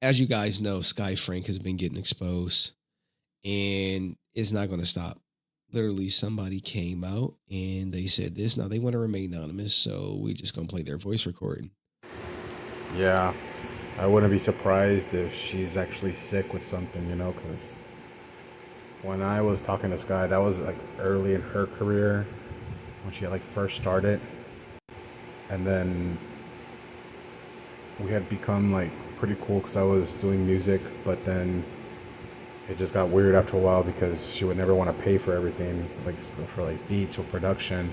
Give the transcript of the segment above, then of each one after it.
As you guys know, Sky Frank has been getting exposed and it's not going to stop. Literally, somebody came out and they said this. Now they want to remain anonymous, so we just gonna play their voice recording. Yeah, I wouldn't be surprised if she's actually sick with something, because when I was talking to Skye, that was like early in her career when she like first started, and then we had become like pretty cool because I was doing music, but then it just got weird after a while because she would never want to pay for everything, like for like beats or production,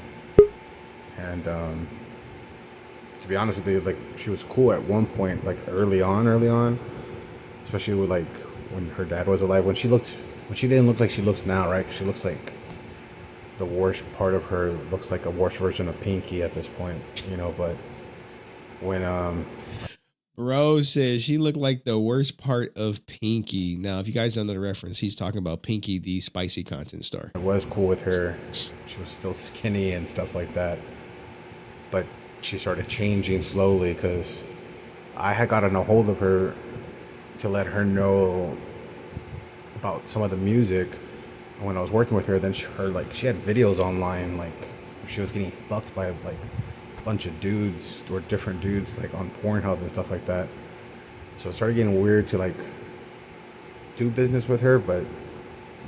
and to be honest with you, like she was cool at one point, like early on, especially with like when her dad was alive. When she didn't look like she looks now, right? She looks like the worst part of her looks like a worse version of Pinky at this point, But when Bro says she looked like the worst part of Pinky. Now, if you guys don't know the reference, he's talking about Pinky, the spicy content star. I was cool with her, she was still skinny and stuff like that, but she started changing slowly because I had gotten a hold of her to let her know about some of the music. When I was working with her, then she had videos online, like she was getting fucked by like a bunch of dudes or different dudes like on Pornhub and stuff like that. So it started getting weird to like do business with her, but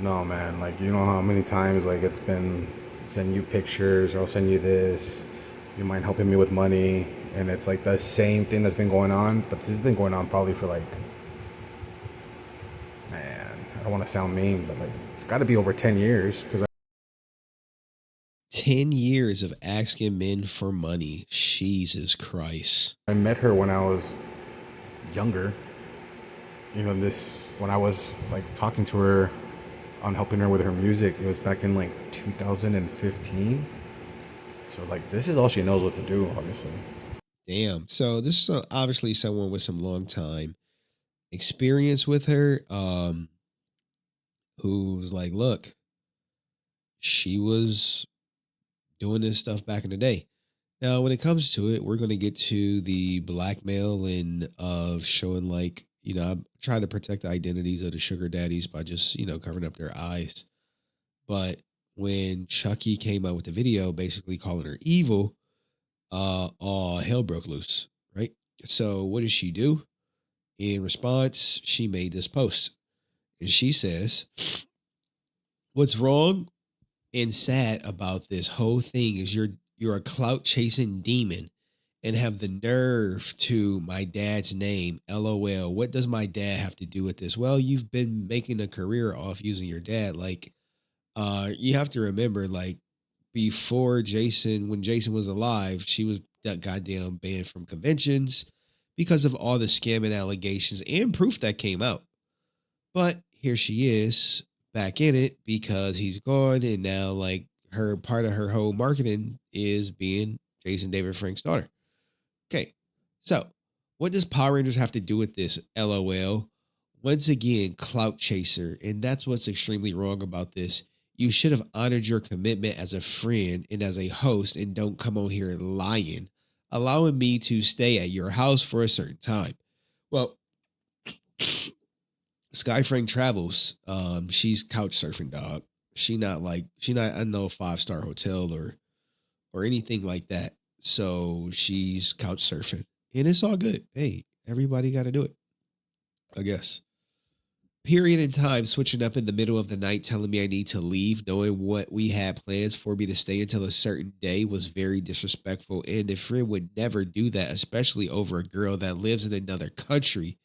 no, man, like you know how many times like it's been send you pictures or I'll send you this, you mind helping me with money, and it's like the same thing that's been going on, but this has been going on probably for like, man, I don't want to sound mean, but like it's got to be over 10 years because 10 years of asking men for money. Jesus Christ. I met her when I was younger. This when I was like talking to her on helping her with her music, it was back in like 2015. So like this is all she knows what to do, obviously. Damn. So this is obviously someone with some long time experience with her, who's like, look, she was doing this stuff back in the day. Now, when it comes to it, we're going to get to the blackmail and of showing like, I'm trying to protect the identities of the sugar daddies by just, covering up their eyes. But when Chucky came out with the video, basically calling her evil, all hell broke loose, right? So what did she do? In response, she made this post. And she says, what's wrong and sad about this whole thing is you're a clout chasing demon and have the nerve to my dad's name. LOL. What does my dad have to do with this? Well, you've been making a career off using your dad. Like, you have to remember, like, before Jason, when Jason was alive, she was that goddamn banned from conventions because of all the scamming allegations and proof that came out. But here she is back in it because he's gone, and now like her part of her whole marketing is being Jason David Frank's daughter. Okay, so what does Power Rangers have to do with this? LOL. Once again, clout chaser, and that's what's extremely wrong about this. You should have honored your commitment as a friend and as a host, and don't come on here lying, allowing me to stay at your house for a certain time. Well, Sky Frank travels. She's couch surfing, dog. She not I know 5-star hotel or anything like that. So she's couch surfing. And it's all good. Hey, everybody gotta do it. I guess. Period in time, switching up in the middle of the night, telling me I need to leave, knowing what we had plans for me to stay until a certain day was very disrespectful. And a friend would never do that, especially over a girl that lives in another country.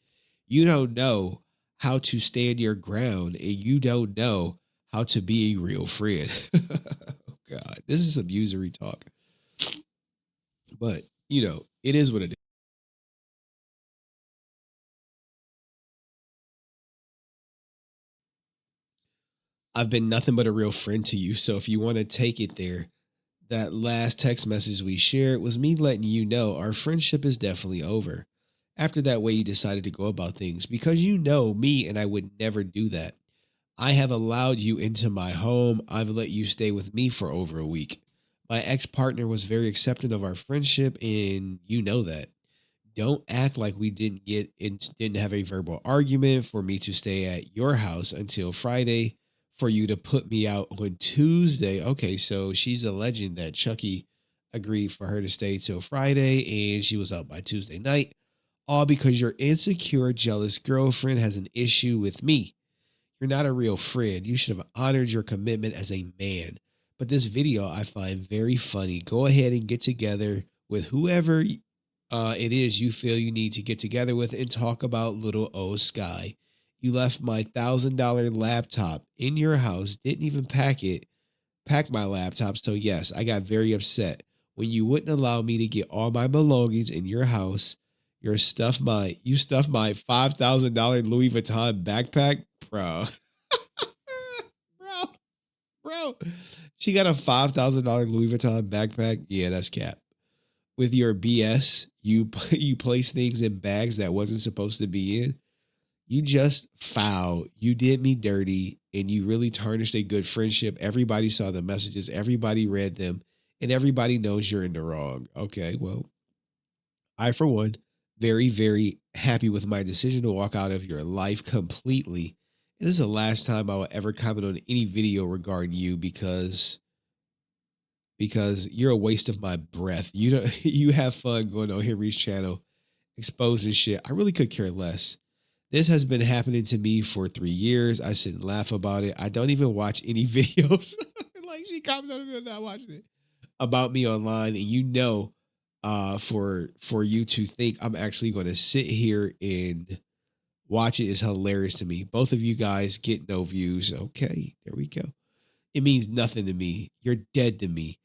You don't know how to stand your ground, and you don't know how to be a real friend. Oh God, this is some usury talk. But it is what it is. I've been nothing but a real friend to you. So if you want to take it there, that last text message we shared was me letting you know our friendship is definitely over. After that way you decided to go about things because you know me and I would never do that. I have allowed you into my home. I've let you stay with me for over a week. My ex partner was very accepting of our friendship, and you know that. Don't act like we didn't have a verbal argument for me to stay at your house until Friday for you to put me out on Tuesday. Okay, so she's alleging that Chucky agreed for her to stay till Friday and she was out by Tuesday night, all because your insecure, jealous girlfriend has an issue with me. You're not a real friend. You should have honored your commitment as a man. But this video I find very funny. Go ahead and get together with whoever it is you feel you need to get together with and talk about little old Skye. You left my $1,000 laptop in your house, didn't even pack my laptop. So yes, I got very upset when you wouldn't allow me to get all my belongings in your house. You stuffed my $5,000 Louis Vuitton backpack, bro. bro, bro. She got a $5,000 Louis Vuitton backpack. Yeah, that's cap. With your BS, you place things in bags that wasn't supposed to be in. You just foul. You did me dirty, and you really tarnished a good friendship. Everybody saw the messages. Everybody read them, and everybody knows you're in the wrong. Okay, well, I, for one, very, very happy with my decision to walk out of your life completely. And this is the last time I will ever comment on any video regarding you because you're a waste of my breath. You don't you have fun going on Henry's channel exposing shit. I really could care less. This has been happening to me for 3 years. I sit and laugh about it. I don't even watch any videos. Like she commented on it, not watching it about me online. And for you to think I'm actually going to sit here and watch it is hilarious to me. Both of you guys get no views. Okay, there we go. It means nothing to me. You're dead to me.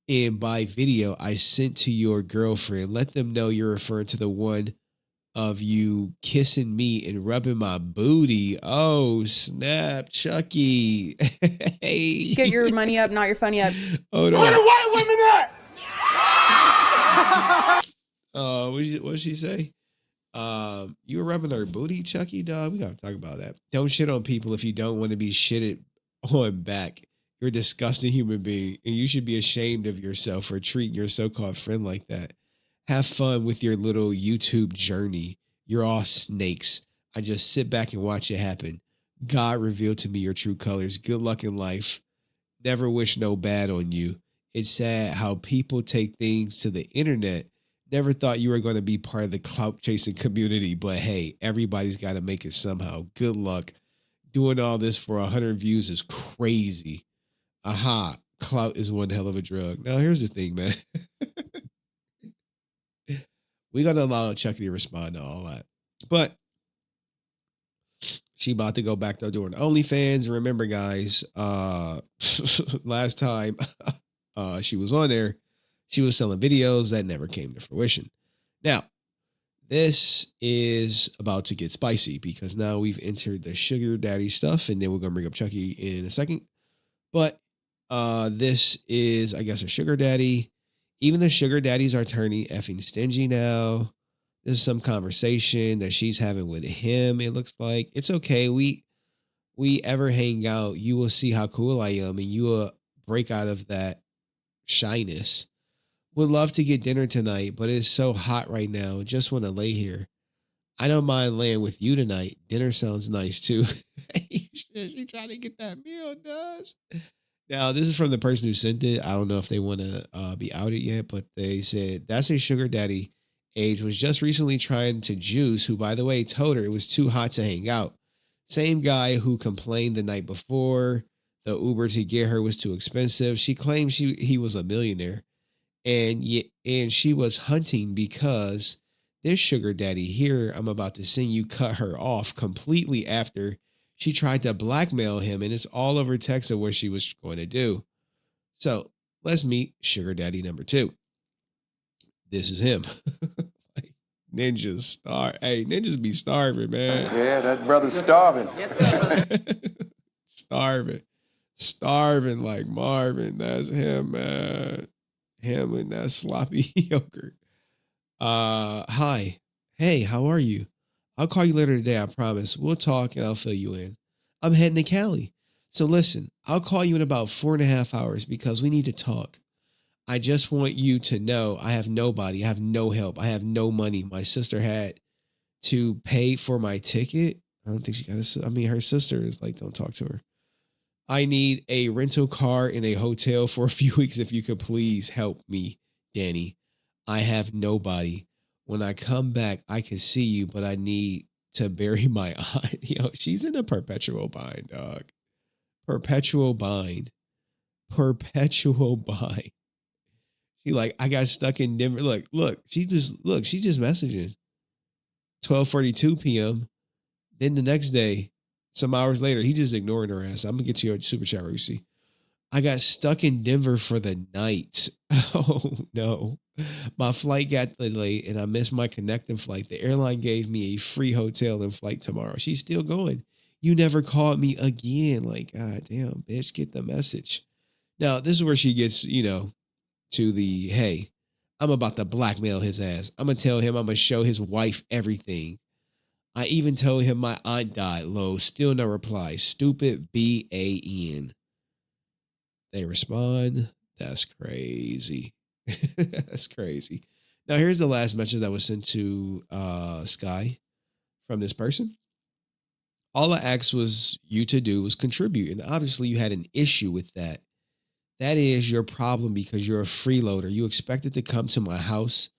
And by video I sent to your girlfriend, let them know you're referring to the one of you kissing me and rubbing my booty. Oh, snap, Chucky. Hey. Get your money up, not your funny up. Hold on. Where the white women at? What'd she say? You were rubbing her booty, Chucky, dog? We gotta talk about that. Don't shit on people if you don't want to be shitted on back. You're a disgusting human being, and you should be ashamed of yourself for treating your so-called friend like that. Have fun with your little YouTube journey. You're all snakes. I just sit back and watch it happen. God revealed to me your true colors. Good luck in life. Never wish no bad on you. It's sad how people take things to the internet. Never thought you were going to be part of the clout chasing community, but hey, everybody's got to make it somehow. Good luck. Doing all this for 100 views is crazy. Aha, clout is one hell of a drug. Now, here's the thing, man. We're going to allow Chucky to respond to all that. But she about to go back to doing OnlyFans. Remember, guys, last time she was on there, she was selling videos that never came to fruition. Now, this is about to get spicy because now we've entered the sugar daddy stuff, and then we're going to bring up Chucky in a second. But this is, I guess, a sugar daddy. Even the sugar daddies are turning effing stingy now. This is some conversation that she's having with him. It looks like it's okay. We ever hang out, you will see how cool I am, and you will break out of that shyness. Would love to get dinner tonight, but it's so hot right now. Just want to lay here. I don't mind laying with you tonight. Dinner sounds nice too. She trying to get that meal, does. Now, this is from the person who sent it. I don't know if they want to be outed yet, but they said, that's a sugar daddy. Age was just recently trying to juice, who, by the way, told her it was too hot to hang out. Same guy who complained the night before the Uber to get her was too expensive. She claimed he was a millionaire. And she was hunting because this sugar daddy here, I'm about to sing you, cut her off completely after she tried to blackmail him, and it's all over text of what she was going to do. So let's meet sugar daddy number 2. This is him. Ninjas starve. Hey, ninjas be starving, man. Yeah, that brother's starving. Starving like Marvin. That's him, man. Him and that sloppy yogurt. Hi. Hey, how are you? I'll call you later today, I promise. We'll talk and I'll fill you in. I'm heading to Cali. So listen, I'll call you in about 4.5 hours because we need to talk. I just want you to know I have nobody. I have no help. I have no money. My sister had to pay for my ticket. I don't think she got a, I mean, her sister is like, don't talk to her. I need a rental car in a hotel for a few weeks. If you could please help me, Danny. I have nobody. When I come back, I can see you, but I need to bury my aunt. Yo, she's in a perpetual bind, dog. Perpetual bind. Perpetual bind. She like, I got stuck in Denver. She just messaging. 12:42 p.m. Then the next day, some hours later, he just ignoring her ass. I'm gonna get you a super chat, Rusi. I got stuck in Denver for the night. Oh no. My flight got delayed and I missed my connecting flight. The airline gave me a free hotel and flight tomorrow. She's still going. You never called me again. Like, God damn, bitch, get the message. Now, this is where she gets, to the, hey, I'm about to blackmail his ass. I'm going to tell him I'm going to show his wife everything. I even told him my aunt died. Low, still no reply. Stupid BAN. They respond. That's crazy. That's crazy. Now, here's the last message that was sent to Skye from this person. All I asked was you to do was contribute. And obviously, you had an issue with that. That is your problem because you're a freeloader. You expected to come to my house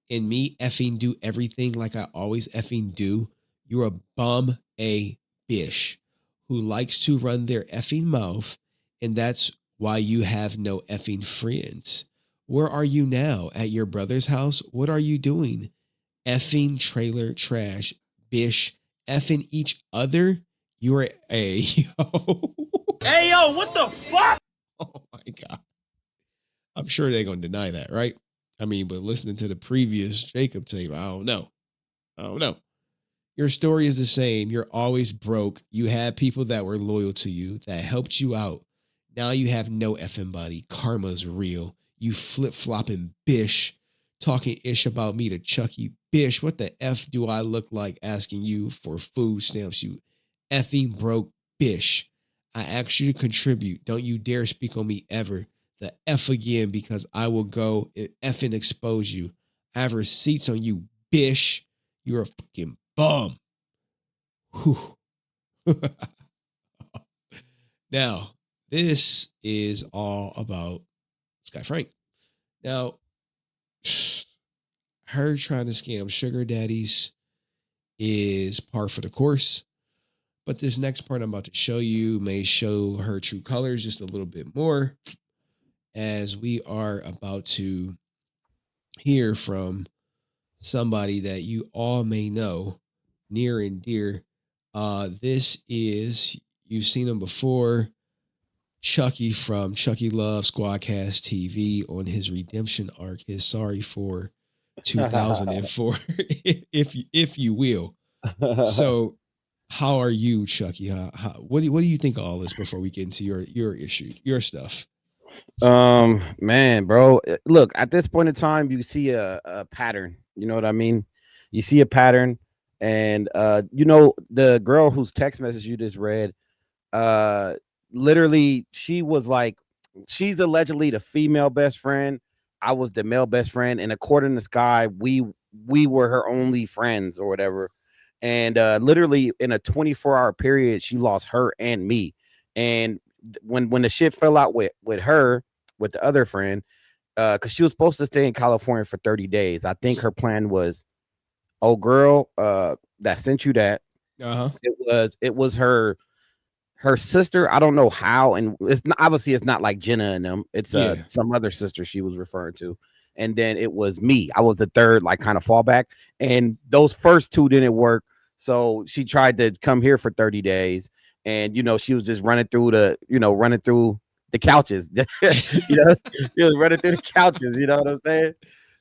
and me effing do everything like I always effing do. You're a bum a bish who likes to run their effing mouth. And that's why you have no effing friends. Where are you now? At your brother's house? What are you doing? Effing trailer trash, bish, effing each other? You're a yo. Hey, yo, what the fuck? Oh my God. I'm sure they're going to deny that, right? I mean, but listening to the previous Jacob tape, I don't know. Your story is the same. You're always broke. You had people that were loyal to you, that helped you out. Now you have no effing body. Karma's real. You flip-flopping bish. Talking ish about me to Chucky. Bish, what the F do I look like asking you for food stamps, you effing broke bish? I asked you to contribute. Don't you dare speak on me ever. The F again, because I will go and effing expose you. I have receipts on you, bish. You're a fucking bum. Whew. Now, this is all about Skye Frank. Now, her trying to scam sugar daddies is par for the course. But this next part I'm about to show you may show her true colors just a little bit more, as we are about to hear from somebody that you all may know near and dear. This is, you've seen him before, Chucky from Chucky Loves Squadcast TV on his redemption arc, his sorry for 2004, if you will. So, how are you, Chucky? What do you think of all this before we get into your issue, your stuff? Man, bro, look, at this point in time, you see a pattern. You know what I mean? You see a pattern, and the girl whose text message you just read, literally, she was like, she's allegedly the female best friend. I was the male best friend, and according to Skye, we were her only friends or whatever. And literally in a 24-hour period, she lost her and me. And when the shit fell out with her, with the other friend, because she was supposed to stay in California for 30 days. I think her plan was, oh girl, that sent you that. It was her sister. I don't know how, and it's not, obviously it's not like Jenna and them. It's some other sister she was referring to. And then it was me. I was the third, like, kind of fallback. And those first two didn't work. So she tried to come here for 30 days. And, she was just running through the couches. She was running through the couches. You know what I'm saying?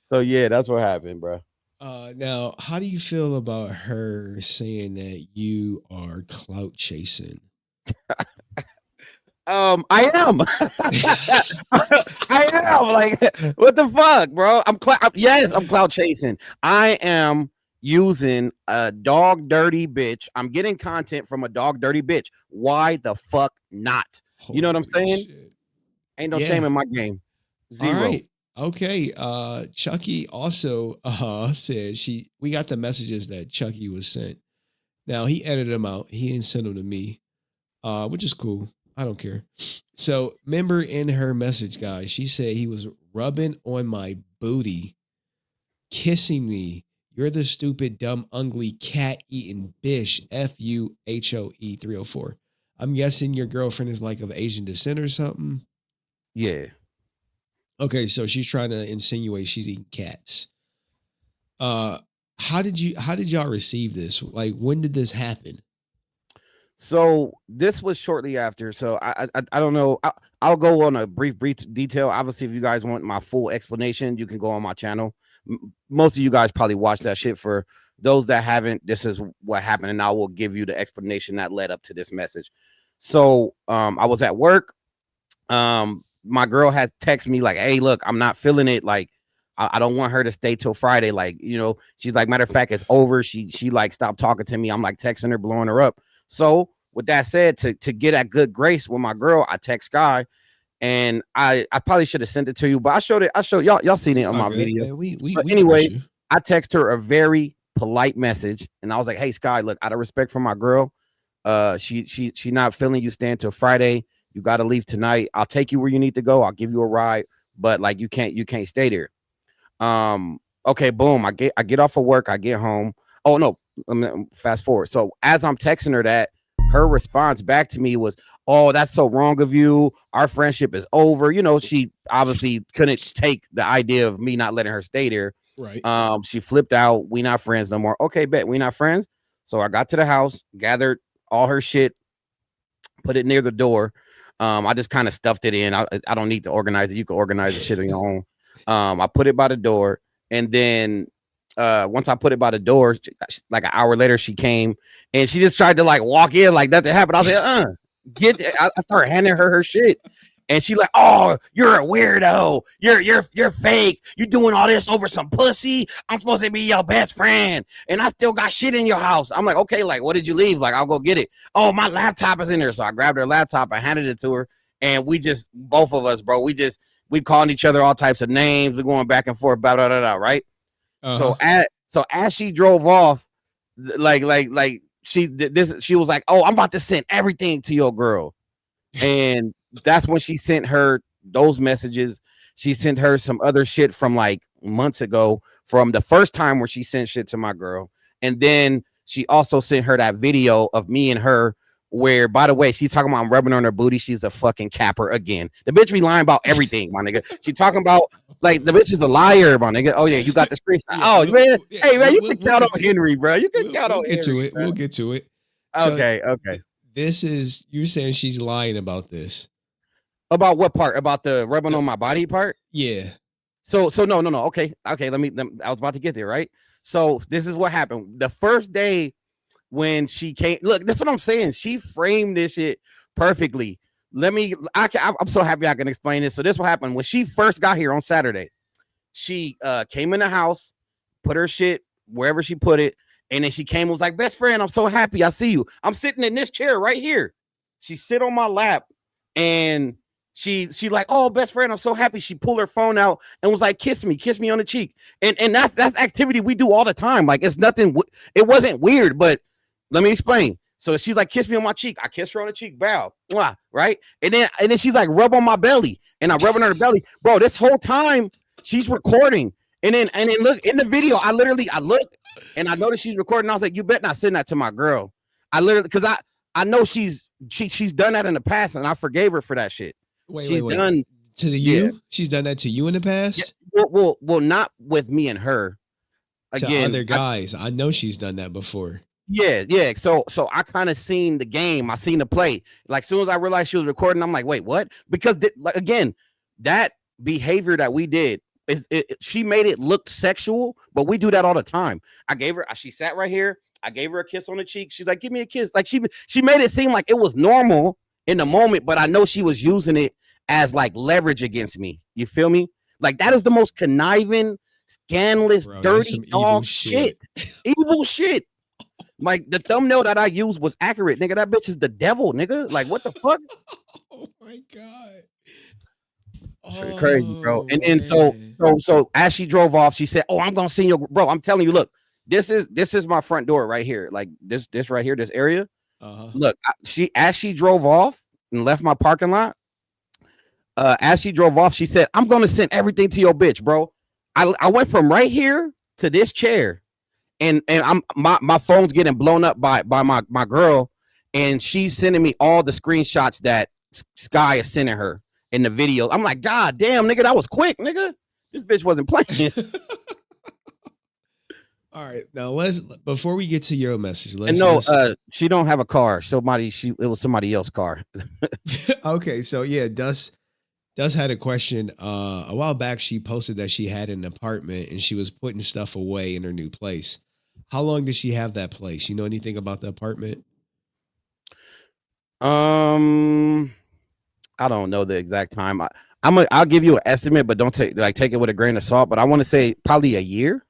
So, yeah, that's what happened, bro. Now, how do you feel about her saying that you are clout chasing? I am. I am. Like, what the fuck, bro? I'm clout chasing. I am using a dog dirty bitch. I'm getting content from a dog dirty bitch. Why the fuck not? You know what I'm saying? Shit. Ain't no shame in my game. Zero. All right. Okay. Chucky also said we got the messages that Chucky was sent. Now he edited them out. He didn't send them to me, which is cool. I don't care. So remember in her message, guys, she said he was rubbing on my booty, kissing me. You're the stupid, dumb, ugly, cat eating bish. FUHOE 304. I'm guessing your girlfriend is like of Asian descent or something. Yeah. Okay, so she's trying to insinuate she's eating cats. How did y'all receive this? Like, when did this happen? So this was shortly after. So I don't know. I'll go on a brief detail. Obviously, if you guys want my full explanation, you can go on my channel. Most of you guys probably watched that shit. For those that haven't, this is what happened, and I will give you the explanation that led up to this message. So I was at work. My girl had texted me like, "Hey, look, I'm not feeling it. Like, I don't want her to stay till Friday. Like, you know," she's like, "Matter of fact, it's over." She like stopped talking to me. I'm like texting her, blowing her up. So with that said, to get at good grace with my girl, I text Skye, and I probably should have sent it to you, but I showed y'all seen it on my video. Man, we anyway, I text her a very polite message, and I was like, "Hey Skye, look, out of respect for my girl, she not feeling you staying till Friday. You got to leave tonight. I'll take you where you need to go. I'll give you a ride, but like you can't stay there." Okay, boom. I get off of work. I get home. Oh no, let me fast forward. So as I'm texting her that, her response back to me was, "Oh, that's so wrong of you. Our friendship is over." You know, she obviously couldn't take the idea of me not letting her stay there. Right. She flipped out. We not friends no more. Okay, bet we not friends. So I got to the house, gathered all her shit, put it near the door. I just kind of stuffed it in. I don't need to organize it. You can organize the shit on your own. I put it by the door, and then once I put it by the door, like an hour later, she came and she just tried to like walk in like nothing happened. I was like, get it. I started handing her shit, and she like, "Oh, you're a weirdo. You're fake. You doing all this over some pussy. I'm supposed to be your best friend, and I still got shit in your house." I'm like, "Okay, like what did you leave? Like I'll go get it." "Oh, my laptop is in there." So I grabbed her laptop, I handed it to her, and we just both of us, bro, we calling each other all types of names. We're going back and forth, blah, blah, blah, blah, right? So as she drove off, like she was like, "Oh, I'm about to send everything to your girl," and that's when she sent her those messages. She sent her some other shit from like months ago, from the first time where she sent shit to my girl, and then she also sent her that video of me and her. Where, by the way, she's talking about I'm rubbing on her booty. She's a fucking capper again. The bitch be lying about everything, my nigga. She talking about like the bitch is a liar, my nigga. Oh yeah, you got the screenshot. Oh man, hey man, you can count on Henry, bro. You can count on Henry. Get to it. We'll get to it. Okay. This is you saying she's lying about this. About what part? About the rubbing on my body part? Yeah. So no. Okay. Let me. I was about to get there, right? So this is what happened. The first day when she came, look, that's what I'm saying. She framed this shit perfectly. I'm so happy I can explain this. So this what happened when she first got here on Saturday. She came in the house, put her shit wherever she put it, and then she came and was like, "Best friend, I'm so happy I see you. I'm sitting in this chair right here." She sit on my lap, and she like, "Oh, best friend, I'm so happy." She pulled her phone out and was like, kiss me on the cheek. And that's activity we do all the time. Like it's nothing. It wasn't weird, but let me explain. So she's like, "Kiss me on my cheek." I kiss her on the cheek, bow, mwah, right? And then she's like, "Rub on my belly," and I rub on her belly, bro. This whole time she's recording, and then look in the video. I look and I noticed she's recording. I was like, "You bet not send that to my girl." I literally, because I know she's done that in the past, and I forgave her for that shit. Wait. Done to the you? Yeah. She's done that to you in the past? Yeah, well, not with me and her. Again, to other guys. I know she's done that before. Yeah. So I kind of seen the game. I seen the play. Like as soon as I realized she was recording, I'm like, "Wait, what?" Because like again, that behavior that we did she made it look sexual, but we do that all the time. She sat right here. I gave her a kiss on the cheek. She's like, "Give me a kiss." Like she made it seem like it was normal in the moment, but I know she was using it as like leverage against me. You feel me? Like that is the most conniving, scandalous, dirty dog shit. Evil shit. Like the thumbnail that I used was accurate, nigga. That bitch is the devil, nigga. Like what the fuck? Oh my god. Crazy, bro. Oh And then man. so as she drove off, she said, "Oh, I'm gonna send you, bro. I'm telling you, look, this is my front door right here, like this right here, this area. Uh-huh. Look, as she drove off and left my parking lot, as she drove off, she said, "I'm gonna send everything to your bitch, bro." I went from right here to this chair, and I'm my phone's getting blown up by my girl, and she's sending me all the screenshots that Skye is sending her in the video. I'm like, God damn, nigga, that was quick, nigga. This bitch wasn't playing. All right, now let's before we get to your message. And no, she don't have a car. It was somebody else's car. Okay, so yeah, Dust had a question. A while back, she posted that she had an apartment and she was putting stuff away in her new place. How long did she have that place? You know anything about the apartment? I don't know the exact time. I'll give you an estimate, but don't take it with a grain of salt. But I want to say probably a year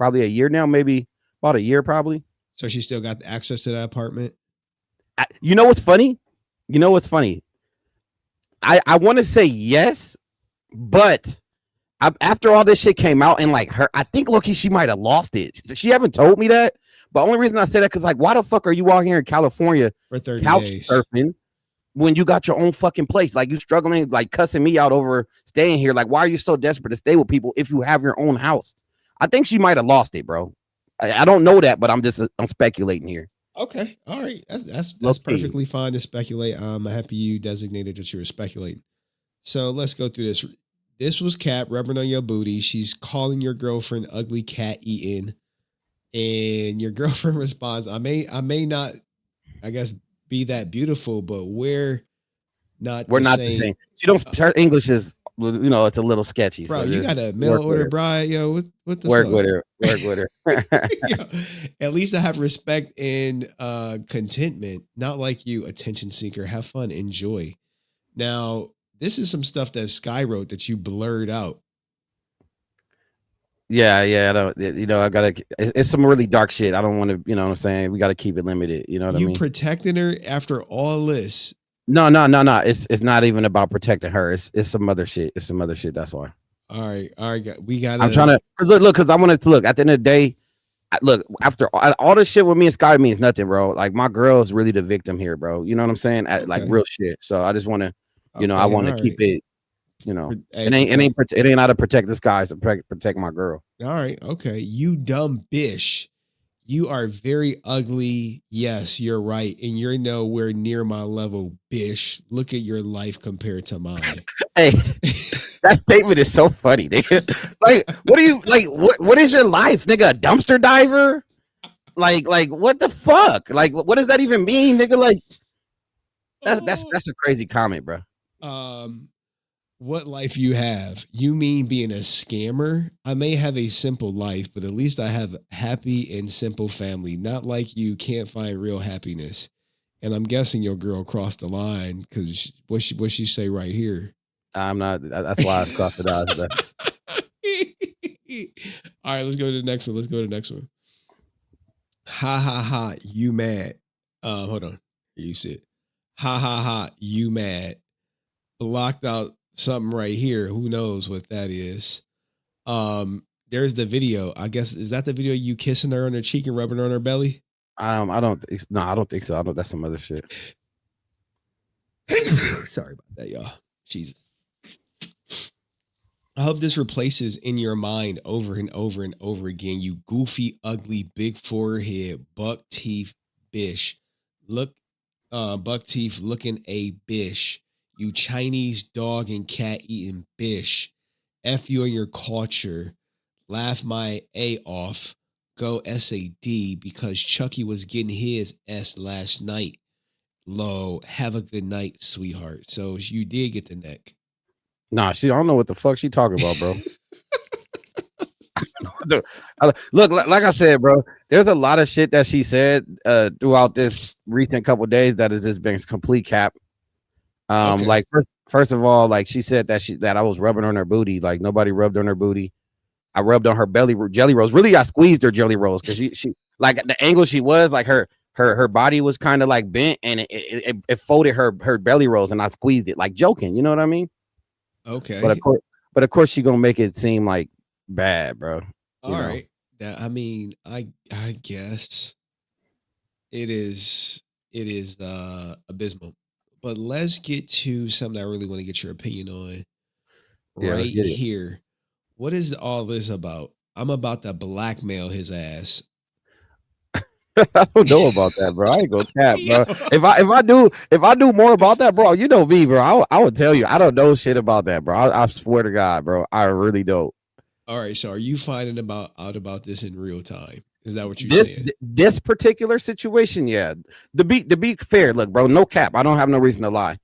now, maybe about a year, probably. So she still got access to that apartment? You know what's funny? I want to say yes, but after all this shit came out and like I think Loki, she might have lost it. She haven't told me that. But only reason I say that because like, why the fuck are you out here in California For 30 couch days. surfing when you got your own fucking place? Like, you struggling, like cussing me out over staying here. Like, why are you so desperate to stay with people if you have your own house? I think she might have lost it, bro. I don't know that, but I'm speculating here. Okay. All right. That's perfectly fine to speculate. I'm happy you designated that you were speculating. So let's go through this. This was Cat rubbing on your booty. She's calling your girlfriend ugly cat eating. And your girlfriend responds, I may not, I guess, be that beautiful, but we're not the same. She don't, her English is, it's a little sketchy. Bro, so you got a mail order bride, yo. What the work fuck? Work with her. Yo, at least I have respect and contentment, not like you, attention seeker. Have fun, enjoy. Now, this is some stuff that Skye wrote that you blurred out. Yeah, I don't, I gotta. It's some really dark shit. I don't want to, what I'm saying. We got to keep it limited. You know what I mean? You protecting her after all this? No. It's not even about protecting her. It's some other shit. It's some other shit. That's why. All right. We got. I'm trying to because I wanted to look. At the end of the day, after all this shit with me and Skye means nothing, bro. Like, my girl is really the victim here, bro. You know what I'm saying? Like, real shit. So I just want to, I want to keep it. It ain't how to protect this guy, to protect my girl. All right, okay. You dumb bish. You are very ugly. Yes, you're right. And you're nowhere near my level, bish. Look at your life compared to mine. Hey, that statement is so funny, nigga. Like, what are you like? What is your life, nigga? A dumpster diver? Like what the fuck? Like, what does that even mean, nigga? Like, that's a crazy comment, bro. What life you have? You mean being a scammer? I may have a simple life, but at least I have happy and simple family. Not like you can't find real happiness. And I'm guessing your girl crossed the line because what she say right here? I'm not. That's why I crossed it out. All right, let's go to the next one. Ha ha ha! You mad? Hold on. You said, ha ha ha! You mad? Blocked out something right here. Who knows what that is? There's the video. I guess, is that the video you kissing her on her cheek and rubbing her on her belly? I don't think so. That's some other shit. Sorry about that, y'all. Jesus. I hope this replaces in your mind over and over and over again. You goofy, ugly, big forehead, buck teeth bish. Buck teeth looking a bish. You Chinese dog and cat eating bish. F you and your culture. Laugh my A off. Go SAD because Chucky was getting his S last night. Low. Have a good night, sweetheart. So you did get the neck. Nah, I don't know what the fuck she talking about, bro. Look, like I said, bro, there's a lot of shit that she said throughout this recent couple of days that has just been complete cap. Okay. Like first of all, like she said that I was rubbing on her booty. Like, nobody rubbed on her booty. I rubbed on her belly jelly rolls. Really, I squeezed her jelly rolls because she like the angle she was like her body was kind of like bent and it folded her belly rolls and I squeezed it like joking. You know what I mean? Okay. But of course, she gonna make it seem like bad, bro. All right. That, I mean, I guess it is abysmal. But let's get to something I really want to get your opinion on Yeah, right let's get it. here. What is all this about? I'm about to blackmail his ass. I don't know about that, bro. I ain't gonna cap, Yo. bro. If I do more about that, bro, you know me, bro. I would tell you. I don't know shit about that, bro. I swear to God, bro. I really don't. All right, so are you finding out about this in real time? Is that what you're saying? This particular situation, yeah. To be fair, look, bro, no cap. I don't have no reason to lie.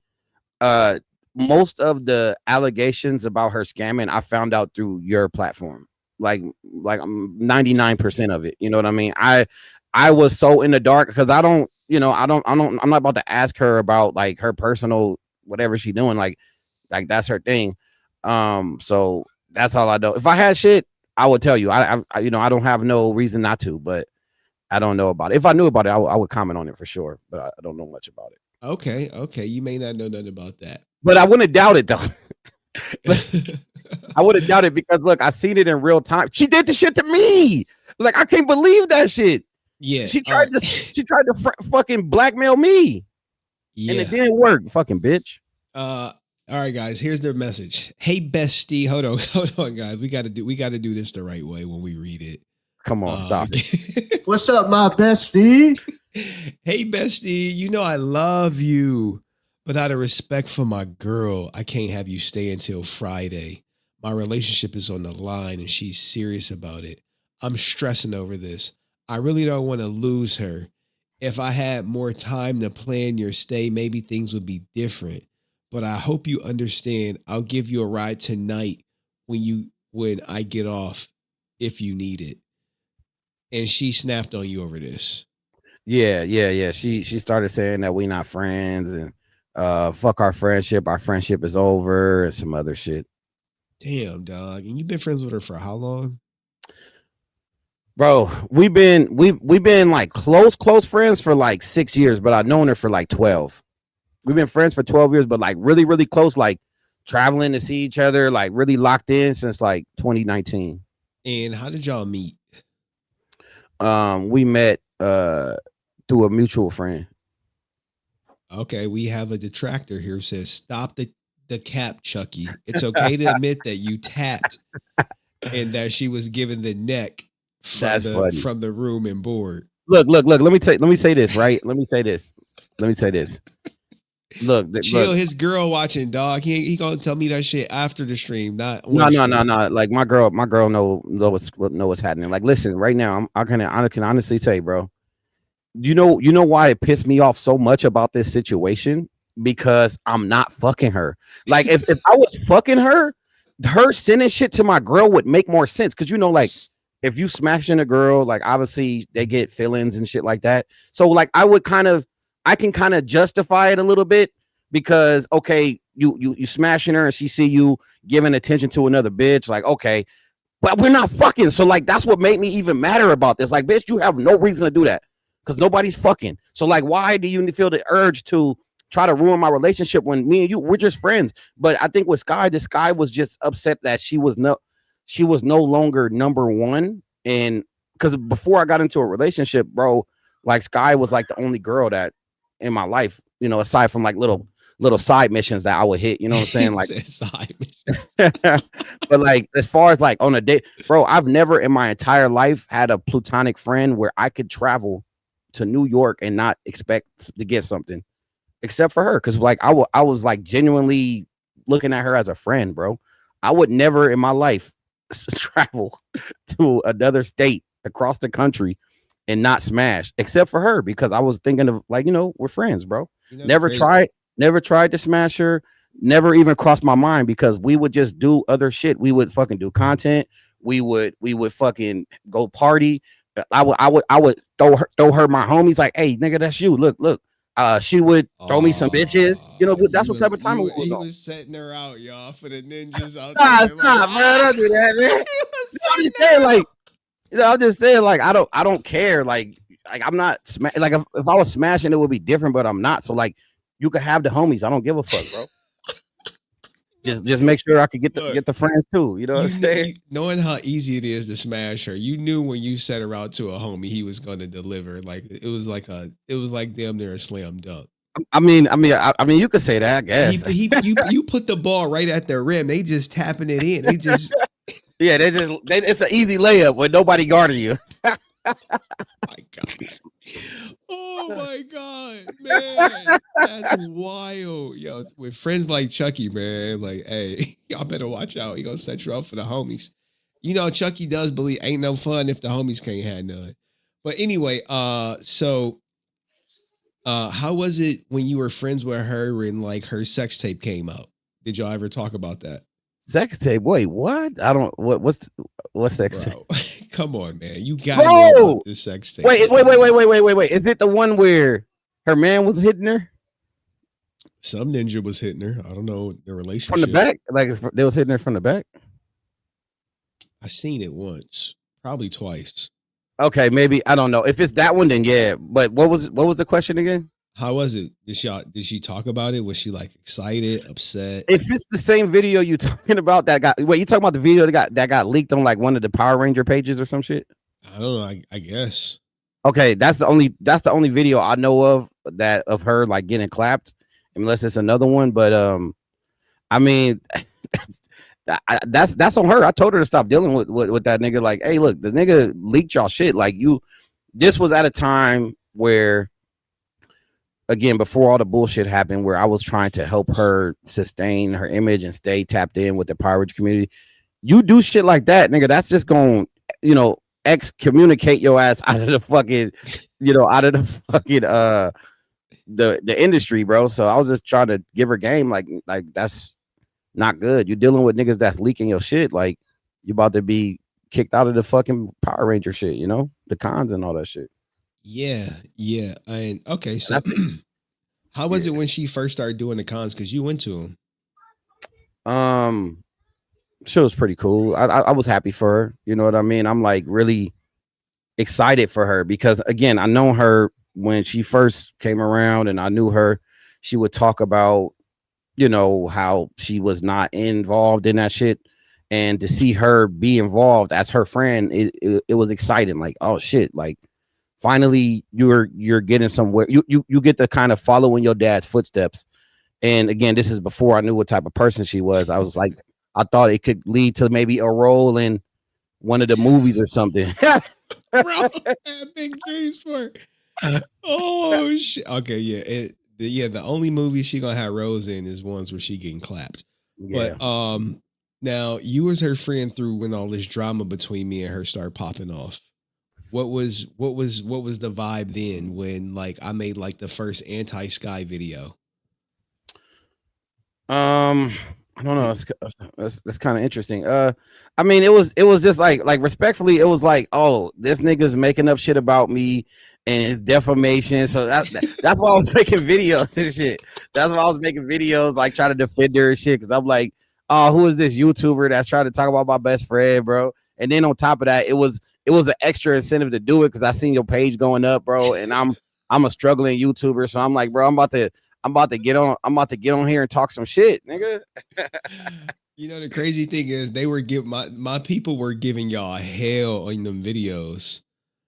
Most of the allegations about her scamming, I found out through your platform. Like 99% of it. You know what I mean? I was so in the dark because I'm not about to ask her about like her personal whatever she doing. Like that's her thing. So that's all I know. If I had shit, I would tell you. I don't have no reason not to, but I don't know about it. If I knew about it, I would comment on it for sure, but I don't know much about it. Okay. You may not know nothing about that. But I wouldn't doubt it though. I would have doubted because look, I seen it in real time. She did the shit to me. Like I can't believe that shit. Yeah. She tried to fucking blackmail me. Yeah. And it didn't work, fucking bitch. All right, guys. Here's their message. Hey, bestie. Hold on, guys. We gotta do this the right way when we read it. Come on, stop it. What's up, my bestie? Hey, bestie. You know I love you, but out of respect for my girl, I can't have you stay until Friday. My relationship is on the line, and she's serious about it. I'm stressing over this. I really don't want to lose her. If I had more time to plan your stay, maybe things would be different. But I hope you understand. I'll give you a ride tonight when I get off if you need it. And she snapped on you over this. Yeah. She started saying that we not friends and fuck our friendship. Our friendship is over and some other shit. Damn, dog. And you've been friends with her for how long? Bro, we've been like close friends for like 6 years, but I've known her for like 12. We've been friends for 12 years, but like really, really close, like traveling to see each other, like really locked in since like 2019. And how did y'all meet? We met through a mutual friend. Okay, we have a detractor here who says, stop the cap, Chucky. It's okay to admit that you tapped and that she was given the neck from the room and board. Look. Let me say this, right? Let me say this. Look, chill. His girl watching, dog. He gonna tell me that shit after the stream. No. Like my girl know what's happening. Like, listen, right now, I can honestly say, bro. You know why it pissed me off so much about this situation? Because I'm not fucking her. Like, if I was fucking her sending shit to my girl would make more sense. Because like, if you smashing a girl, like obviously they get feelings and shit like that. So like, I can kind of justify it a little bit because okay, you smashing her and she see you giving attention to another bitch. Like, okay, but we're not fucking. So like, that's what made me even madder about this. Like, bitch, you have no reason to do that because nobody's fucking. So like, why do you feel the urge to try to ruin my relationship when me and you, we're just friends? But I think with Skye, this Skye was just upset that she was no longer number one. And because before I got into a relationship, bro, like Skye was like the only girl that in my life, aside from like little side missions that I would hit, you know what I'm saying? Like side missions. But like, as far as like on a date, bro, I've never in my entire life had a platonic friend where I could travel to New York and not expect to get something except for her. Cause like, I was like genuinely looking at her as a friend, bro. I would never in my life travel to another state across the country and not smash except for her because I was thinking of like, we're friends, bro. Never tried to smash her. Never even crossed my mind because we would just do other shit. We would fucking do content. We would fucking go party. I would throw her my homies like, hey, nigga, that's you. Look. She would throw me some bitches. That's what type of time he was setting her out, y'all, for the ninjas out there. Nah, man, don't do that, man. I'm just saying, like, I'm just saying, like, I don't care. Like I'm not like if I was smashing, it would be different, but I'm not. So like, you could have the homies. I don't give a fuck, bro. just make sure I could Look, get the friends too. You know what I'm saying? Knowing how easy it is to smash her, you knew when you set her out to a homie, he was going to deliver. Like it was like damn near a slam dunk. I mean, you could say that, I guess. You put the ball right at their rim. They just tapping it in. They just yeah, it's an easy layup with nobody guarding you. my God. Oh my God, man. That's wild. Yo, with friends like Chucky, man, like, hey, y'all better watch out. He gonna set you up for the homies. You know, Chucky does believe ain't no fun if the homies can't have none. But anyway, so how was it when you were friends with her and like her sex tape came out? Did y'all ever talk about that? Sex tape? Wait, what? I don't. What's sex tape? Come on, man. You gotta know about this sex tape. Wait. Is it the one where her man was hitting her? Some ninja was hitting her. I don't know the relationship. From the back? Like they was hitting her from the back? I seen it once, probably twice. Okay, maybe I don't know. If it's that one, then yeah. But what was the question again? How was it? Did she talk about it? Was she like excited, upset? If it's the same video you talking about you talking about the video that got leaked on like one of the Power Ranger pages or some shit? I don't know. I guess. Okay, that's the only video I know of her like getting clapped, unless it's another one. But I mean, that's on her. I told her to stop dealing with that nigga. Like, hey, look, the nigga leaked y'all shit. Like this was at a time where, again, before all the bullshit happened, where I was trying to help her sustain her image and stay tapped in with the pirate community. You do shit like that, nigga, that's just going, excommunicate your ass out of the fucking, the industry, bro. So I was just trying to give her game, like that's not good. You're dealing with niggas that's leaking your shit, like you about to be kicked out of the fucking Power Ranger shit, the cons and all that shit. Yeah. And okay, so how was it when she first started doing the cons? Because you went to them. She was pretty cool. I was happy for her. You know what I mean? I'm like really excited for her because again, I know her when she first came around, and I knew her. She would talk about, how she was not involved in that shit, and to see her be involved as her friend, it was exciting. Like, oh shit, like. Finally, you're getting somewhere. You get to kind of follow in your dad's footsteps. And again, this is before I knew what type of person she was. I was like, I thought it could lead to maybe a role in one of the movies or something. Bro, I had big dreams for her. Oh shit. Okay, yeah. The only movie she gonna have roles in is ones where she getting clapped. Yeah. But now you was her friend through when all this drama between me and her started popping off. What was the vibe then when like I made like the first anti-Skye video? I don't know. That's kind of interesting. I mean, it was just like respectfully, it was like, oh, this nigga's making up shit about me and his defamation. So that's why I was making videos and shit. That's why I was making videos like trying to defend her and shit. Cause I'm like, oh, who is this YouTuber that's trying to talk about my best friend, bro? And then on top of that, it was an extra incentive to do it because I seen your page going up, bro. And I'm a struggling YouTuber, so I'm like, bro, I'm about to get on here and talk some shit, nigga. The crazy thing is they were my people were giving y'all hell on them videos.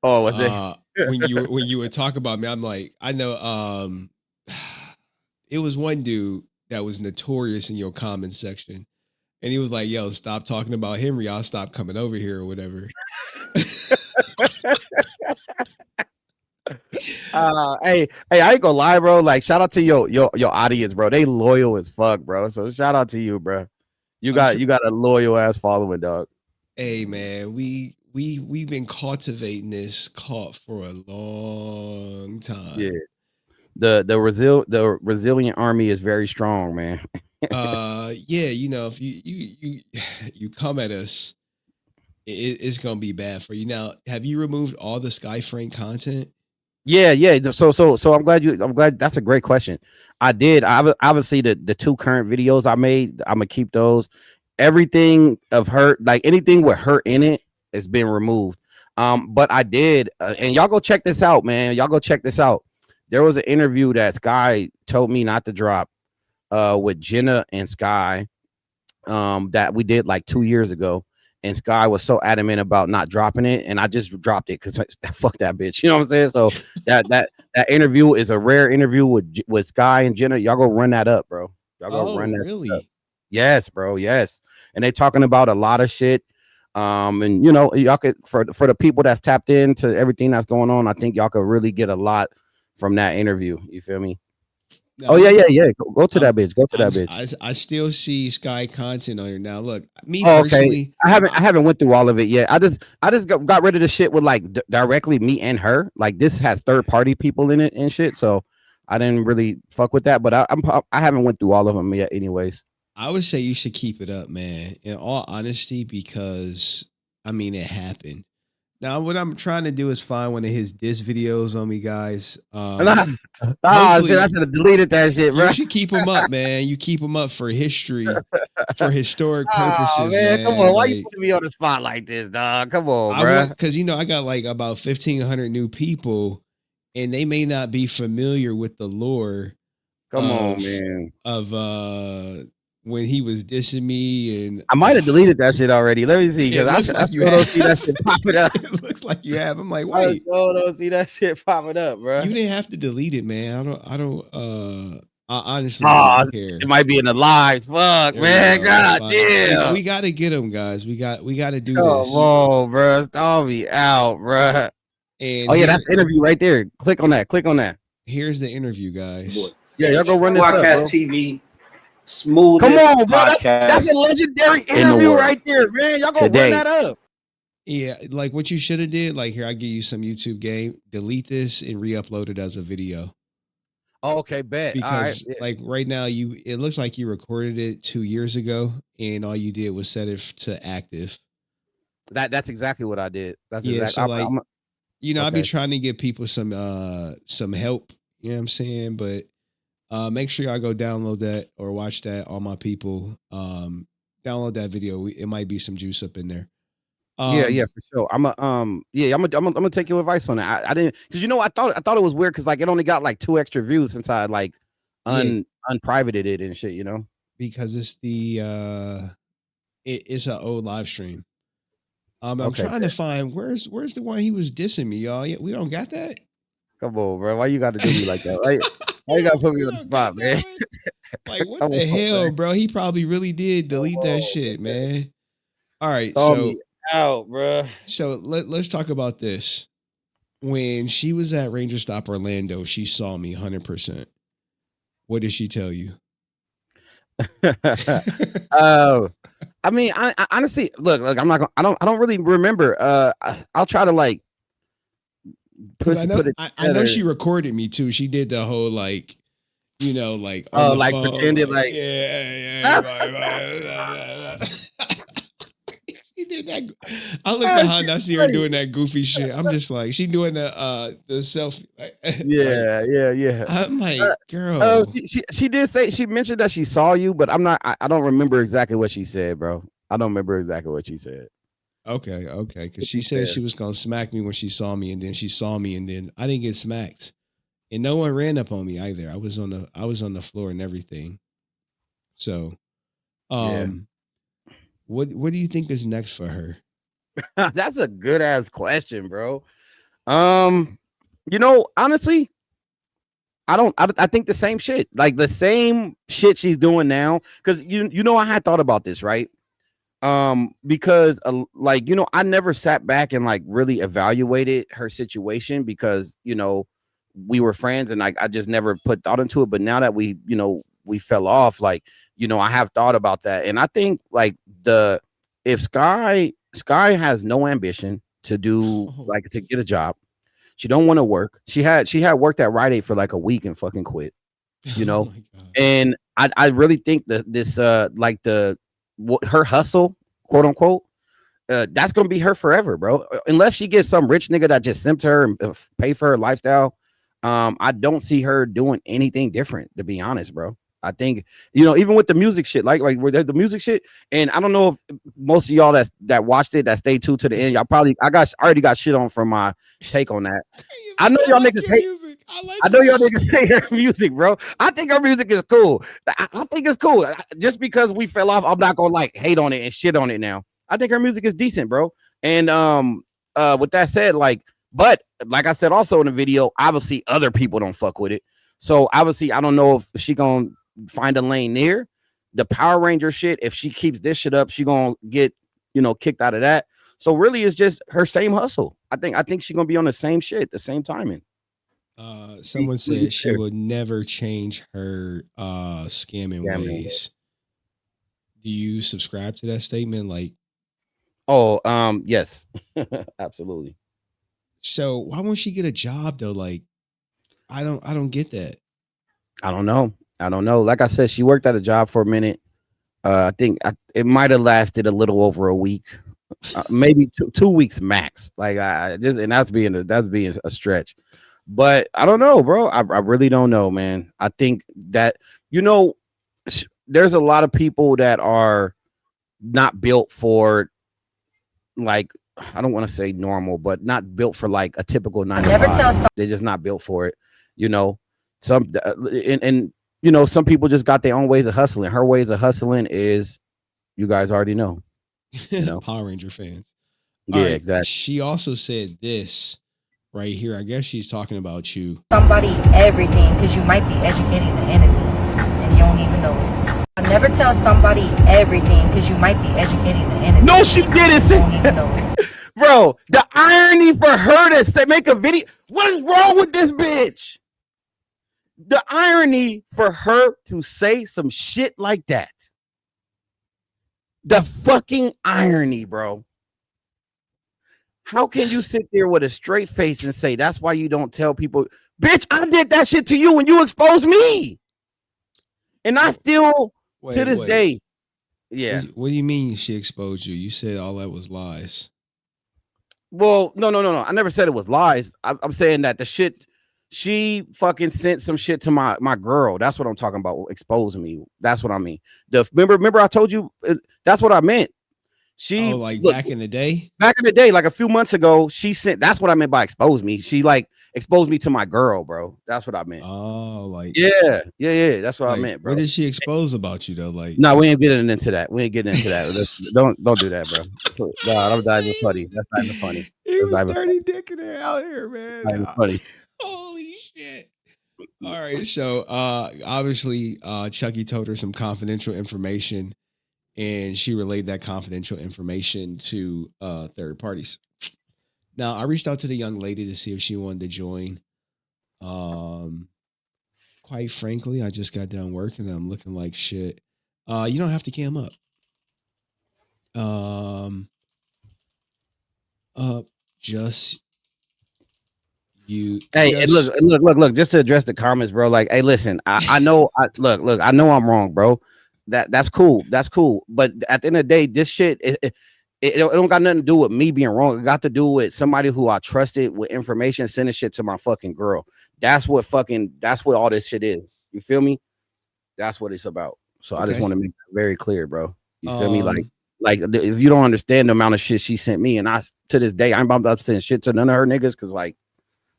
Oh, what's that? when you would talk about me, I'm like, I know. It was one dude that was notorious in your comment section. And he was like, yo, stop talking about Henry. I'll stop coming over here or whatever. Hey, I ain't gonna lie, bro. Like, shout out to your audience, bro. They loyal as fuck, bro. So shout out to you, bro. You got a loyal ass following, dog. Hey, man, we've been cultivating this cult for a long time. Yeah. The resilient army is very strong, man. If you come at us, it's gonna be bad for you. Now, have you removed all the Skye Frank content? Yeah. So I'm glad that's a great question. I did. Obviously the two current videos I made, I'm gonna keep those. Everything of her, like anything with her in it, has been removed. But I did, and y'all go check this out, man. Y'all go check this out. There was an interview that Skye told me not to drop with Jenna and Skye. that we did like 2 years ago. And Skye was so adamant about not dropping it, and I just dropped it because fuck that bitch. You know what I'm saying? So that interview is a rare interview with Skye and Jenna. Y'all go run that up, bro. Y'all go run that really? up. Yes, bro. Yes. And they talking about a lot of shit. And you know, y'all could for the people that's tapped into everything that's going on, I think y'all could really get a lot from that interview. You feel me? No, Oh yeah. Go to that bitch. Go to that bitch. I still see Skye content on here now. Look, me Oh, personally, okay. I haven't went through all of it yet. I just got rid of the shit with like directly me and her. Like this has third party people in it and shit. So I didn't really fuck with that. But I haven't went through all of them yet. Anyways, I would say you should keep it up, man. In all honesty, because I mean it happened. Now, what I'm trying to do is find one of his diss videos on me, guys. shit, Hopefully- I should have deleted that shit, bro. You should keep them up, man. You keep them up for history, for historic purposes, man. Come on, why Like, you putting me on the spot like this, dog? Come on, bro. because you know I got like about 1,500 new people, and they may not be familiar with the lore. Come on, man. Of when he was dissing me, and I might have deleted that shit already. Let me see, because I still don't see that shit popping up. It looks like you have. I'm like, I wait, still don't see that shit popping up, bro. you didn't have to delete it, man. I honestly don't care. It might be in the live. Fuck, Yeah, man. no, God it's fine. damn. We got to get them, guys. We got to do Come this. on, bro. Stall me out, bro. And Oh yeah, that's the interview right there. Click on that. Click on that. here's the interview, guys. Yeah, y'all go run this up, bro. Podcast TV, smooth. Come on, bro. Podcast That's a legendary interview right there, man. Y'all gonna run that up. Yeah, like what you should have did. Like here, I give you some YouTube game. Delete this and re-upload it as a video. Oh, okay, bet. Because all right. like right now, it looks like you recorded it 2 years ago, and all you did was set it to active. That's exactly what I did. That's Yeah, exactly. so like, I'll be okay. trying to give people some help. You know what I'm saying? But make sure y'all go download that or watch that. All my people, download that video. It might be some juice up in there. Yeah, for sure. I'm gonna take your advice on that. I didn't, because I thought it was weird because like it only got like 2 extra views since I like unprivated it and shit. Because it's it's an old live stream. I'm Okay, trying to find where's the one he was dissing me, y'all. Yeah, we don't got that. Come on, bro. Why you got to do me like that? Why you got to put me on the spot, man? Like what Come the on, hell, man. bro? He probably really did delete that shit, man. All right, Call so me out, bro. So let's talk about this. When she was at Ranger Stop Orlando, she saw me 100%. What did she tell you? I mean, I honestly look. I'm not. I don't really remember. I'll try to like. I know she recorded me too. She did the whole like, like oh, on the like phone, pretended like yeah. She did that. I look behind. I see her doing that goofy shit. I'm just like, she doing the selfie. Yeah. I'm like, girl. She did say, she mentioned that she saw you, but I don't remember exactly what she said, bro. I don't remember exactly what she said. Okay. Because she said she was gonna smack me when she saw me, and then she saw me, and then I didn't get smacked, and no one ran up on me either. I was on the floor and everything. So, what do you think is next for her? That's a good ass question, bro. Honestly, I think the same shit, like the same shit she's doing now. Because I had thought about this, right? Because I never sat back and like really evaluated her situation because we were friends and I just never put thought into it. But now that we fell off, like I have thought about that, and I think like if Skye has no ambition to do to get a job, she don't want to work. She had worked at Rite Aid for like a week and fucking quit, Oh my God. and I really think that her hustle, quote unquote, that's gonna be her forever, bro. Unless she gets some rich nigga that just simped her and pay for her lifestyle, I don't see her doing anything different, to be honest, bro. I think even with the music shit, like with the music shit, and I don't know if most of y'all that watched it, that stayed tuned to the end, y'all probably I already got shit on from my take on that. I know y'all niggas hate. I know y'all niggas say her music, bro. I think her music is cool. I think it's cool. Just because we fell off, I'm not gonna like hate on it and shit on it now. I think her music is decent, bro. And with that said, like, but like I said also in the video, obviously other people don't fuck with it. So obviously, I don't know if she gonna find a lane near the Power Ranger shit. If she keeps this shit up, she gonna get kicked out of that. So really, it's just her same hustle. I think she's gonna be on the same shit, the same timing. Someone said she would never change her scamming ways. Do you subscribe to that statement? Like, yes, absolutely. So why won't she get a job though? Like, I don't get that. I don't know. Like I said, she worked at a job for a minute. I think it might have lasted a little over a week, maybe 2 weeks max. Like that's being a stretch. But I don't know, bro. I really don't know, man. I think that there's a lot of people that are not built for, like, I don't want to say normal, but not built for like a typical 9 to 5. They're just not built for it. Some some people just got their own ways of hustling. Her ways of hustling is, you guys already know. Power Ranger fans. Yeah, right, exactly. She also said this right here. I guess she's talking about you. Somebody everything because you might be educating the enemy and you don't even know it. I never tell somebody everything because you might be educating the enemy. No, she didn't say. Don't even know it. Bro, the irony for her to say, make a video. What is wrong with this bitch? The irony for her to say some shit like that. The fucking irony, bro. How can you sit there with a straight face and say that's why you don't tell people? Bitch, I did that shit to you and you exposed me. And I still, to this day. Yeah. What do you mean she exposed you? You said all that was lies. Well, no. I never said it was lies. I'm saying that the shit, she fucking sent some shit to my girl. That's what I'm talking about. Exposing me. That's what I mean. Remember I told you that's what I meant. She back in the day? Back in the day, like a few months ago, she sent, that's what I meant by expose me. She like exposed me to my girl, bro. That's what I meant. Oh, like yeah. That's what I meant, bro. What did she expose about you though? Like, no, we ain't getting into that. Don't do that, bro. No, that's not even funny. That's not even funny. He was dirty dicking it out here, man. Not even funny. Holy shit. All right. So obviously Chucky told her some confidential information, and she relayed that confidential information to third parties. Now, I reached out to the young lady to see if she wanted to join. Quite frankly, I just got done working and I'm looking like shit. You don't have to cam up. Just you. Hey, look, just to address the comments, bro. Like, hey, listen, I know, I know I'm wrong, bro. That's cool. But at the end of the day, this shit, it don't got nothing to do with me being wrong. It got to do with somebody who I trusted with information sending shit to my fucking girl. That's what all this shit is. You feel me? That's what it's about. So okay. I just want to make that very clear, bro. You feel me? Like if you don't understand the amount of shit she sent me, and to this day, I'm about to send shit to none of her niggas because like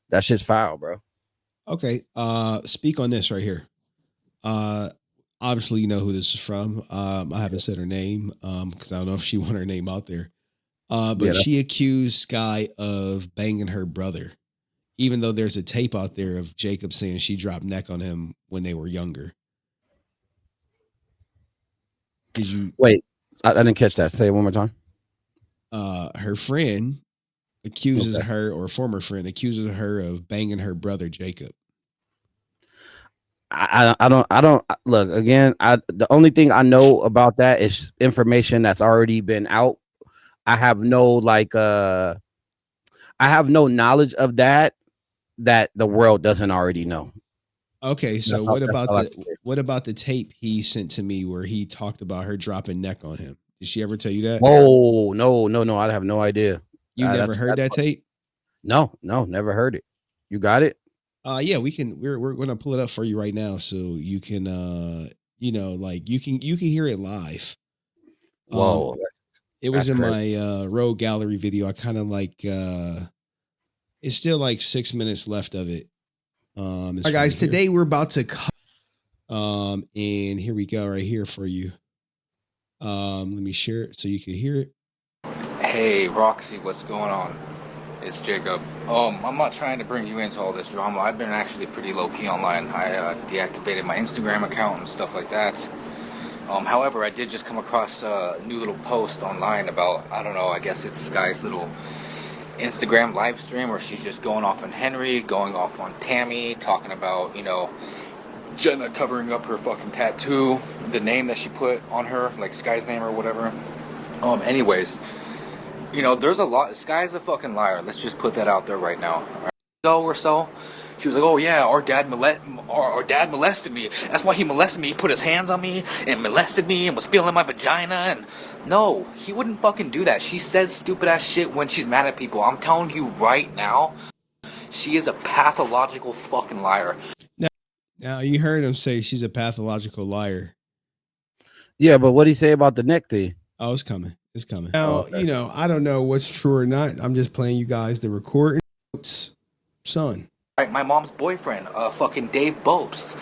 that shit's foul, bro. Okay. Speak on this right here. Obviously, you know who this is from. I haven't said her name because I don't know if she want her name out there. But she accused Skye of banging her brother, even though there's a tape out there of Jacob saying she dropped neck on him when they were younger. Did you wait? I didn't catch that. Say it one more time. Her friend accuses her, or former friend accuses her of banging her brother Jacob. I don't look again. The only thing I know about that is information that's already been out. I have no knowledge of that the world doesn't already know. Okay, so what about the tape he sent to me where he talked about her dropping neck on him? Did she ever tell you that? Oh, no. I have no idea. You never heard that tape? No, never heard it. You got it? Yeah, we're gonna pull it up for you right now so you can you can hear it live. Whoa. It was in my road gallery video. I kind of it's still like 6 minutes left of it. All right, guys, today we're about to and here we go right here for you. Let me share it so you can hear it. Hey Roxy, what's going on? It's Jacob. I'm not trying to bring you into all this drama. I've been actually pretty low-key online. I deactivated my Instagram account and stuff like that. However, I did just come across a new little post online about, I don't know, I guess it's Skye's little Instagram live stream where she's just going off on Henry, going off on Tammy, talking about, you know, Jenna covering up her fucking tattoo, the name that she put on her, like Skye's name or whatever. Anyways, you know, there's a lot. Skye's a fucking liar. Let's just put that out there right now. Or so, she was like, "Oh yeah, our dad molested me. That's why he molested me. He put his hands on me and molested me and was feeling my vagina." And no, he wouldn't fucking do that. She says stupid ass shit when she's mad at people. I'm telling you right now, she is a pathological fucking liar. Now you heard him say she's a pathological liar. Yeah, but what did he say about the neck thing? Oh, it's coming. It's coming. Now, you know, I don't know what's true or not. I'm just playing you guys the recording notes, son. Right, my mom's boyfriend, fucking Dave Bopst,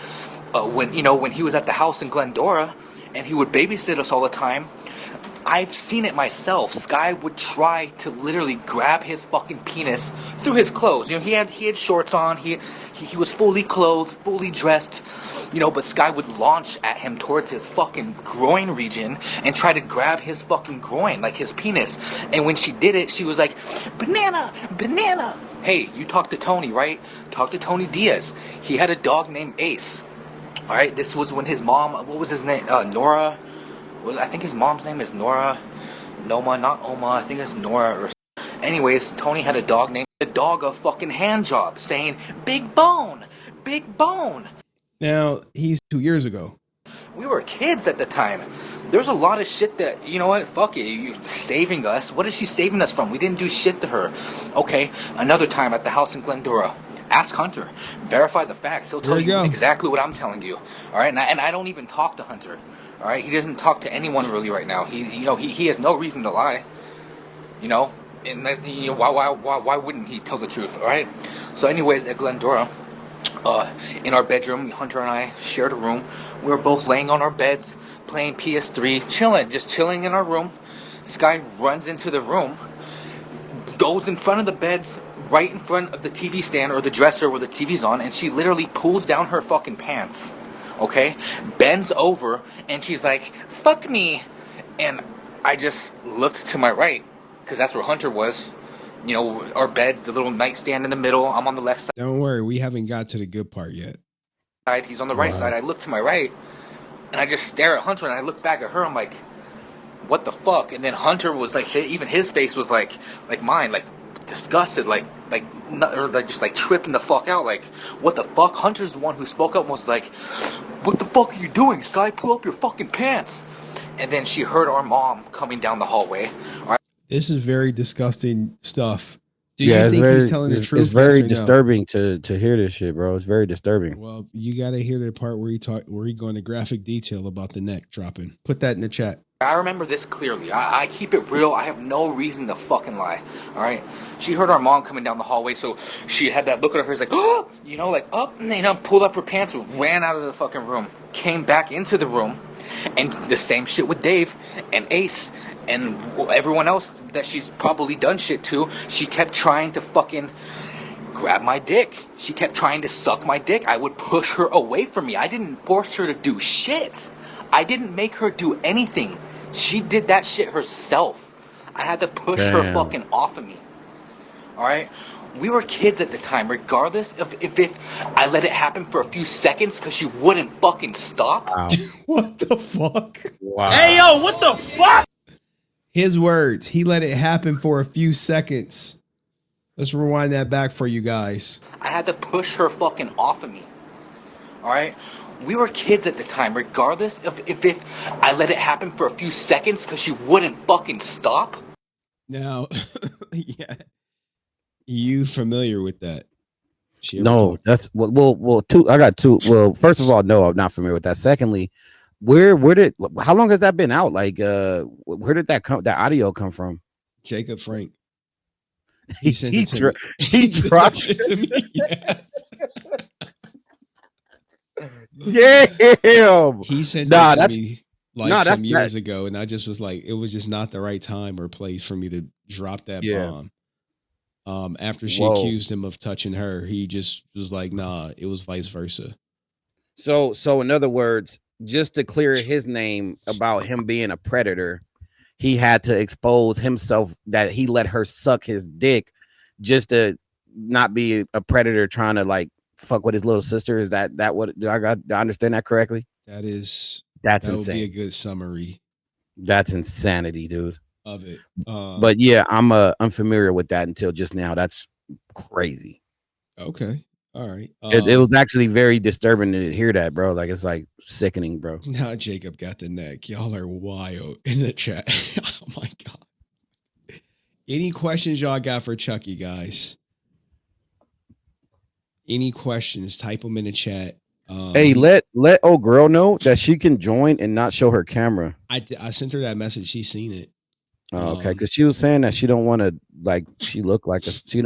when he was at the house in Glendora, and he would babysit us all the time. I've seen it myself. Skye would try to literally grab his fucking penis through his clothes. You know, he had shorts on. He was fully clothed, fully dressed. You know, but Skye would launch at him towards his fucking groin region and try to grab his fucking groin, like his penis. And when she did it, she was like, "Banana, banana." Hey, you talked to Tony, right? Talk to Tony Diaz. He had a dog named Ace. All right, this was when his mom, what was his name? Nora. I think his mom's name is Nora. Noma, not Oma. I think it's Nora. Anyways, Tony had a dog named the dog of fucking hand job, saying, "Big bone, big bone." Now, he's 2 years ago. We were kids at the time. There's a lot of shit that, you know what, fuck it, you're saving us. What is she saving us from? We didn't do shit to her. Okay, another time at the house in Glendora. Ask Hunter. Verify the facts. He'll tell you exactly what I'm telling you. All right, and I don't even talk to Hunter. All right, he doesn't talk to anyone really right now. He has no reason to lie. You know, and you know why wouldn't he tell the truth? All right. So, anyways, at Glendora, in our bedroom, Hunter and I shared a room. We were both laying on our beds, playing PS3, just chilling in our room. Skye runs into the room, goes in front of the beds, right in front of the TV stand or the dresser where the TV's on, and she literally pulls down her fucking pants. Okay, bends over, and she's like, "Fuck me," and I just looked to my right, because that's where Hunter was. You know, our beds, the little nightstand in the middle. I'm on the left side. Don't worry, we haven't got to the good part yet. He's on the right side. I look to my right, and I just stare at Hunter, and I look back at her. I'm like, what the fuck? And then Hunter was like, even his face was like mine, like disgusted, just like tripping the fuck out, like, what the fuck? Hunter's the one who spoke up and was like, "What the fuck are you doing, Skye? Pull up your fucking pants." And then she heard our mom coming down the hallway. All right. This is very disgusting stuff. Do you think he's telling the truth? It's very disturbing to hear this shit, bro. It's very disturbing. Well, you got to hear the part where he go into graphic detail about the neck dropping. Put that in the chat. I remember this clearly. I keep it real. I have no reason to fucking lie. All right. She heard our mom coming down the hallway, so she had that look at her face like, "Oh," you know, like, up, and then pulled up her pants, ran out of the fucking room, came back into the room, and the same shit with Dave and Ace and everyone else that she's probably done shit to. She kept trying to fucking grab my dick. She kept trying to suck my dick. I would push her away from me. I didn't force her to do shit. I didn't make her do anything. She did that shit herself. I had to push her fucking off of me. All right? We were kids at the time, regardless of if I let it happen for a few seconds because she wouldn't fucking stop. Wow. What the fuck? Wow. Hey, yo, what the fuck? His words. He let it happen for a few seconds. Let's rewind that back for you guys. I had to push her fucking off of me. All right? We were kids at the time, regardless of if I let it happen for a few seconds because she wouldn't fucking stop. Now, yeah. You familiar with that? No, that's well, two. I got two. Well, first of all, no, I'm not familiar with that. Secondly, how long has that been out? Like, where did that audio come from? Jacob Frank. He sent it to me. He dropped it to me. Yes. Damn. He sent that Nah, to that's me like nah, some that's that. years ago, and I just was like, it was just not the right time or place for me to drop that Yeah. bomb. After she Whoa. accused him of touching her, he just was like, nah, it was vice versa. So in other words, just to clear his name about him being a predator, he had to expose himself that he let her suck his dick just to not be a predator trying to like fuck with his little sister. Is that what do I understand that correctly? That is, That's that would be a insane. good summary That's insanity, dude. of it. But yeah, I'm unfamiliar with that until just now. That's crazy. Okay. All right. It was actually very disturbing to hear that, bro. Like it's like sickening, bro. Now Jacob got the neck. Y'all are wild in the chat. Oh my god. Any questions y'all got for Chucky, guys? Any questions? Type them in the chat. Hey, let old girl know that she can join and not show her camera. I sent her that message. She's seen it. Oh, okay, because she was saying that she don't want to like she look like she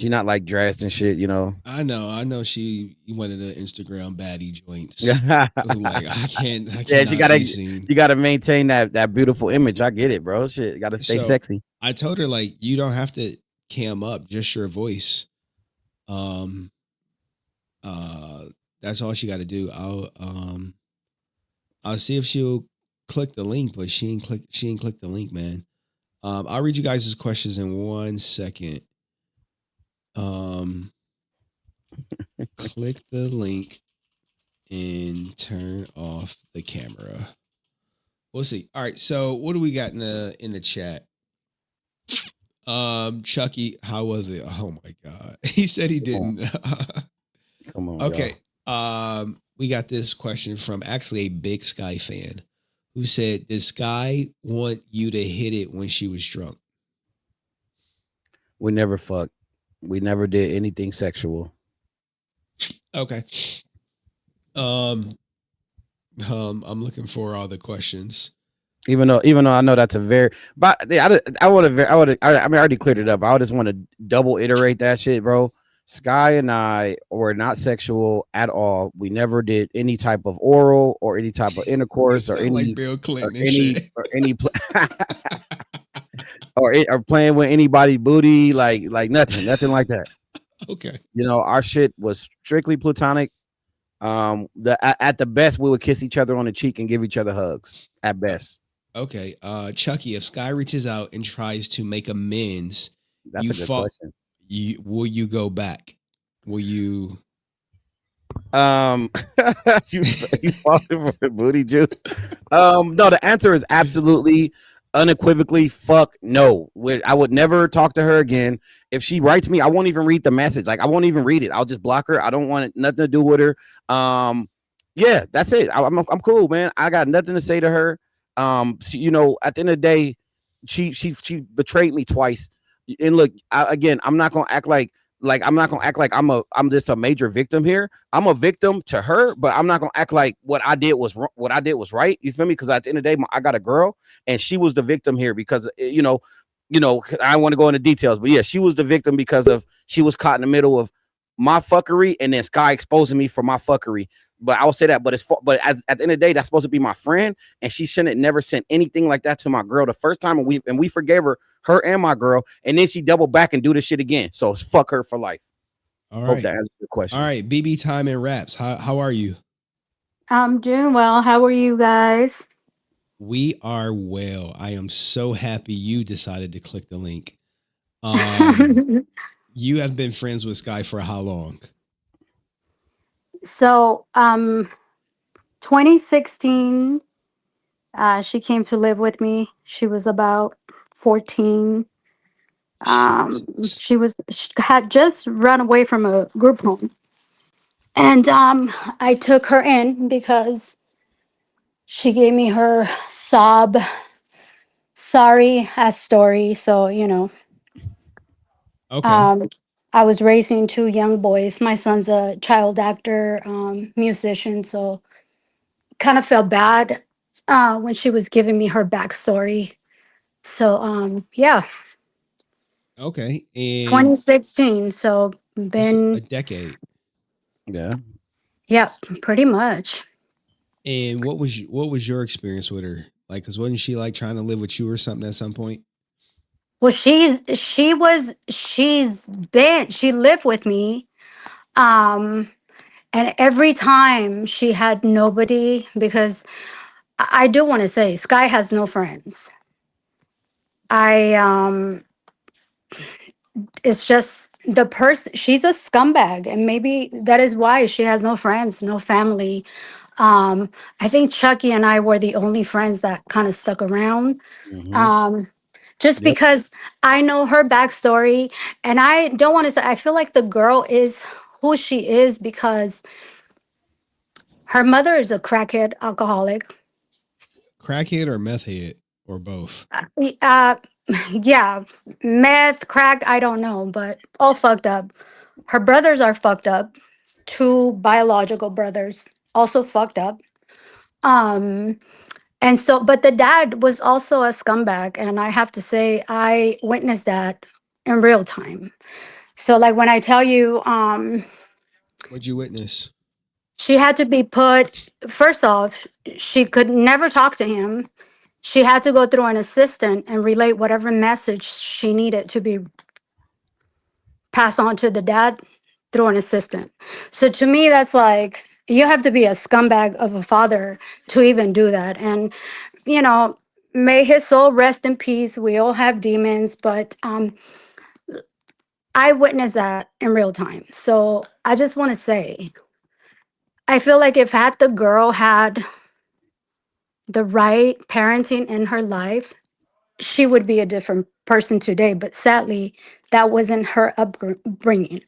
not like dressed and shit, you know. I know. She went into Instagram baddie joints. Yeah, Like I can't. yeah, you gotta maintain that beautiful image. I get it, bro. Shit, gotta stay sexy. I told her like you don't have to cam up, just your voice. That's all she got to do. I'll see if she'll click the link, but she ain't click the link, man. I'll read you guys' questions in 1 second. Click the link and turn off the camera. We'll see. All right, so what do we got in the chat? Chucky, how was it? Oh my god. He said he didn't. Come on. Okay. We got this question from actually a big Skye fan who said, did Skye want you to hit it when she was drunk? We never fucked. We never did anything sexual. Okay. I'm looking for all the questions. Even though I know that's a very, but I already cleared it up. I just want to double iterate that shit, bro. Skye and I were not sexual at all. We never did any type of oral or any type of intercourse or any like Bill Clinton or playing with anybody's booty, like nothing like that. Okay. You know, our shit was strictly platonic. At the best, we would kiss each other on the cheek and give each other hugs. At best. Okay. Chucky, if Skye reaches out and tries to make amends, that's a good question. Will you go back? Will you? You falling for the booty juice? No, the answer is absolutely, unequivocally, fuck no. I would never talk to her again. If she writes me, I won't even read the message. Like I won't even read it. I'll just block her. I don't want nothing to do with her. Yeah, that's it. I'm cool, man. I got nothing to say to her. You know, at the end of the day, she betrayed me twice. And look, I'm not gonna act like I'm just a major victim here. I'm a victim to her, but I'm not gonna act like what I did was right. You feel me? Because at the end of the day, I got a girl, and she was the victim here because you know, I want to go into details, but yeah, she was the victim because of she was caught in the middle of my fuckery, and then Skye exposing me for my fuckery. But I'll say that. But at the end of the day, that's supposed to be my friend, and she shouldn't never sent anything like that to my girl the first time, and we forgave her and my girl, and then she doubled back and do this shit again. So fuck her for life. All right. Hope that answers your question. All right, BB time and raps. How are you? I'm doing well. How are you guys? We are well. I am so happy you decided to click the link. You have been friends with Skye for how long? So, 2016, she came to live with me. She was about 14. She had just run away from a group home. And I took her in because she gave me her sorry ass story. So, you know. Okay. I was raising two young boys. My son's a child actor, musician, so kind of felt bad when she was giving me her backstory. So yeah. Okay. And 2016. So that's been a decade. Yeah. Yep, pretty much. And what was your experience with her? Like, cause wasn't she like trying to live with you or something at some point? Well, she lived with me. Um, and every time she had nobody, because I do want to say Skye has no friends. I it's just the person, she's a scumbag, and maybe that is why she has no friends, no family. I think Chucky and I were the only friends that kind of stuck around. Mm-hmm. Um, just Yep. because I know her backstory, and I don't want to say, I feel like the girl is who she is because her mother is a crackhead alcoholic. Crackhead or meth head or both? Uh, yeah, meth, crack, I don't know, but all fucked up. Her brothers are fucked up. Two biological brothers also fucked up. Um, and so, but the dad was also a scumbag, and I have to say, I witnessed that in real time. So, like when I tell you, What'd you witness? she had to be put. First off, she could never talk to him. She had to go through an assistant and relate whatever message she needed to be passed on to the dad through an assistant. So to me, that's like you have to be a scumbag of a father to even do that. And you know, may his soul rest in peace. We all have demons, but I witnessed that in real time. So I just want to say, I feel like if had the girl had the right parenting in her life, she would be a different person today. But sadly, that wasn't her upbringing.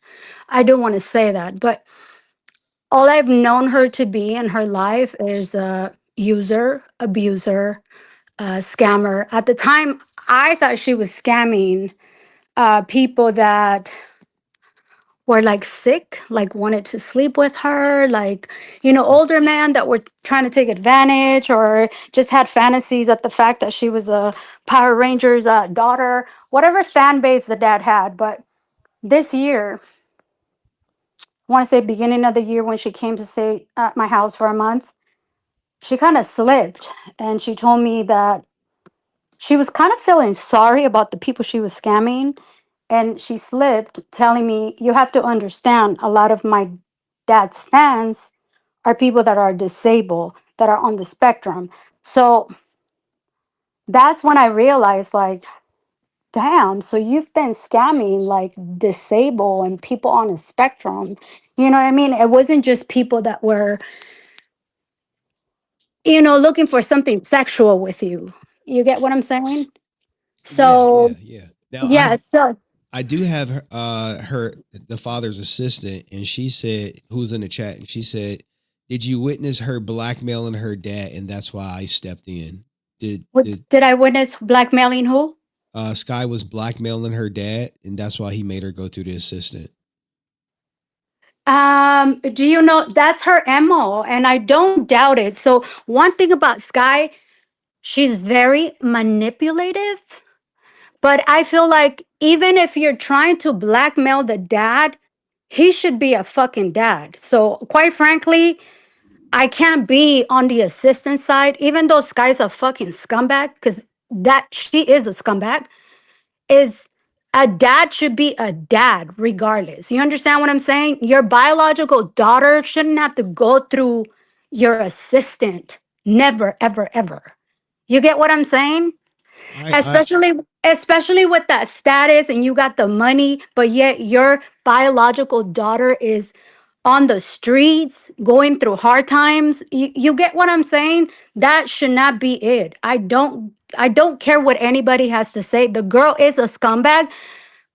I don't want to say that, but all I've known her to be in her life is a user, abuser, scammer. At the time, I thought she was scamming people that were like sick, like wanted to sleep with her, like, older men that were trying to take advantage or just had fantasies at the fact that she was a Power Rangers daughter, whatever fan base the dad had. But this year, I want to say beginning of the year when she came to stay at my house for a month, she kind of slipped and she told me that she was kind of feeling sorry about the people she was scamming. And she slipped, telling me, you have to understand, a lot of my dad's fans are people that are disabled, that are on the spectrum. So that's when I realized, like, damn, so you've been scamming like disabled and people on a spectrum. You know what I mean? It wasn't just people that were, looking for something sexual with you. You get what I'm saying? Yeah, yeah, So, yeah. Now yeah, so I do have her the father's assistant, and she said, who's in the chat, and she said, "Did you witness her blackmailing her dad, and that's why I stepped in." Did did I witness blackmailing who? Skye was blackmailing her dad, and that's why he made her go through the assistant? Do you know that's her MO, and I don't doubt it. So one thing about Sky, she's very manipulative, but I feel like even if you're trying to blackmail the dad, he should be a fucking dad. So quite frankly, I can't be on the assistant side, even though Sky's a fucking scumbag, because that she is a scumbag. Is a dad should be a dad regardless. You understand what I'm saying? Your biological daughter shouldn't have to go through your assistant. Never, ever, ever. You get what I'm saying? I Especially with that status and you got the money, but yet your biological daughter is on the streets going through hard times. You get what I'm saying? That should not be it. I don't care what anybody has to say. The girl is a scumbag,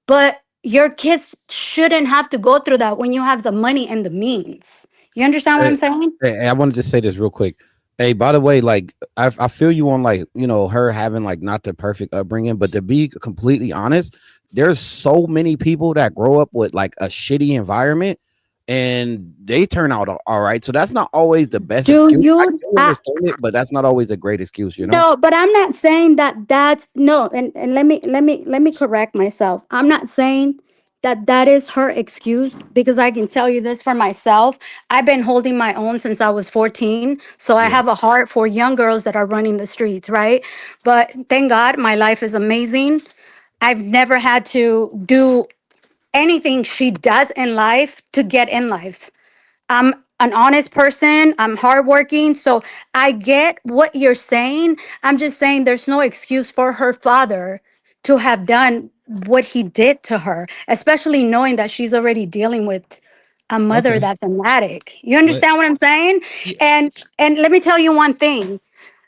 but your kids shouldn't have to go through that when you have the money and the means. You understand what I'm Hey, saying? hey, I wanted to say this real quick. Hey, by the way, like I feel you on like her having like not the perfect upbringing, but to be completely honest, there's so many people that grow up with like a shitty environment and they turn out all right. So that's not always the best Do excuse. I you do understand it, but that's not always a great excuse, you know? No, but I'm not saying that that's no, and let me correct myself. I'm not saying that is her excuse, because I can tell you this for myself. I've been holding my own since I was 14. So I Yeah. have a heart for young girls that are running the streets, right? But thank God my life is amazing. I've never had to do anything she does in life to get in life. I'm an honest person. I'm hardworking. So I get what you're saying. I'm just saying there's no excuse for her father to have done what he did to her, especially knowing that she's already dealing with a mother Okay. that's an addict. You Let understand what I'm saying? Yeah. And let me tell you one thing.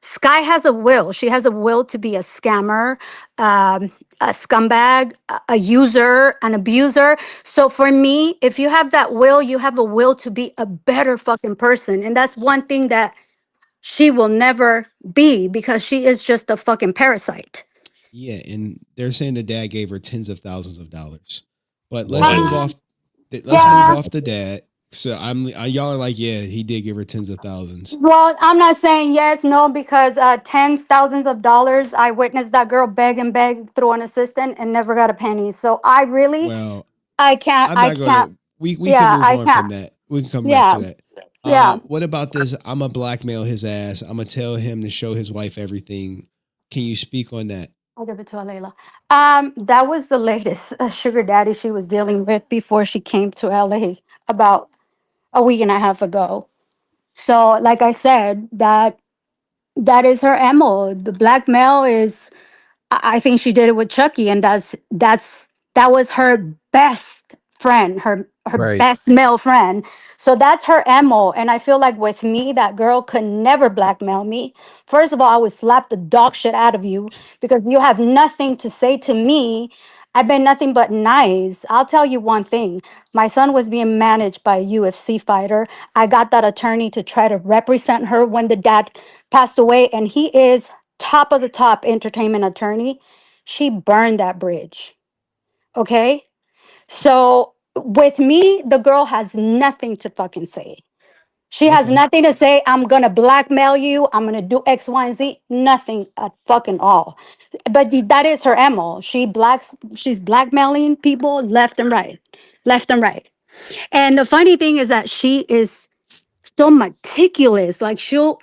Skye has a will. She has a will to be a scammer, a scumbag, a user, an abuser. So for me, if you have that will, you have a will to be a better fucking person. And that's one thing that she will never be, because she is just a fucking parasite. Yeah, and they're saying the dad gave her tens of thousands of dollars. But let's Whoa. move off. Let's move Yeah. off the dad. So y'all are like, yeah, he did give her tens of thousands. Well, I'm not saying yes, no, because tens, thousands of dollars. I witnessed that girl beg and beg through an assistant and never got a penny. So I really, Well, I can't, I'm I not can't. gonna. We can Yeah, move I on from can't. that. We can come back to Yeah, that. yeah. What about this? I'm gonna blackmail his ass. I'm gonna tell him to show his wife everything. Can you speak on that? I'll give it to Alayla. That was the latest sugar daddy she was dealing with before she came to LA about a week and a half ago. So, like I said, that is her MO. The blackmail is, I think she did it with Chucky, and that was her best friend, her Right. best male friend. So that's her MO. And I feel like with me, that girl could never blackmail me. First of all, I would slap the dog shit out of you because you have nothing to say to me. I've been nothing but nice. I'll tell you one thing. My son was being managed by a UFC fighter. I got that attorney to try to represent her when the dad passed away, and he is top of the top entertainment attorney. She burned that bridge. Okay? So with me, the girl has nothing to fucking say. She has Okay. nothing to say. I'm gonna blackmail you. I'm gonna do X, Y, and Z. Nothing at fucking all. But that is her MO. She's blackmailing people left and right. Left and right. And the funny thing is that she is so meticulous. Like she'll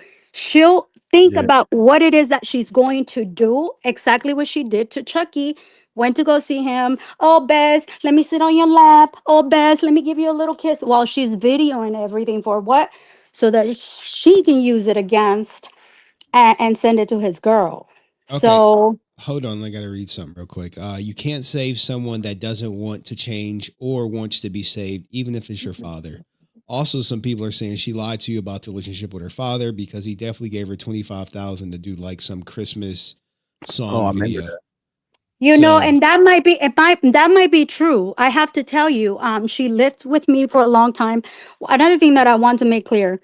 think Yeah. about what it is that she's going to do, exactly what she did to Chucky. Went to go see him. Oh, Bess, let me sit on your lap. Oh, Bess, let me give you a little kiss, while she's videoing everything for what? So that she can use it against, and send it to his girl. Okay. So Hold on. I got to read something real quick. You can't save someone that doesn't want to change or wants to be saved, even if it's your father. Also, some people are saying she lied to you about the relationship with her father because he definitely gave her 25,000 to do like some Christmas Oh, I song remember video. that. So, and that might be true. I have to tell you, she lived with me for a long time. Another thing that I want to make clear: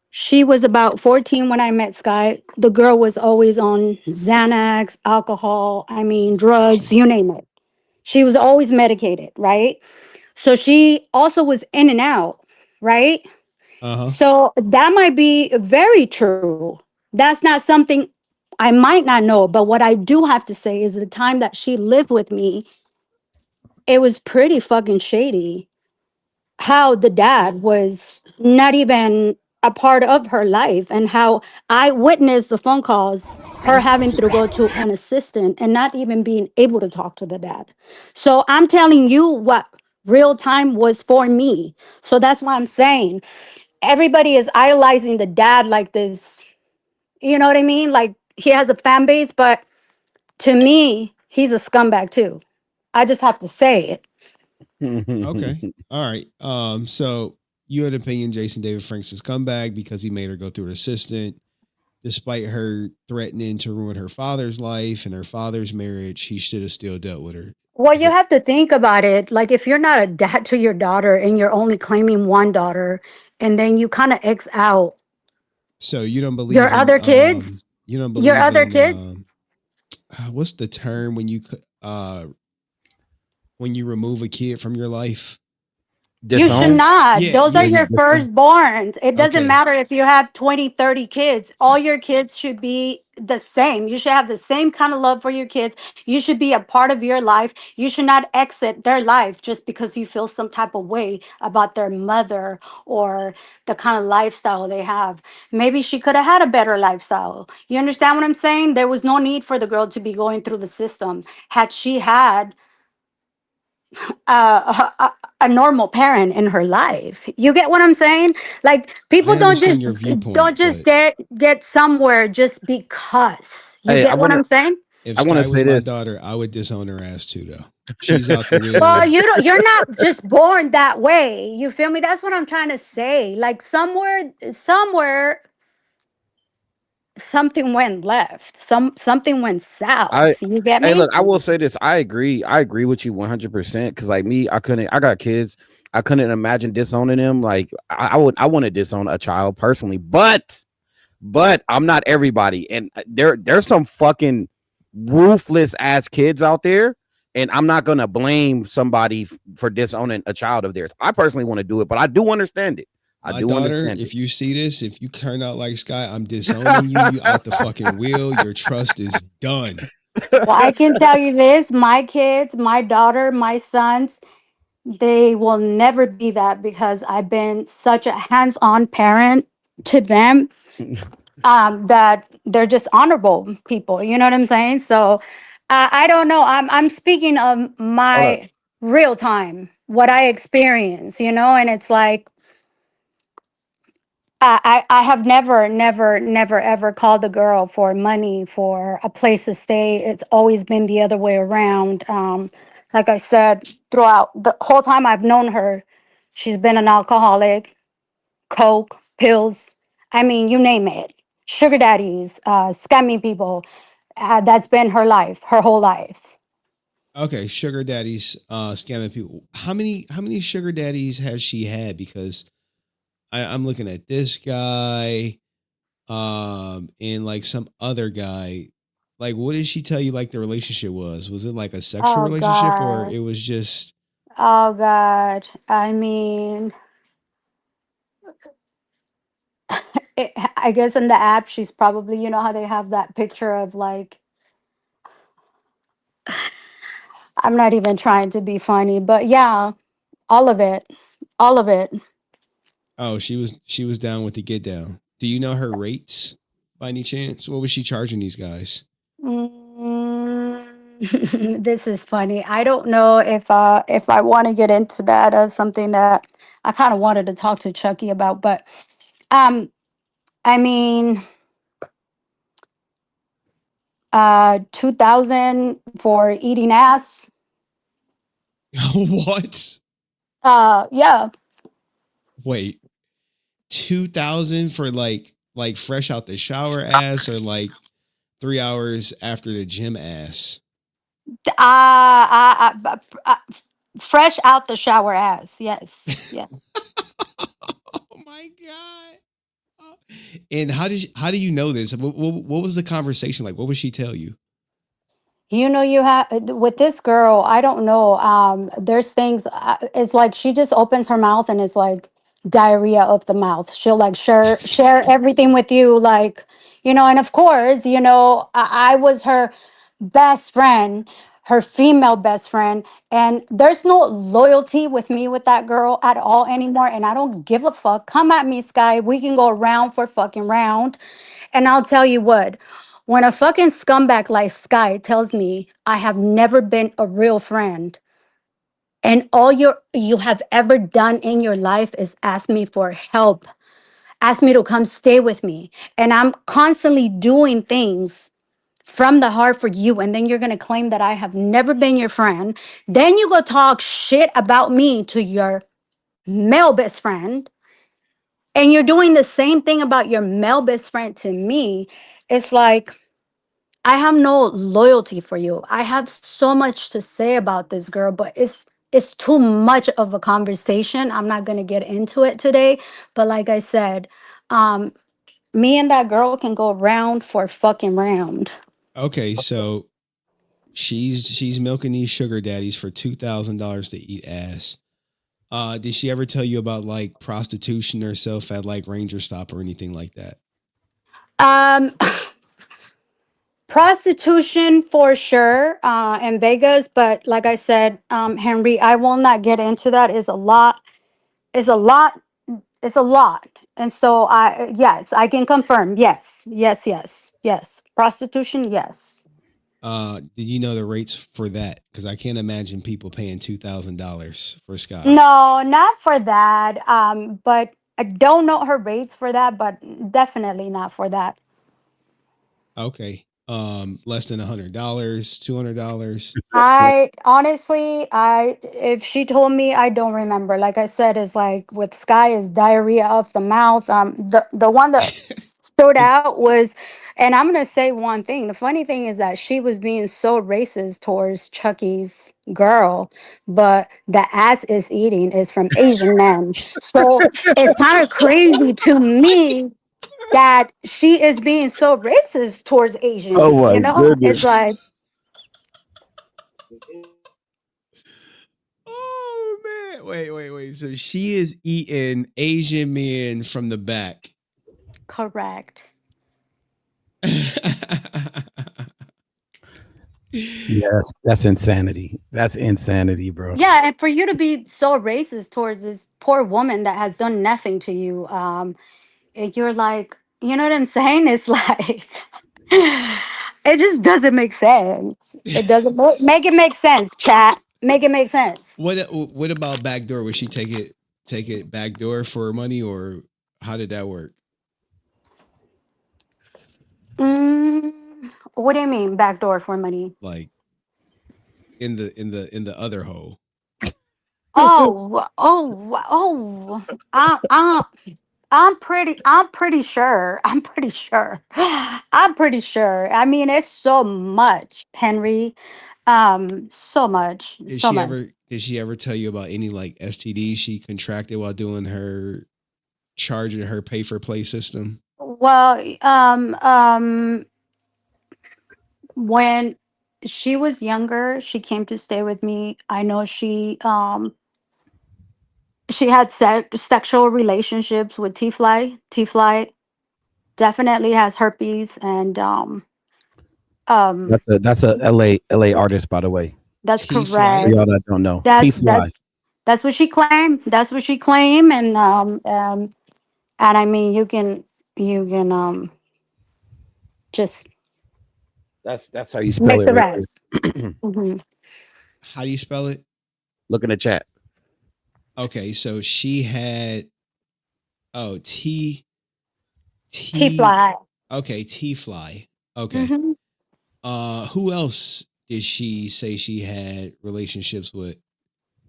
she was about 14 when I met Skye. The girl was always on Xanax, alcohol, I mean, drugs, you name it. She was always medicated, right? So she also was in and out, right? uh huh. So that might be very true. That's not something I might not know. But what I do have to say is the time that she lived with me, it was pretty fucking shady how the dad was not even a part of her life, and how I witnessed the phone calls, her having to go to an assistant and not even being able to talk to the dad. So I'm telling you what real time was for me. So that's why I'm saying everybody is idolizing the dad like this. You know what I mean? Like he has a fan base, but to me, he's a scumbag too. I just have to say it. Okay. All right. So you had opinion Jason David Franks' comeback because he made her go through an assistant. Despite her threatening to ruin her father's life and her father's marriage, he should have still dealt with her. Well, Is you that have to think about it. Like, if you're not a dad to your daughter and you're only claiming one daughter, and then you kind of X out so? You don't your believe in other kids, you don't your believe other in kids. what's the term when you remove a kid from your life? You should Disown? not. Yeah, Those are Yeah, you your disown. firstborns. It doesn't okay. matter if you have 20, 30 kids. All your kids should be the same. You should have the same kind of love for your kids. You should be a part of your life. You should not exit their life just because you feel some type of way about their mother or the kind of lifestyle they have. Maybe she could have had a better lifestyle. You understand what I'm saying? There was no need for the girl to be going through the system. Had she had a normal parent in her life. You get what I'm saying? Like I people understand your viewpoint, don't just but get somewhere just because. You Hey, get what I'm saying? if I want to Skye say was my this. daughter, I would disown her ass too, though. She's out the Well, window. you're not just born that way. You feel me? That's what I'm trying to say. Like somewhere something went left. Something went I south. You get Hey, me? look, I will say this. I agree. I agree with you 100%. Because like me, I got kids. I couldn't imagine disowning them. Like I want to disown a child personally, but I'm not everybody, and there's some fucking ruthless ass kids out there, and I'm not gonna blame somebody for disowning a child of theirs. I personally want to do it, but I do understand it. I My do daughter, understand it. if you see this, if you turn out like Skye, I'm disowning you. You out the fucking wheel. Your trust is done. Well, I can tell you this, my kids, my daughter, my sons, they will never be that because I've been such a hands-on parent to them, that they're just honorable people. You know what I'm saying? So I don't know. I'm speaking of Hold up. my real time, what I experience, and it's like I have never ever called a girl for money for a place to stay. It's always been the other way around. Like I said, throughout the whole time I've known her, she's been an alcoholic, coke, pills. I mean, you name it. Sugar daddies, scummy people. That's been her life, her whole life. Okay, sugar daddies, scamming people. How many sugar daddies has she had? Because I'm looking at this guy, and like some other guy. Like, what did she tell you? Like the relationship was? Was it like a sexual Oh relationship, or God. it was just? Oh God. I mean, I guess in the app, she's probably, how they have that picture of like, I'm not even trying to be funny, but yeah, all of it, all of it. Oh, she was down with the get down. Do you know her rates by any chance? What was she charging these guys? This is funny. I don't know if I want to get into that as something that I kind of wanted to talk to Chucky about, but um, I mean, 2,000 for eating ass. What? Yeah. Wait, 2,000 for like fresh out the shower ass, or like 3 hours after the gym ass? Fresh out the shower ass. Yes. Yeah. Oh my god! And how do you know this? What was the conversation like? What would she tell you? You have with this girl, I don't know. There's things, it's like she just opens her mouth and it's like diarrhea of the mouth. She'll like share everything with you, like, and of course, I was her best friend, her female best friend, and there's no loyalty with me with that girl at all anymore. And I don't give a fuck. Come at me, Sky. We can go round for fucking round. And I'll tell you what, when a fucking scumbag like Sky tells me I have never been a real friend and all you have ever done in your life is ask me for help, ask me to come stay with me, and I'm constantly doing things from the heart for you, and then you're going to claim that I have never been your friend, then you go talk shit about me to your male best friend, and you're doing the same thing about your male best friend to me. It's like I have no loyalty for you. I have so much to say about this girl, but it's too much of a conversation. I'm not gonna get into it today. But like I said, um, me and that girl can go round for fucking round. Okay, so she's milking these sugar daddies for $2,000 to eat ass. Did she ever tell you about like prostitution herself at like Ranger Stop or anything like that? Um, prostitution for sure, in Vegas, but like I said, Henry, I will not get into that. It's a lot. It's a lot. It's a lot. And so yes, I can confirm. Yes, yes, yes, yes. Prostitution, yes. Did you know the rates for that? Because I can't imagine people paying $2,000 for Skye. No, not for that. But I don't know her rates for that, but definitely not for that. Okay. Less than $100, $200. I honestly, if she told me, I don't remember. Like I said, it's like with Skye is diarrhea of the mouth. The one that stood out was, and I'm gonna say one thing. The funny thing is that she was being so racist towards Chucky's girl, but the ass is eating is from Asian men. So it's kind of crazy to me that she is being so racist towards Oh Asians. my It's goodness. like. Oh man. Wait. So she is eating Asian men from the back. Correct. Yes, that's insanity. That's insanity, bro. Yeah, and for you to be so racist towards this poor woman that has done nothing to you, you're like, you know what I'm saying? It's like, it just doesn't make sense. It doesn't make it make sense, chat. Make it make sense. What about backdoor? Would she take it backdoor for money, or how did that work? Mm, what do you mean backdoor for money? Like in the other hole. Oh. I'm pretty sure. I'm pretty sure. I'm pretty sure. I mean, it's so much, Henry. So much. Did So she much. ever did she ever tell you about any like STDs she contracted while doing her charging her pay for play system? Well, when she was younger, she came to stay with me. I know she had sexual relationships with T Fly. T Fly definitely has herpes, and um That's a LA artist, by the way. that's T For correct. Flight. y'all that don't know. T That's Fly. that's that's what she claimed. That's what she claimed, and I mean, you can just That's how you spell make it the right rest. there. Hmm. How do you spell it? Look in the chat. Okay, so she had T T T Fly. okay, T Fly. Okay. Hmm. Who else did she say she had relationships with?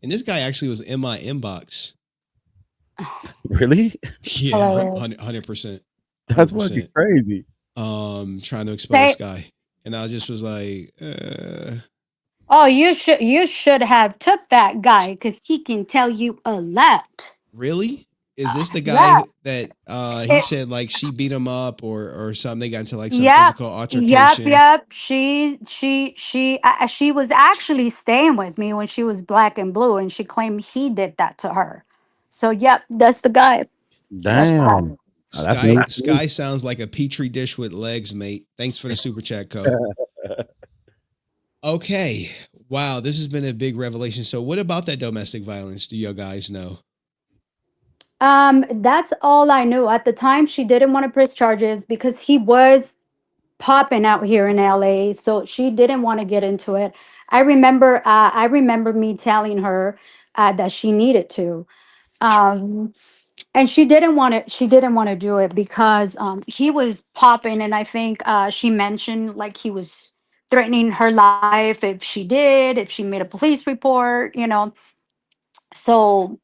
And this guy actually was in my inbox. Really? Yeah, Hilarious. 100%. That's fucking 100%. crazy. Trying to expose Say, Skye. And I just was like, oh, you should have took that guy because he can tell you a lot. really? Is this the Yeah. guy that he It, said like she beat him up or something? They got into like some yep. physical Yep. altercation. Yep. She was actually staying with me when she was black and blue, and she claimed he did that to her. So yep, that's the guy. That's the guy. Damn. Oh, that's Skye news. Skye sounds like a petri dish with legs, mate. Thanks for the super chat code. Okay. Wow, this has been a big revelation. So what about that domestic violence? Do you guys know? That's all I knew. At the time, she didn't want to press charges because he was popping out here in LA. So she didn't want to get into it. I remember me telling her that she needed to. Um, and she didn't want to do it because he was popping, and I think she mentioned like he was threatening her life if she made a police report. So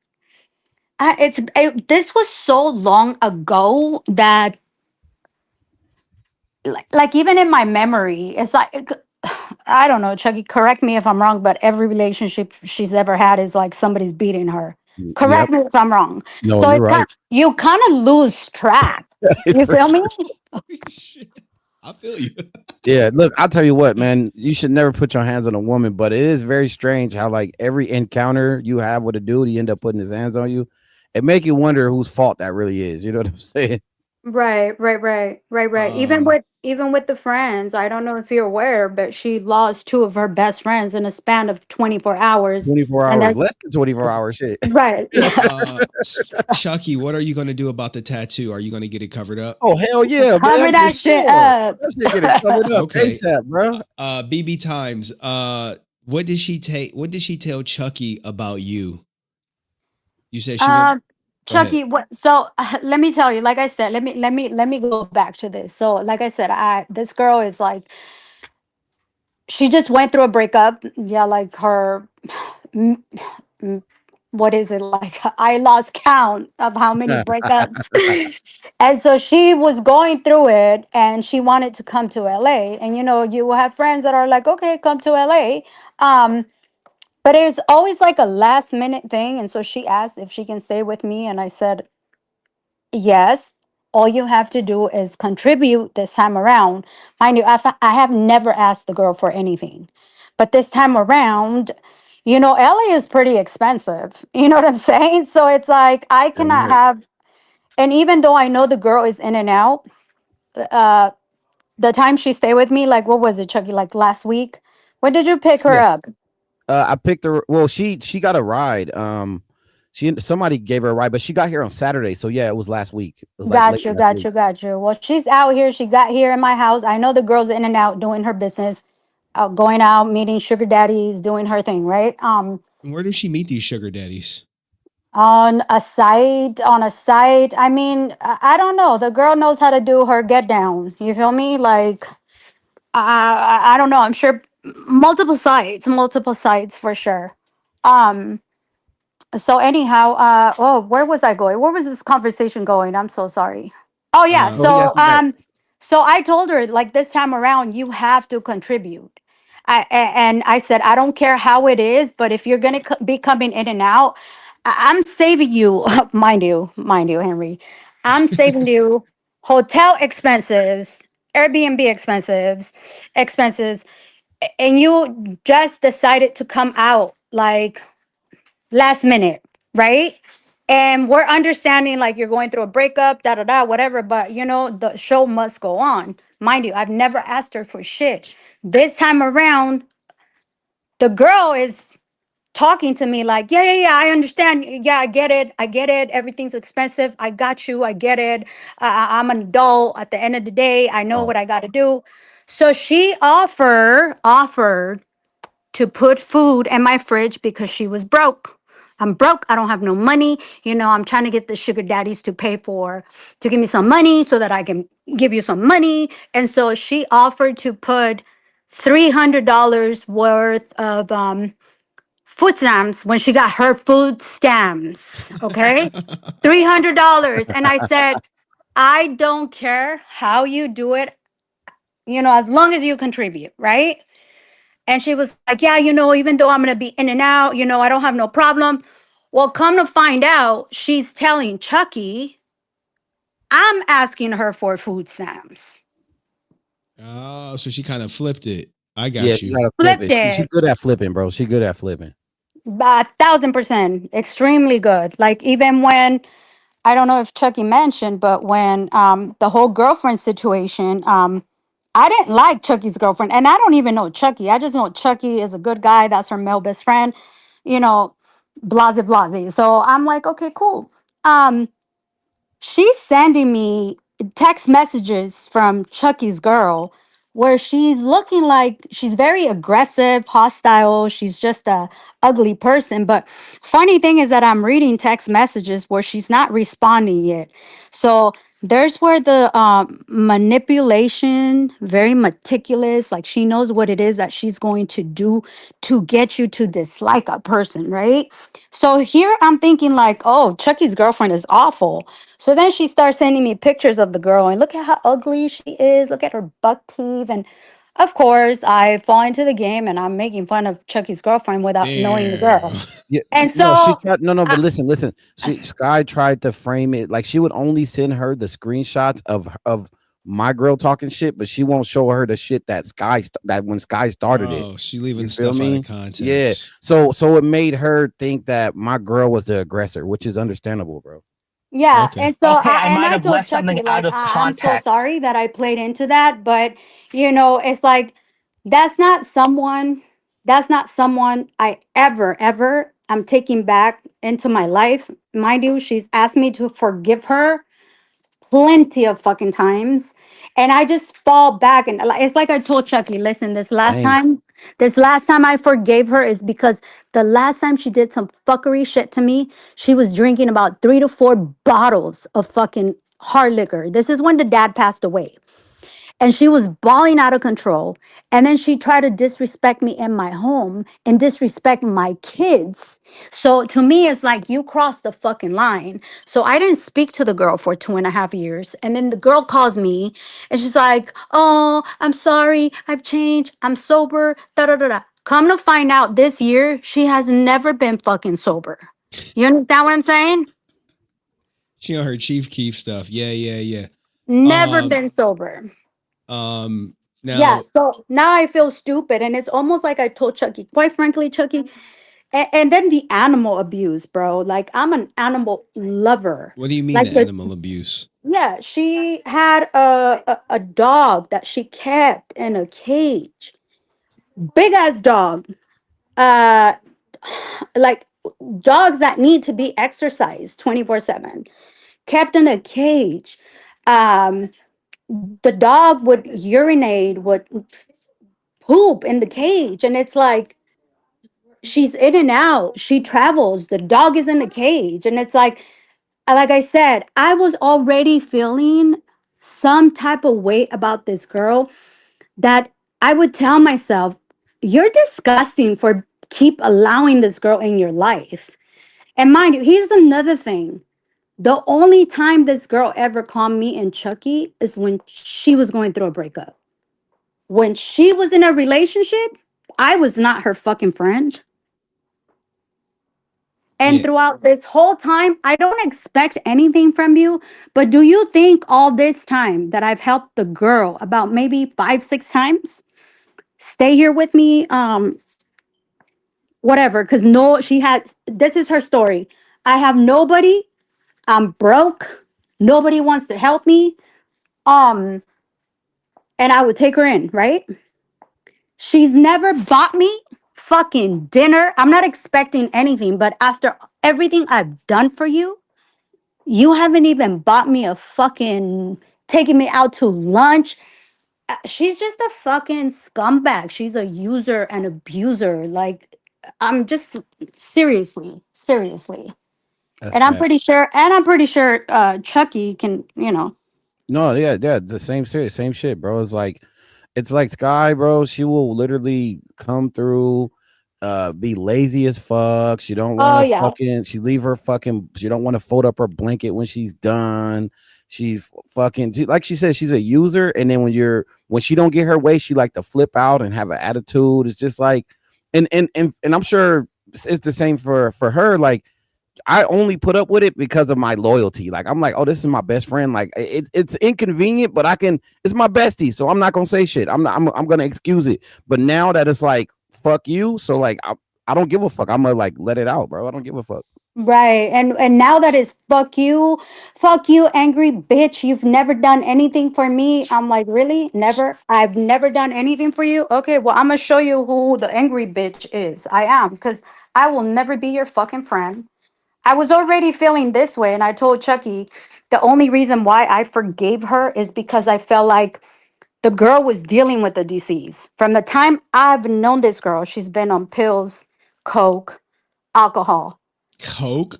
this was so long ago that like even in my memory it's like I don't know, Chucky, correct me if I'm wrong, but every relationship she's ever had is like somebody's beating her. Yep. Correct me if I'm wrong. No, So you're it's right. you kind of lose track. You For feel me? sure. Holy shit. I feel you. Yeah, look, I'll tell you what, man. You should never put your hands on a woman, but it is very strange how like every encounter you have with a dude, he end up putting his hands on you. It make you wonder whose fault that really is. You know what I'm saying? Right. Uh, Even with the friends, I don't know if you're aware, but she lost two of her best friends in a span of 24 hours. 24 And hours, that's less than 24 hours. Shit. right. Chucky, what are you going to do about the tattoo? Are you going to get it covered up? Oh hell yeah, Cover man! For that shit sure. up. That shit get it covered up Okay. ASAP, bro. BB Times. What did she take? What did she tell Chucky about you? You said she went. Um, Go ahead. Chucky, what? So let me tell you. Like I said, let me go back to this. So, like I said, I this girl is like she just went through a breakup. Yeah, like her. mm, what is it like? I lost count of how many breakups. And so she was going through it and she wanted to come to LA. And you will have friends that are like, okay, come to LA. Um, but it's always like a last minute thing. And so she asked if she can stay with me. And I said, yes. All you have to do is contribute this time around. Mind you, I have never asked the girl for anything. But this time around, LA is pretty expensive. You know what I'm saying? So it's like I Damn cannot right. have, and even though I know the girl is in and out, uh, the time she stayed with me, like what was it, Chucky? Like last week? When did you pick her Yeah. up? I picked her. Well, she got a ride. Somebody gave her a ride, but she got here on Saturday. So yeah, it was last week. It was like late Got you, last got week. you, got you. Well, she's out here. She got here in my house. I know the girl's in and out doing her business, going out, meeting sugar daddies, doing her thing, right? Where does she meet these sugar daddies? On a site. I mean, I don't know. The girl knows how to do her get down. You feel me? Like, I don't know. I'm sure multiple sites for sure. Um, So anyhow, where was I going? Where was this conversation going? I'm so sorry. Oh yeah, Oh, he so asked you that. I told her like this time around you have to contribute. And I said I don't care how it is, but if you're gonna be coming in and out, I'm saving you, mind you, Henry. I'm saving you hotel expenses, Airbnb expenses, and you just decided to come out like last minute, right? And we're understanding like you're going through a breakup, da da da, whatever, but the show must go on. Mind you, I've never asked her for shit. This time around, the girl is talking to me like, yeah, I understand. Yeah, I get it. I get it. Everything's expensive. I got you. I get it. I'm an adult. At the end of the day, I know Oh, what I got to do. So she offered to put food in my fridge because she was broke. I'm broke. I don't have no money. I'm trying to get the sugar daddies to give me some money so that I can give you some money. And so she offered to put $300 worth of food stamps when she got her food stamps. Okay. $300. And I said, I don't care how you do it, as long as you contribute, right? And she was like, yeah, even though I'm going to be in and out, I don't have no problem. Well, come to find out, she's telling Chucky, I'm asking her for food stamps. Oh, so she kind of flipped it. I yeah, got she you. gotta flip Flipped it. She it. good at flipping, bro. She good at flipping. 1,000%. Extremely good. Like, even when, I don't know if Chucky mentioned, but when the whole girlfriend situation, I didn't like Chucky's girlfriend. And I don't even know Chucky. I just know Chucky is a good guy. That's her male best friend, you know, blase. So I'm like, okay, cool. Um, she's sending me text messages from Chucky's girl where she's looking like she's very aggressive, hostile. She's just a ugly person. But funny thing is that I'm reading text messages where she's not responding yet. So there's where the manipulation, very meticulous, like she knows what it is that she's going to do to get you to dislike a person, right? So here I'm thinking like, oh, Chucky's girlfriend is awful. So then she starts sending me pictures of the girl and look at how ugly she is. Look at her buck teeth. And of course, I fall into the game and I'm making fun of Chucky's girlfriend without knowing the Damn. girl. Yeah, And no, she so, tried. No, I, but listen. She Sky tried to frame it like she would only send her the screenshots of my girl talking shit, but she won't show her the shit that that when Skye started it. Oh, she You leaving feel stuff out of me? Yeah. context. So it made her think that my girl was the aggressor, which is understandable, bro. Yeah, Okay. and so Okay, I might I have told left something Chucky out like of I'm so context. sorry that I played into that, but it's like that's not someone that's not someone I ever I'm taking back into my life. Mind you, she's asked me to forgive her plenty of fucking times, and I just fall back, and it's like I told Chucky, listen, Same. this last time I forgave her is because the last time she did some fuckery shit to me, she was drinking about 3 to 4 bottles of fucking hard liquor. This is when the dad passed away, and she was bawling out of control. And then she tried to disrespect me in my home and disrespect my kids. So to me, it's like you crossed the fucking line. So I didn't speak to the girl for 2.5 years. And then the girl calls me and she's like, oh, I'm sorry, I've changed, I'm sober, da da da da. Come to find out this year, she has never been fucking sober. You understand what I'm saying? She on her Chief Keef stuff. Yeah, yeah, yeah. Never Um, been sober. Yeah, now so now I feel stupid, and it's almost like I told Chucky. Quite frankly, Chucky, and then the animal abuse, bro. Like I'm an animal lover. what do you mean Like the the animal abuse? yeah, she had a dog that she kept in a cage, big ass dog. Uh, like dogs that need to be exercised 24/7, kept in a cage. Um, the dog would urinate, would poop in the cage, and it's she's in and out, she travels, the dog is in the cage, and it's like I said, I was already feeling some type of way about this girl, that I would tell myself, you're disgusting for keep allowing this girl in your life. And mind you, here's another thing. The only time this girl ever called me and Chucky is when she was going through a breakup. When she was in a relationship, I was not her fucking friend. And Yeah. throughout this whole time, I don't expect anything from you. But do you think all this time that I've helped the girl about maybe 5, 6 times stay here with me? Whatever. Because no, she had, this is her story. I have nobody. I'm broke. Nobody wants to help me. Um, and I would take her in, right? She's never bought me fucking dinner. I'm not expecting anything, but after everything I've done for you, you haven't even bought me a fucking taking me out to lunch. She's just a fucking scumbag. She's a user and abuser. Like I'm just seriously. That's And fact. I'm pretty sure Chucky can. No, yeah, the same shit, bro. It's like Skye, bro. She will literally come through, be lazy as fuck. She don't want Oh to yeah. she leave her fucking, she don't want to fold up her blanket when she's done. She's fucking, like she said, she's a user. And then when she don't get her way, she like to flip out and have an attitude. It's just like, and I'm sure it's the same for her. Like, I only put up with it because of my loyalty. Like I'm like, oh, this is my best friend. Like it's inconvenient, but it's my bestie, so I'm not gonna say shit. I'm gonna excuse it. But now that it's like fuck you, so like I don't give a fuck. I'm gonna like let it out, bro. I don't give a fuck. Right. And now that is fuck you, angry bitch. You've never done anything for me. I'm like, really? Never? I've never done anything for you. Okay, well, I'm gonna show you who the angry bitch is. I am, because I will never be your fucking friend. I was already feeling this way, and I told Chucky the only reason why I forgave her is because I felt like the girl was dealing with the disease. From the time I've known this girl, she's been on pills, coke, alcohol. Coke?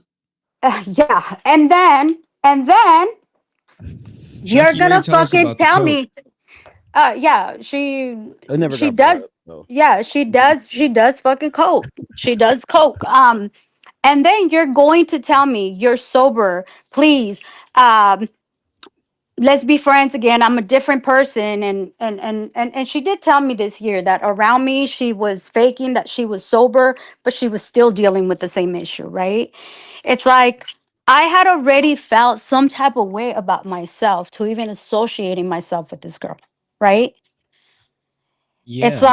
Yeah, and then you're Chucky, you gonna ain't tell us fucking about the tell Coke. me, yeah, she It never she got brought does, up though. yeah, she does fucking coke. She does coke. And then you're going to tell me you're sober, please. Um, let's be friends again. I'm a different person, and she did tell me this year that around me she was faking that she was sober, but she was still dealing with the same issue, right? It's like I had already felt some type of way about myself to even associating myself with this girl, right? It's Yeah.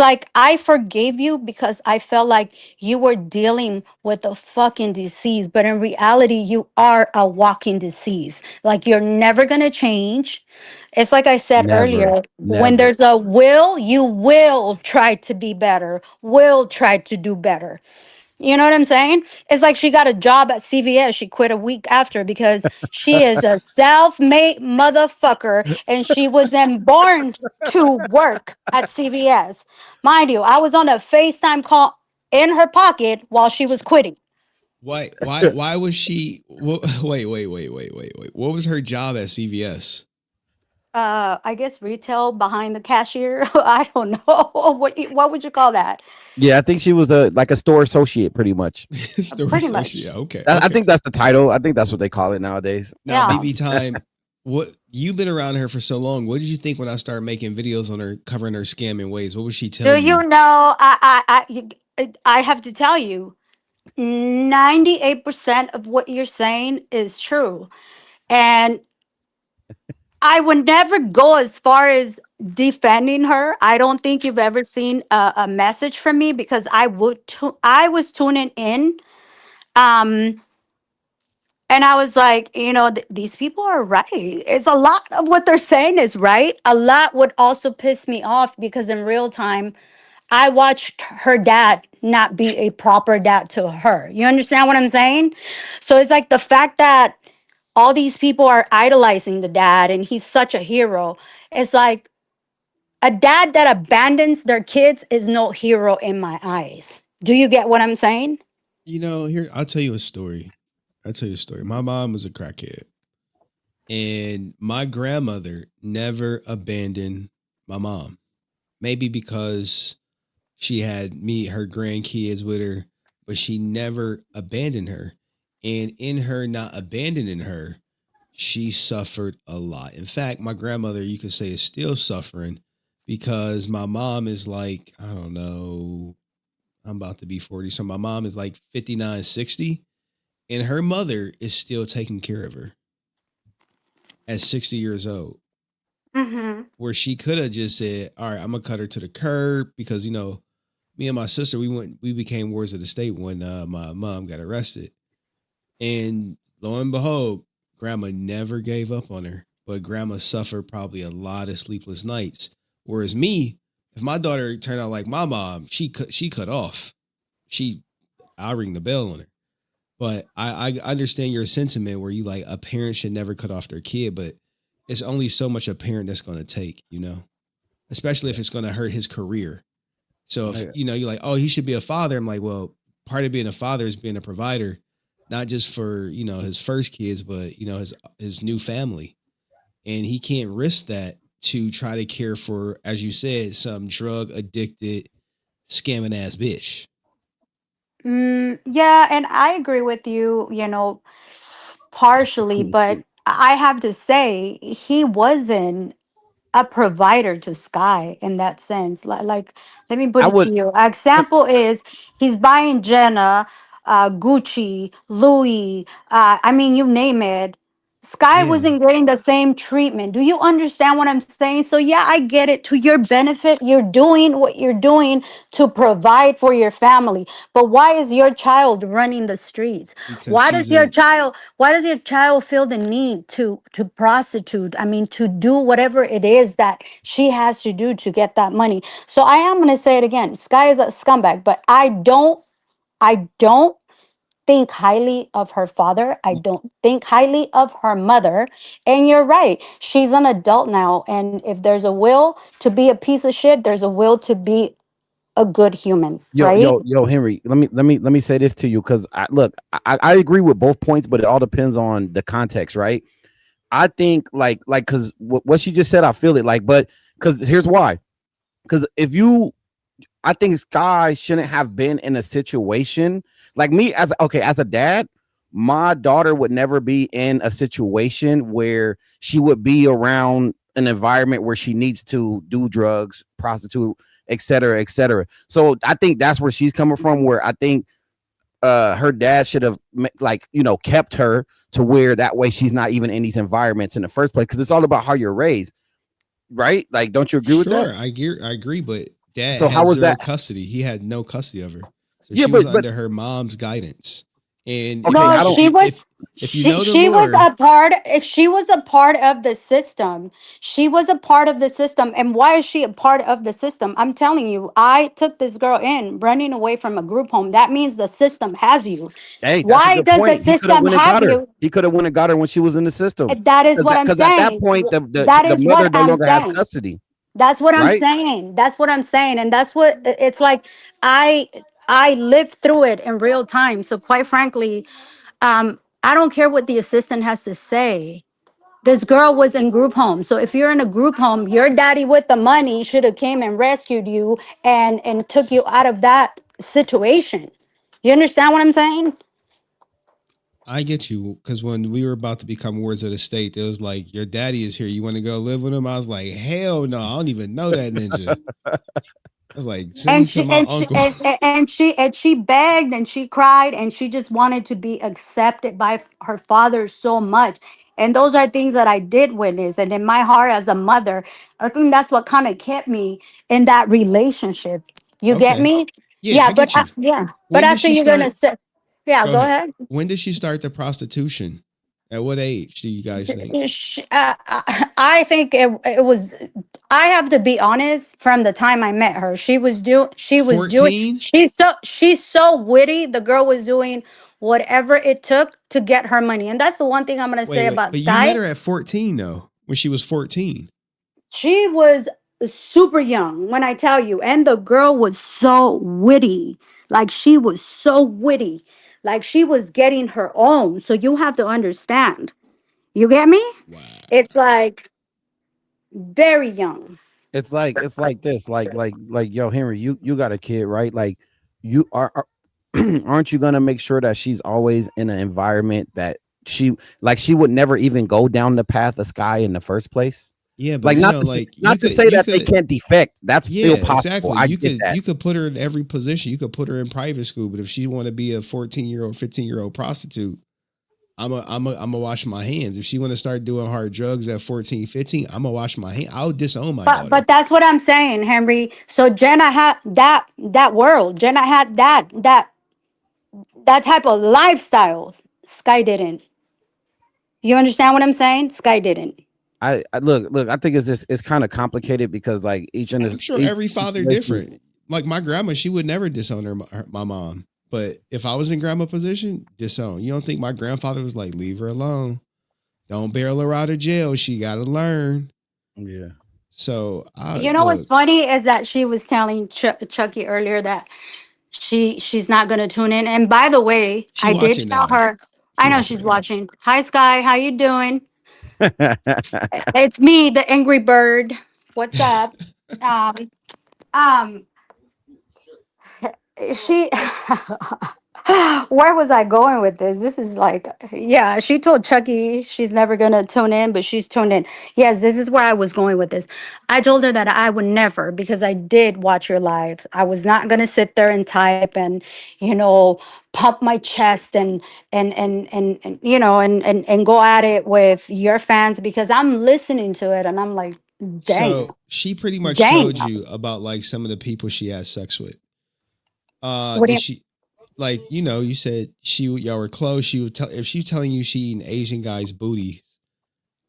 like I forgave you because I felt like you were dealing with a fucking disease, but in reality you are a walking disease. Like you're never going to change. It's like I said Never, earlier, when never. there's a will, you will try to be better, will try to do better. You know what I'm saying? It's like she got a job at CVS. She quit a week after because she is a self-made motherfucker and she wasn't born to work at CVS. Mind you, I was on a FaceTime call in her pocket while she was quitting. Why was she wait. What was her job at CVS? I guess retail behind the cashier. I don't know. What would you call that? Yeah, I think she was a like a store associate, pretty much. Store Pretty associate. much. Okay, I okay. think that's the title. I think that's what they call it nowadays. Now, Yeah. BB time. What you've been around her for so long? What did you think when I started making videos on her, covering her scamming ways? What would she tell Do you you? know I have to tell you 98% of what you're saying is true. And I would never go as far as defending her. I don't think you've ever seen a message from me because I was tuning in. Um, and I was like, these people are right. It's a lot of what they're saying is right. A lot would also piss me off because in real time, I watched her dad not be a proper dad to her. You understand what I'm saying? So it's like the fact that all these people are idolizing the dad and he's such a hero. It's like a dad that abandons their kids is no hero in my eyes. Do you get what I'm saying? Here I'll tell you a story. I'll tell you a story. My mom was a crackhead, and my grandmother never abandoned my mom. Maybe because she had her grandkids with her, but she never abandoned her. And in her not abandoning her, she suffered a lot. In fact, my grandmother, you could say, is still suffering because my mom is like, I don't know, I'm about to be 40. So my mom is like 59, 60, and her mother is still taking care of her at 60 years old. Mm-hmm. Where she could have just said, all right, I'm gonna cut her to the curb because me and my sister, we became wards of the state when my mom got arrested. And lo and behold, grandma never gave up on her, but grandma suffered probably a lot of sleepless nights. Whereas me, if my daughter turned out like my mom, she cut off. I'll ring the bell on her. But I understand your sentiment where you like a parent should never cut off their kid, but it's only so much a parent that's going to take, especially if it's going to hurt his career. So if you're like, oh, he should be a father. I'm like, well, part of being a father is being a provider, not just for his first kids, but his new family, and he can't risk that to try to care for, as you said, some drug addicted scamming ass bitch. Yeah, and I agree with you, partially, but I have to say, he wasn't a provider to Skye in that sense. Like, let me put I it to would. you. Example is he's buying Jenna, Gucci, Louis. I mean, you name it. Skye Yeah, wasn't getting the same treatment. Do you understand what I'm saying? So yeah, I get it. To your benefit, you're doing what you're doing to provide for your family. But why is your child running the streets? because Why she's does your a child why does your child feel the need to prostitute? I mean, to do whatever it is that she has to do to get that money. So I am going to say it again. Skye is a scumbag, but I don't think highly of her father. I don't think highly of her mother. And you're right. She's an adult now, and if there's a will to be a piece of shit, there's a will to be a good human, Yo, right? yo, yo, Henry. Let me say this to you because I agree with both points, but it all depends on the context, right? I think like because what she just said, I feel it like, but because here's why. Because I think Skye shouldn't have been in a situation like me as a dad. My daughter would never be in a situation where she would be around an environment where she needs to do drugs, prostitute, et cetera, et cetera. So I think that's where she's coming from. Where I think her dad should have like, you know, kept her to where that way she's not even in these environments in the first place, because it's all about how you're raised, right? Like, don't you agree with that? Sure, I agree, but dad So had how was zero that? custody. He had no custody of her. So Yeah, she was but under her mom's guidance. And Okay, No, I don't. she was if you know the she was lore, a part, if she was a part of the system, she was a part of the system. And why is she a part of the system? I'm telling you, I took this girl in running away from a group home. That means the system has you. Hey, that's a Why good does the point. He could have system went and have got her. you? He could have went and got her when she was in the system. That is what I'm Because at that saying. point, That the is mother what no I'm longer has saying. custody, That's what I'm right? saying. That's what I'm saying. And that's what it's like. I I lived through it in real time. So quite frankly, I don't care what the assistant has to say. This girl was in group home. So if you're in a group home, your daddy with the money should have came and rescued you and took you out of that situation. You understand what I'm saying? I get you, because when we were about to become wards of the state, it was like, your daddy is here. You want to go live with him? I was like, hell no, I don't even know that ninja. I was like, send me and to she my and she uncle. and she begged and she cried and she just wanted to be accepted by her father so much. And those are things that I did witness, and in my heart as a mother, I think that's what kind of kept me in that relationship. You get Okay. me? Yeah, Yeah, I get you. yeah, but When did after she you're gonna start? say, yeah, Go go ahead. ahead. When did she start the prostitution? At what age do you guys think? I think it was. I have to be honest. From the time I met her, she was doing. She was doing. 14? She's so witty. The girl was doing whatever it took to get her money, and that's the one thing I'm gonna say Wait. about But you met Skye. her at 14, though, when she was 14. She was super young when I tell you, and the girl was so witty. Like she was so witty. Like she was getting her own. So you have to understand. You get me? Wow. It's like very young. It's like this, like yo, Henry, you got a kid, right? Like you are aren't you gonna make sure that she's always in an environment that she would never even go down the path of Skye in the first place? Yeah, but Like like not to say you that they could, can't defect. That's yeah, still possible. exactly. I get that. You could put her in every position. You could put her in private school, but if she want to be a 14-year-old, 15-year-old prostitute, I'm a wash my hands. If she want to start doing hard drugs at 14, 15, I'm gonna wash my hand. I'll disown my daughter. But that's what I'm saying, Henry. So Jenna had that world. Jenna had that type of lifestyle. Sky didn't. You understand what I'm saying? Sky didn't. I look. I think it's kind of complicated because like I'm sure each every father situation. different. Like my grandma, she would never disown my mom. But if I was in grandma position, disown. You don't think my grandfather was like, leave her alone. Don't bail her out of jail. She got to learn. Yeah. So I You know what's look. funny is that she was telling Chucky earlier that she's not gonna tune in. And by the way, She I did watching tell now. her. I She know watching she's right now. watching. Hi Sky, how you doing? It's me, the angry bird. What's up? Um, um, she where was I going with this? This is like, yeah, she told Chucky she's never gonna tune in, but she's tuned in. Yes, this is where I was going with this. I told her that I would never, because I did watch your live. I was not gonna sit there and type and, you know, pump my chest and and go at it with your fans, because I'm listening to it and I'm like, damn, So she pretty much damn. told you about like some of the people she had sex with. What do Did you she, like, you said y'all were close. She would tell, if she's telling you she eating Asian guys' booty,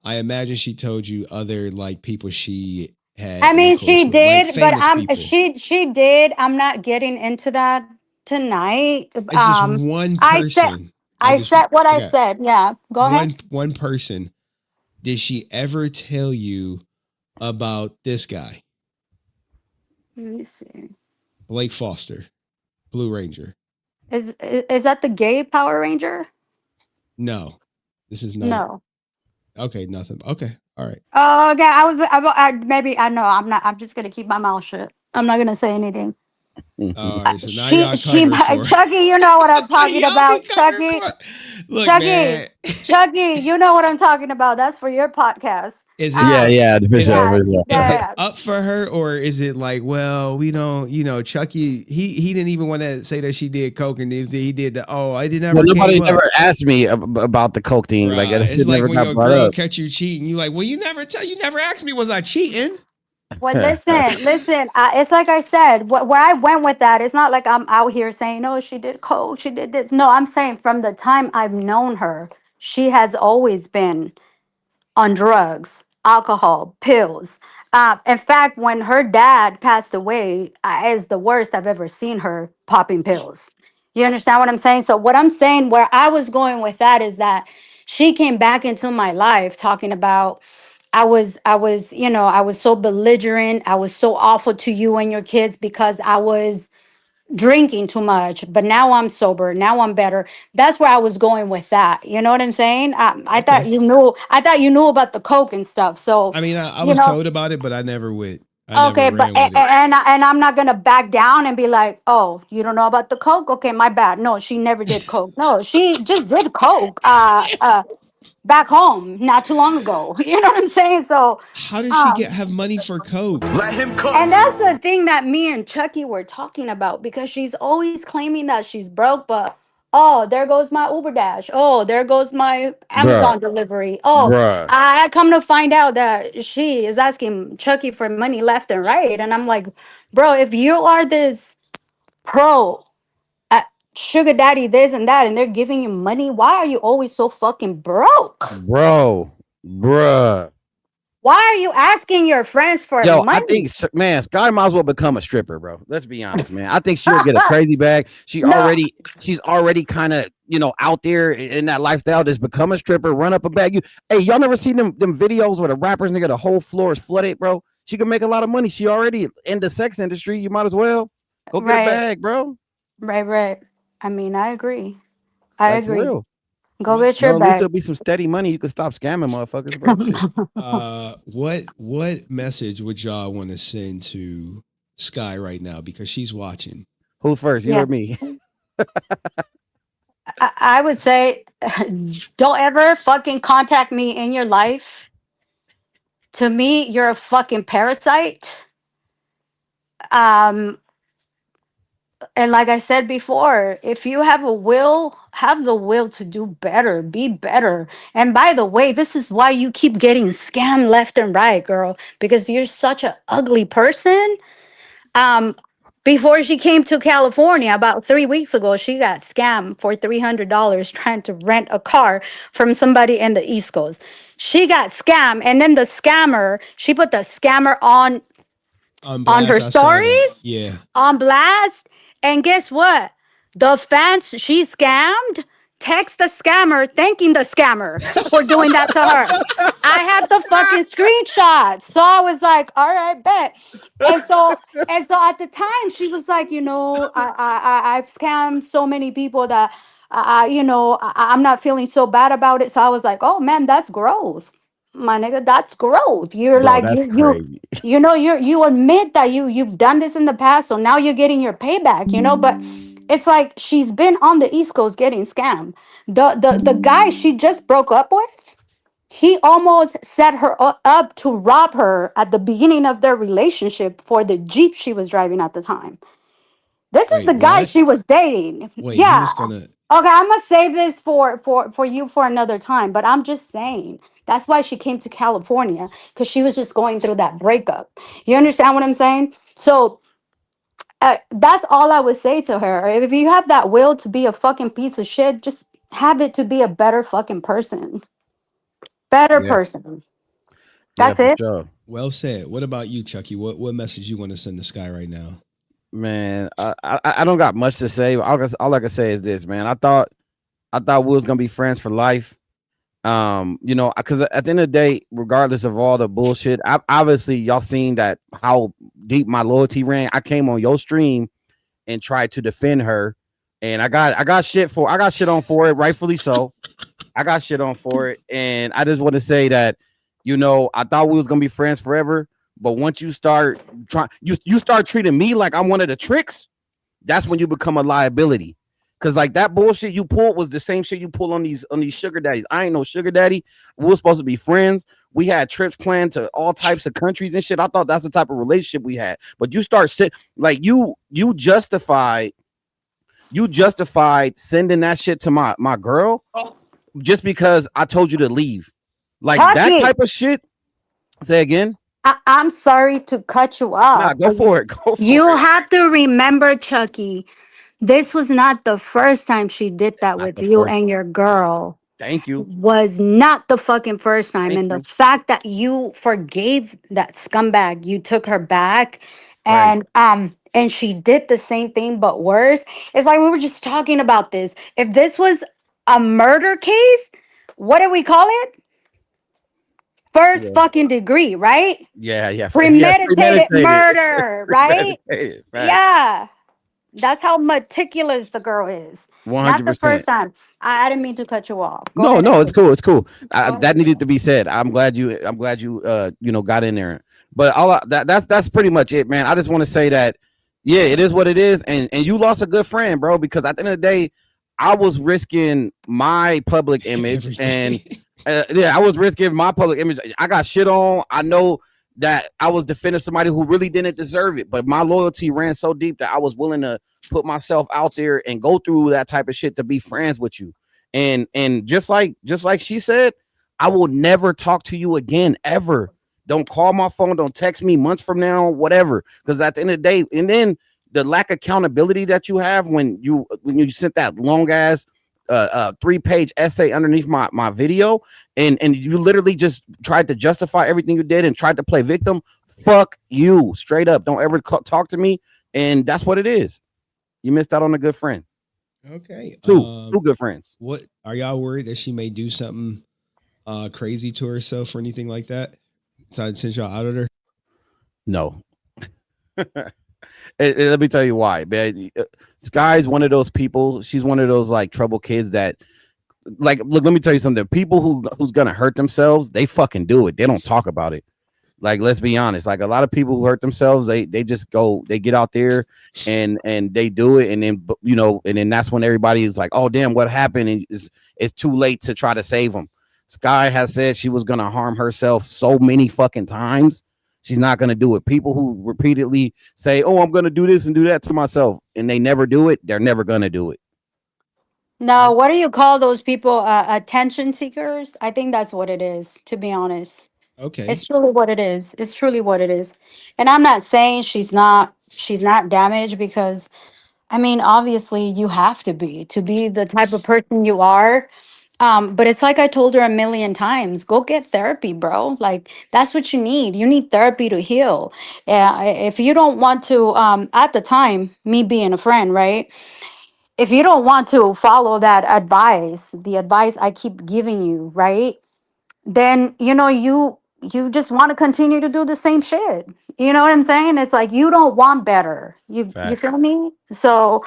I imagine she told you other like people she had I mean, intercourse she with, like did, but famous people. she did. I'm not getting into that tonight. It's just one I said person. I said what I I got said. Yeah, go ahead. one person. Did she ever tell you about this guy, Let me see. Blake Foster, Blue Ranger? Is that the gay Power Ranger? No, this is not. No. Okay, nothing. Okay, all right. Oh, okay. I maybe I know. I'm not. I'm just gonna keep my mouth shut. I'm not gonna say anything. All right, so now She y'all covered for. Chucky, you know what I'm talking Y'all be about, covered Chucky. for. Look, Chucky, man. Chucky, you know what I'm talking about. That's for your podcast. Is it Yeah, yeah, for is it sure, Yeah, for sure. is it yeah. up for her, or is it like, well, we don't, Chucky, he didn't even want to say that she did coke, and he did the, I did Well, never nobody came up. ever asked me about the coke thing. Like Right. that It's shit like never when got your brought girl up. catch you cheating, you like, well, you never asked me, was I cheating? Well, listen. It's like I said. Where I went with that, it's not like I'm out here saying, "Oh, she did coke, she did this." No, I'm saying from the time I've known her, she has always been on drugs, alcohol, pills. In fact, when her dad passed away, is the worst I've ever seen her popping pills. You understand what I'm saying? So, what I'm saying, where I was going with that, is that she came back into my life talking about I was so belligerent. I was so awful to you and your kids because I was drinking too much, but now I'm sober. Now I'm better. That's where I was going with that. You know what I'm saying? I thought Okay. you knew. I thought you knew about the coke and stuff. So, I mean, I you was know, told about it, but I never would. I never okay, but ran with it. and I'm not gonna back down and be like, oh, you don't know about the coke? Okay, my bad. No, she never did coke. No, she just did coke. Back home not too long ago. You know what I'm saying? So, How does she um, have money for coke? Let him cook. and that's the thing that me and Chucky were talking about because she's always claiming that she's broke, but oh, there goes my Uber Dash. Oh, there goes my Bruh, Amazon delivery. Oh, bruh, I come to find out that she is asking Chucky for money left and right. And I'm like, bro, if you are this pro at sugar daddy, this and that, and they're giving you money, why are you always so fucking broke? bruh. Why are you asking your friends for Yo, I money? think man, Skye might as well become a stripper, bro. Let's be honest, man. I think she'll get a crazy bag. No, She's already kind of out there in that lifestyle. Just become a stripper, run up a bag. Hey, y'all never seen them videos where the rappers nigga the whole floor is flooded, bro? She can make a lot of money. She already in the sex industry. You might as well go get a right. bag, bro. Right. I mean, I agree. I Like for agree. real. Go get your Bro, at least bag. there'll be some steady money. You can stop scamming motherfuckers, bro. Shit. What message would y'all want to send to Skye right now, because she's watching? Who first, you Yeah. or me? I would say don't ever fucking contact me in your life. To me, you're a fucking parasite. Um, and like I said before, if you have a will, have the will to do better, be better. And by the way, this is why you keep getting scammed left and right, girl, because you're such an ugly person. Um, Before she came to California about 3 weeks ago, she got scammed for $300 trying to rent a car from somebody in the East Coast. She got scammed, and then the scammer, she put the scammer On on her blast, I saw that. stories, Yeah. on blast. And guess what? The fans she scammed text the scammer thanking the scammer for doing that to her. I have the fucking screenshot. So I was like, all right, bet. And so at the time she was like, I've scammed so many people that I'm not feeling so bad about it. So I was like, oh man, that's growth. My nigga, that's growth. You're Bro, like that's you crazy. you admit that you've done this in the past, so now you're getting your payback, but it's like she's been on the East Coast getting scammed. The guy she just broke up with, he almost set her up to rob her at the beginning of their relationship for the Jeep she was driving at the time. This is Wait, the guy what? she was dating. Wait, he Yeah. was gonna. Okay, I'm gonna save this for you for another time. But I'm just saying that's why she came to California, because she was just going through that breakup. You understand what I'm saying? So that's all I would say to her. If you have that will to be a fucking piece of shit, just have it to be a better fucking person. Better Yeah, person. yeah, That's for it. sure. Well said. What about you, Chucky? What message you want to send to Skye right now? Man, I don't got much to say. All I can say is this, man. I thought we was gonna be friends for life. Because at the end of the day, regardless of all the bullshit, obviously y'all seen that how deep my loyalty ran. I came on your stream and tried to defend her, and I got shit on for it, rightfully so. I got shit on for it, and I just want to say that, I thought we was gonna be friends forever, But once you start you start treating me like I'm one of the tricks, that's when you become a liability. Cause like that bullshit you pulled was the same shit you pull on these sugar daddies. I ain't no sugar daddy. We were supposed to be friends. We had trips planned to all types of countries and shit. I thought that's the type of relationship we had. But you start like you justified sending that shit to my girl just because I told you to leave. Like that Chucky, type of shit. Say again. I'm sorry to cut you Nah, off, go but for it. Go for you it. have to remember, Chucky, this was not the first time she did that Not with the you first. and your girl. Thank you. Was not the fucking first time. Thank And the you. fact that you forgave that scumbag, you took her back Right. and she did the same thing but worse. It's like we were just talking about this. If this was a murder case, what do we call it? First Yeah. fucking degree, right? Yeah. Yeah. Yes. Premeditated Premeditated. murder, right? Premeditated. Facts. Yeah. That's how meticulous the girl is. Not the 100%. first time. I didn't mean to cut you off. Go No, ahead no, and it's finish. cool. It's cool. Go ahead That and needed finish. to be said. I'm glad you got in there. But that's pretty much it, man. I just want to say that yeah, it is what it is, and you lost a good friend, bro. Because at the end of the day, I was risking my public image, and Everything. yeah, I was risking my public image. I got shit on. I know that I was defending somebody who really didn't deserve it, but my loyalty ran so deep that I was willing to put myself out there and go through that type of shit to be friends with you. And just like she said, I will never talk to you again ever. Don't call my phone, don't text me months from now, whatever. Because at the end of the day, and then the lack of accountability that you have when you sent that long ass 3-page essay underneath my video, and you literally just tried to justify everything you did and tried to play victim. Fuck you, straight up. Don't ever talk to me. And that's what it is. You missed out on a good friend. Okay. Two good friends. What are y'all worried that she may do something crazy to herself or anything like that? Since y'all outed her. No. Let me tell you why, man. Skye's one of those people. She's one of those like trouble kids that, like, look. Let me tell you something. People who's gonna hurt themselves, they fucking do it. They don't talk about it. Like, let's be honest. Like a lot of people who hurt themselves, they just go, they get out there and they do it, and then and then that's when everybody is like, oh damn, what happened? And it's too late to try to save them. Skye has said she was gonna harm herself so many fucking times. She's not gonna do it. People who repeatedly say, "Oh, I'm gonna do this and do that to myself," and they never do it, they're never gonna do it. No, what do you call those people? Attention seekers? I think that's what it is, to be honest. Okay. It's truly what it is. It's truly what it is. And I'm not saying she's not damaged because I mean, obviously you have to be the type of person you are. But it's like I told her a million times, go get therapy, bro. Like that's what you need. You need therapy to heal. If you don't want to, at the time, me being a friend, right? If you don't want to follow that advice, the advice I keep giving you, right? Then you just want to continue to do the same shit. You know what I'm saying? It's like you don't want better. You Facts. feel me? So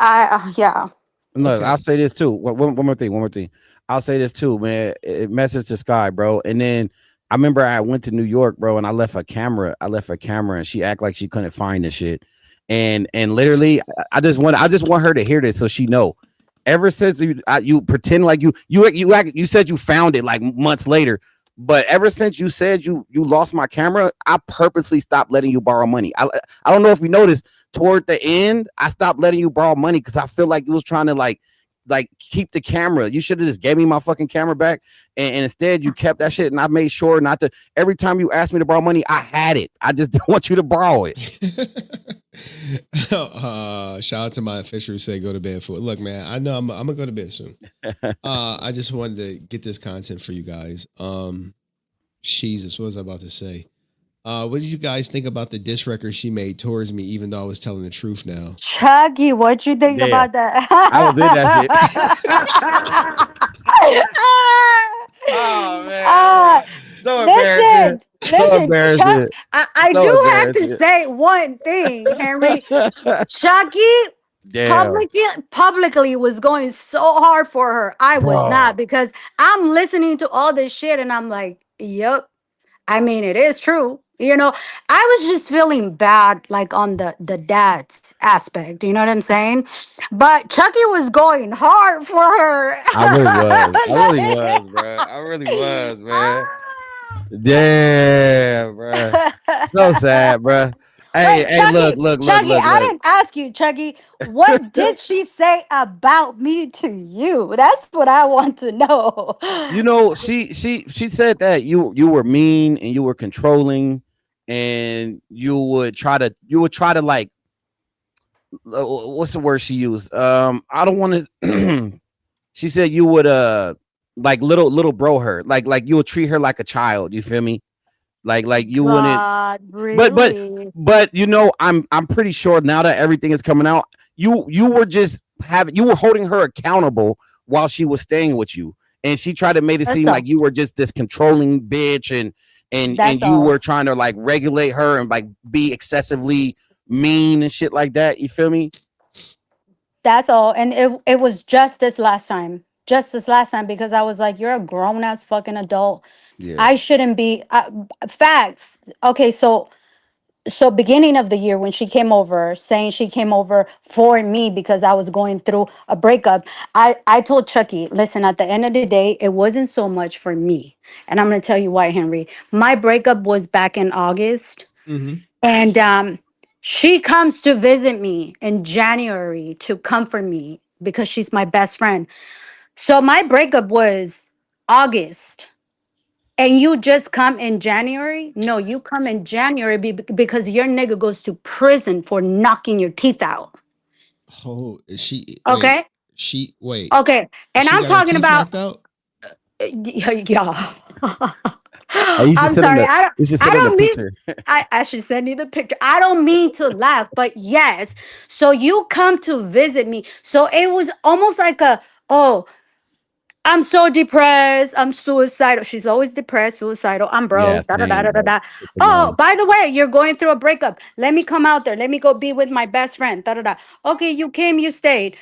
yeah. Look, Okay. I'll say this too. One more thing. One more thing. I'll say this too, man. Message to Skye, bro. And then I remember I went to New York, bro, and I left a camera. And she act like she couldn't find the shit. And literally, I just want her to hear this so she know. Ever since you pretend like you said you found it like months later, but ever since you said you lost my camera, I purposely stopped letting you borrow money. I don't know if you noticed toward the end, I stopped letting you borrow money because I feel like you was trying to like keep the camera. You should have just gave me my fucking camera back, and instead you kept that shit. And I made sure not to. Every time you asked me to borrow money, I had it. I just didn't want you to borrow it. Shout out to my official who said go to bed for. Look, man, I know I'm gonna go to bed soon. I just wanted to get this content for you guys. Jesus, what was I about to say? What did you guys think about the diss record she made towards me, even though I was telling the truth now? Chuggy, what you think Yeah, about that? I was in that shit. Oh man, uh, so embarrassing, listen, so listen, Chuck. embarrassing, I so do have to embarrassing. say one thing, Henry. Chucky Damn, publicly was going so hard for her. I was bro. not because I'm listening to all this shit and I'm like, yep. I mean, it is true. You know, I was just feeling bad, like on the dad's aspect. You know what I'm saying? But Chucky was going hard for her. I really was. I really was, bro. I really was, man. Yeah, bro. So sad, bro. Hey, Wait, hey, look, Chucky, look, look, Chucky, look, I look. didn't ask you, Chucky. What did she say about me to you? That's what I want to know. You know, she said that you were mean and you were controlling, and you would try to like what's the word she used? I don't want to. She said you would like little bro her, like you would treat her like a child. You feel me? Like you wouldn't. God, But but really? but you know, I'm pretty sure now that everything is coming out, you were just having you were holding her accountable while she was staying with you, and she tried to make it That's seem like all. you were just this controlling bitch, and That's you all. were trying to like regulate her and like be excessively mean and shit like that. You feel me? That's all. And it was just this last time. Just this last time because I was like, you're a grown ass fucking adult. Yeah. I shouldn't be facts. Okay, so beginning of the year when she came over saying she came over for me because I was going through a breakup, I told Chucky, listen, at the end of the day, it wasn't so much for me. And I'm going to tell you why, Henry. My breakup was back in August. Mm-hmm. And she comes to visit me in January to comfort me because she's my best friend. So my breakup was August. And you just come in January? No, you come in January because your nigga goes to prison for knocking your teeth out. Oh, she wait. Okay? She wait. Okay. And She I'm got her talking teeth about knocked out. yeah. Hey, you should I'm send him sorry. the you should I send him the don't mean picture. I should send you the picture. I don't mean to laugh, but yes. So you come to visit me. So it was almost like a, oh, I'm so depressed. I'm suicidal. She's always depressed, suicidal. I'm Yeah, broke. Da, da, da, same, da, da, bro. da. It's Oh, annoying. by the way, you're going through a breakup. Let me come out there. Let me go be with my best friend. Da, da, da. Okay, you came, you stayed.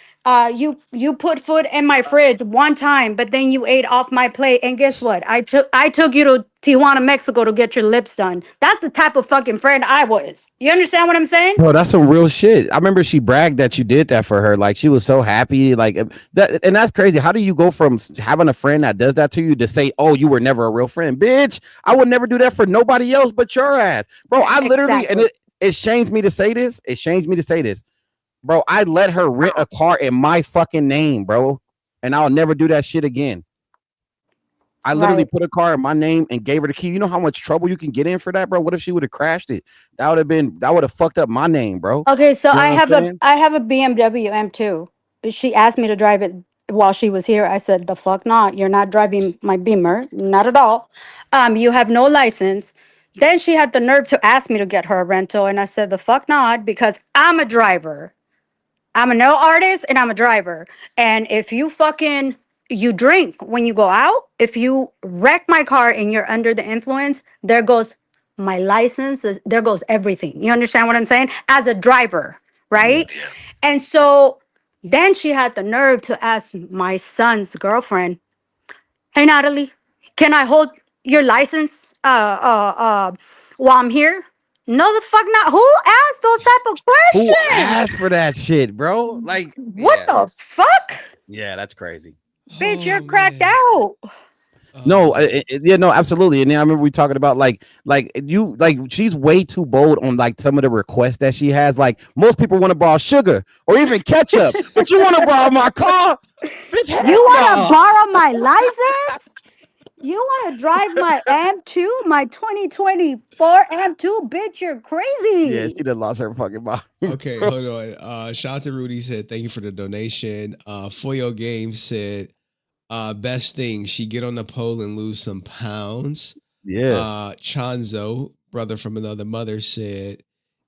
You put food in my fridge one time, but then you ate off my plate. And guess what? I took you to Tijuana, Mexico to get your lips done. That's the type of fucking friend I was. You understand what I'm saying? Bro, that's some real shit. I remember she bragged that you did that for her. Like she was so happy. Like that, and that's crazy. How do you go from having a friend that does that to you to say, "Oh, you were never a real friend, bitch"? I would never do that for nobody else but your ass, bro. I literally, and Exactly. it shames me to say this. It shames me to say this, bro. I let her rent a car in my fucking name, bro, and I'll never do that shit again. I literally Right. put a car in my name and gave her the key. You know how much trouble you can get in for that, bro? What if she would have crashed it? That would have fucked up my name, bro. Okay, so You know I what I'm have a saying? I have a BMW M2. She asked me to drive it while she was here. I said, "The fuck not. You're not driving my Beamer. Not at all. You have no license." Then she had the nerve to ask me to get her a rental and I said, "The fuck not because I'm a driver. I'm a nail artist and I'm a driver. And if you fucking you drink when you go out, if you wreck my car and you're under the influence, there goes my license, there goes everything. You understand what I'm saying? As a driver, Yeah. right? Yeah. And so then she had the nerve to ask my son's girlfriend, "Hey Natalie, can I hold your license while I'm here?" No, the fuck not. Who asked those type of Who questions? asked for that shit, bro? Like, What yeah, the fuck? yeah, that's crazy. Bitch, Oh you're cracked man. out. No, Oh. yeah, no, absolutely. And then I remember we talking about like you, like she's way too bold on like some of the requests that she has. Like most people want to borrow sugar or even ketchup, but you want to borrow my car, bitch? You Hell want to no. borrow my license? You want to drive my M2, my 2024 M2? Bitch, you're Yeah, crazy. she done lost her fucking mind. Okay, Bro. hold on. Shout out to Rudy said thank you for the donation. Foyo Games said best thing she get on the pole and lose some pounds. Yeah. Chanzo, brother from another mother, said,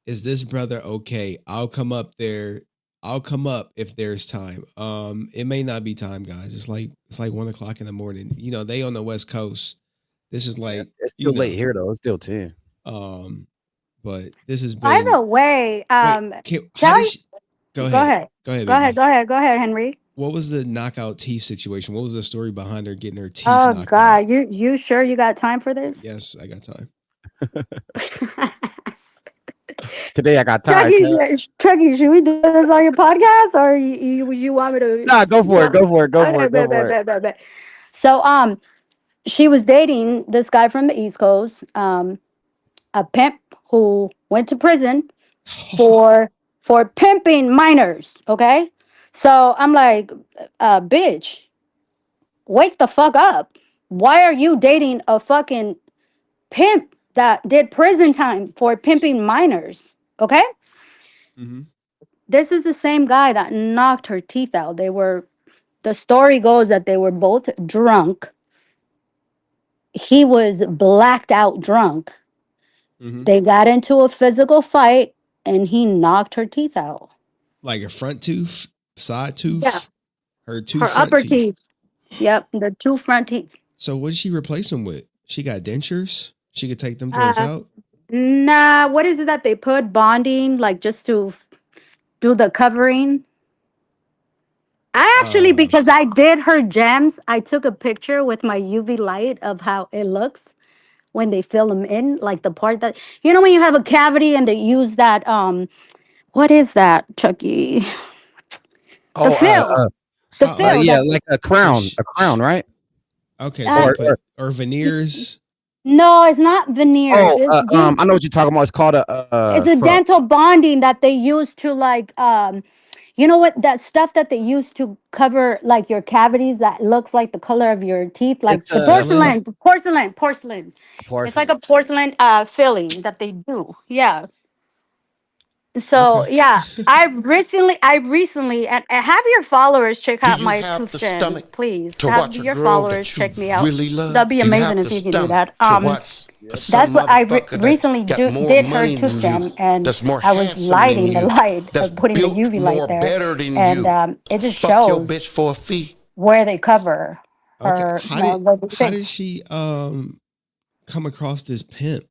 "Is this brother okay? I'll come up there. I'll come up if there's time. It may not be time, guys. It's like 1 o'clock in the morning. You know, they on the West Coast. This is Yeah, like, it's you still late know, here though. It's still 10. um, but this has By been the way, wait, how tell did you, she go go ahead? ahead. Go ahead, Go ahead. baby. Go ahead. Go ahead, Henry. What was the knockout teeth situation? What was the story behind her getting her teeth Oh knocked out? God, you sure you got time for this? Yes, I got time. Today I got tired. Chucky, Chucky, should we do this on your podcast, or you want me to? Nah, go for it. Go for it. Go for Okay, it. Go for it. bet. So she was dating this guy from the East Coast, a pimp who went to prison for pimping minors. Okay, so I'm like, bitch, wake the fuck up. Why are you dating a fucking pimp that did prison time for pimping minors? Okay. Mm-hmm. This is the same guy that knocked her teeth out. The story goes that they were both drunk. He was blacked out drunk. Mm-hmm. They got into a physical fight and he knocked her teeth out. Like a front tooth, side Yeah. tooth, her two Her front upper teeth. teeth. Yep. The two front teeth. So what did she replace them with? She got dentures. She could take them joints Uh, out. nah, what is it that they put bonding, like just to do the covering? I actually, Uh, because I did her gems, I took a picture with my UV light of how it looks when they fill them in, like the part that when you have a cavity and they use that what is that, Chucky? The Oh, fill. The how? fill yeah, that like So a crown, right? okay, so uh, they Or, put or veneers. no, it's not veneers. oh, I know what you're talking about. It's called a It's a fuck. dental bonding that they use to like you know what, that stuff that they use to cover like your cavities that looks like the color of your teeth, like It's the Sealant. porcelain. It's like a porcelain. porcelain filling that they do. Yeah. So Okay. yeah, I recently and have your followers check out my tooth gems, please. Have your followers check me out. That'd be amazing if you can do that. That's what recently did her tooth gem, and I was lighting the light, putting the UV light there, and it just shows where they cover Okay. her, How did what they how did fix. she come across this pimp?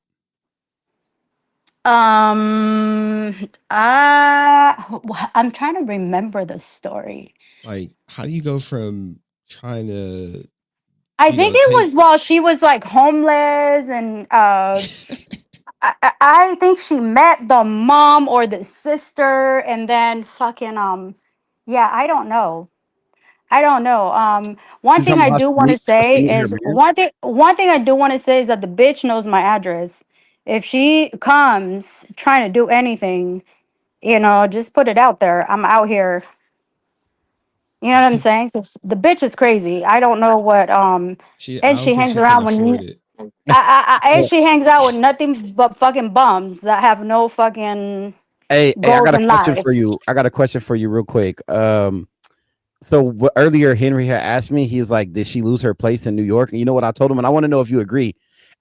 I'm trying to remember the story. Like, how do you go from trying to, I think it take was while she was like homeless, and I think she met the mom or the sister, and then fucking yeah, I don't know. I don't know. One You thing talking I about do want to she say meet her is man? one thing I do want to say is that the bitch knows my address. If she comes trying to do anything, just put it out there. I'm out here. You know what I'm saying? So the bitch is crazy. I don't know what I and don't she think hangs she can around when afford it. and Yeah. she hangs out with nothing but fucking bums that have no fucking Hey, I goals got a in question for life. you. I got a question for you, real quick. So earlier Henry had asked me. He's like, "Did she lose her place in New York?" And you know what I told him, and I want to know if you agree.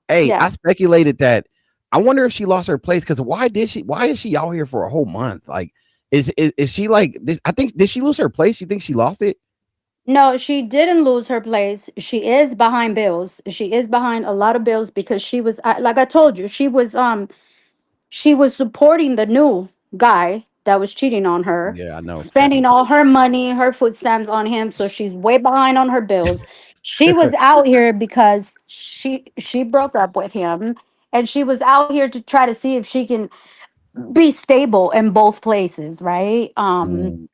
Hey, Yeah. I speculated that. I wonder if she lost her place because why did she? Why is she out here for a whole month? Like, is she like this? I think did she lose her place? You think she lost it? No, she didn't lose her place. She is behind bills. She is behind a lot of bills because like I told you, she was supporting the new guy that was cheating on her, Yeah, I know. spending all her money, her food stamps on him. So she's way behind on her bills. She was out here because she broke up with him, and she was out here to try to see if she can be stable in both places, right? Mm,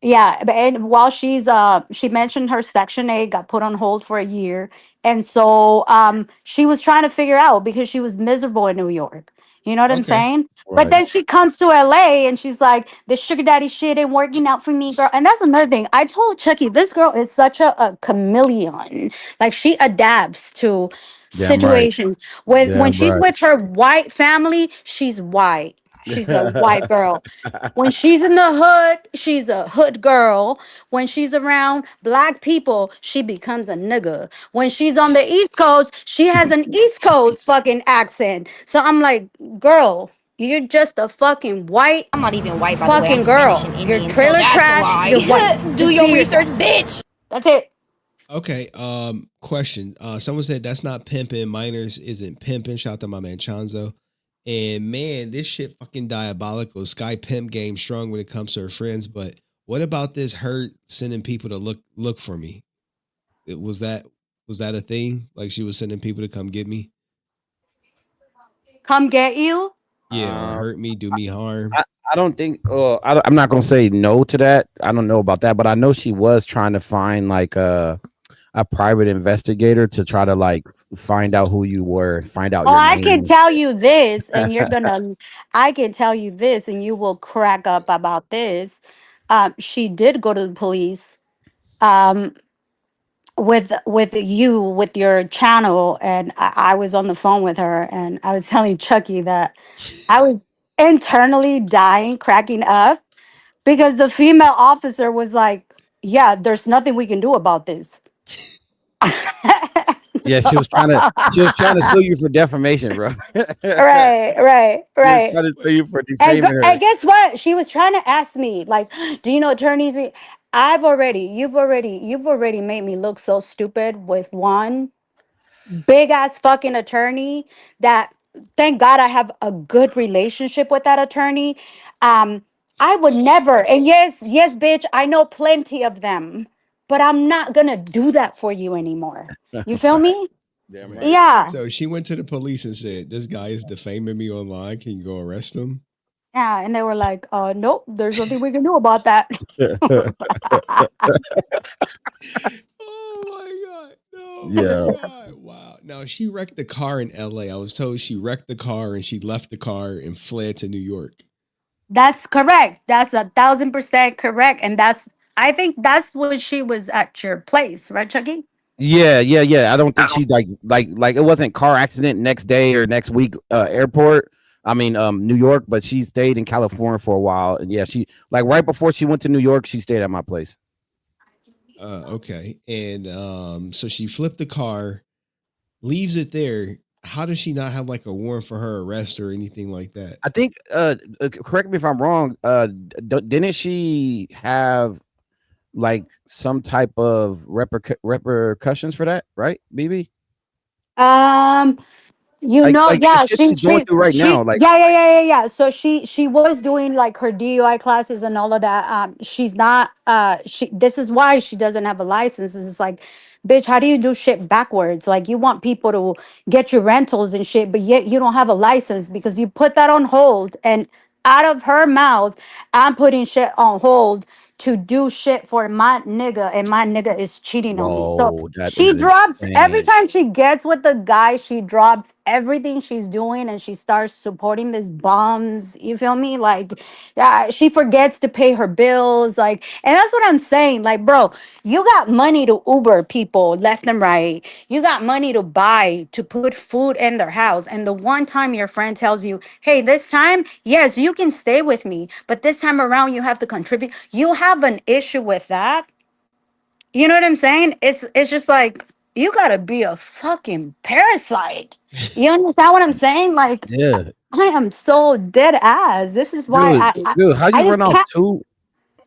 Yeah, and while she mentioned her Section 8 got put on hold for a year. And so she was trying to figure out because she was miserable in New York. You know what I'm Okay. saying? But right. then she comes to LA and she's like, the sugar daddy shit ain't working out for me, girl. And that's another thing. I told Chucky, this girl is such a chameleon. Like she adapts to Damn right. situations. When Damn she's right. with her white family, she's white. She's a white girl. When she's in the hood, she's a hood girl. When she's around black people, she becomes a nigga. When she's on the East Coast, she has an East Coast fucking accent. So I'm like, girl, you're just a fucking white I'm not even white, by the way. I'm fucking Spanish and girl. You're Indian, so trailer that's a trash. You're white. lie. Do Just your be research, yourself. bitch. That's it. Okay. Question. Someone said that's not pimping. Minors isn't pimping. Shout out to my man Chanzo. And man, this shit fucking diabolical. Skye pimp game strong when it comes to her friends, but What about this? Her sending people to look for me. Was that a thing? Like she was sending people to come get me? Come get you? Yeah, or Uh, hurt me, do me harm. I don't think. I'm not gonna say no to that. I don't know about that, but I know she was trying to find like a private investigator to try to like find out who you were, find out Oh, your I can name. tell you this, and I can tell you this, and you will crack up about this. She did go to the police. Um, with you with your channel, and I was on the phone with her, and I was telling Chucky that I was internally dying, cracking up because the female officer was like, "Yeah, there's nothing we can do about this." Yeah, she was trying to sue you for defamation, bro. Right, right, She was right. trying to sue you for And, defaming her. and guess what? She was trying to ask me, like, do you know attorneys? You've already made me look so stupid with one big ass fucking attorney that thank God I have a good relationship with that attorney. Um, I would never, and yes, bitch, I know plenty of them, but I'm not gonna do that for you anymore. You feel me? Damn right. Right. Yeah. So she went to the police and said, "This guy is defaming me online. Can you go arrest him?" Yeah. And they were like, nope, there's nothing we can do about that. Oh my god! No, my Yeah. god! Wow. Now she wrecked the car in L.A. I was told she wrecked the car and she left the car and fled to New York. That's correct. That's 1,000% correct. And I think that's when she was at your place, right, Chucky? Yeah. I don't think she like it wasn't car accident next day or next week airport. I mean New York, but she stayed in California for a while. And yeah, she like right before she went to New York, she stayed at my place. Okay. And so she flipped the car, leaves it there. How does she not have like a warrant for her arrest or anything like that? I think correct me if I'm wrong, didn't she have like some type of repercussions for that, right, BB? Um, Like the yeah, shit she's going through right now, like yeah. So she was doing like her DUI classes and all of that. She's not. This is why she doesn't have a license. It's like, bitch, how do you do shit backwards? Like you want people to get your rentals and shit, but yet you don't have a license because you put that on hold. And out of her mouth, I'm putting shit on hold to do shit for my nigga, and my nigga is cheating on me. So whoa, that she is drops every insane. time she gets with the guy, she drops everything she's doing and she starts supporting these bums. You feel me? Like, she forgets to pay her bills. Like, and that's what I'm saying. Like, bro, you got money to Uber people left and right. You got money to buy to put food in their house. And the one time your friend tells you, hey, this time, yes, you can stay with me, but this time around, you have to contribute. You have an issue with that. You know what I'm saying? It's just like you gotta be a fucking parasite. You understand what I'm saying? Like Yeah, I am so dead ass. This is why dude, how I you run just off can't. two?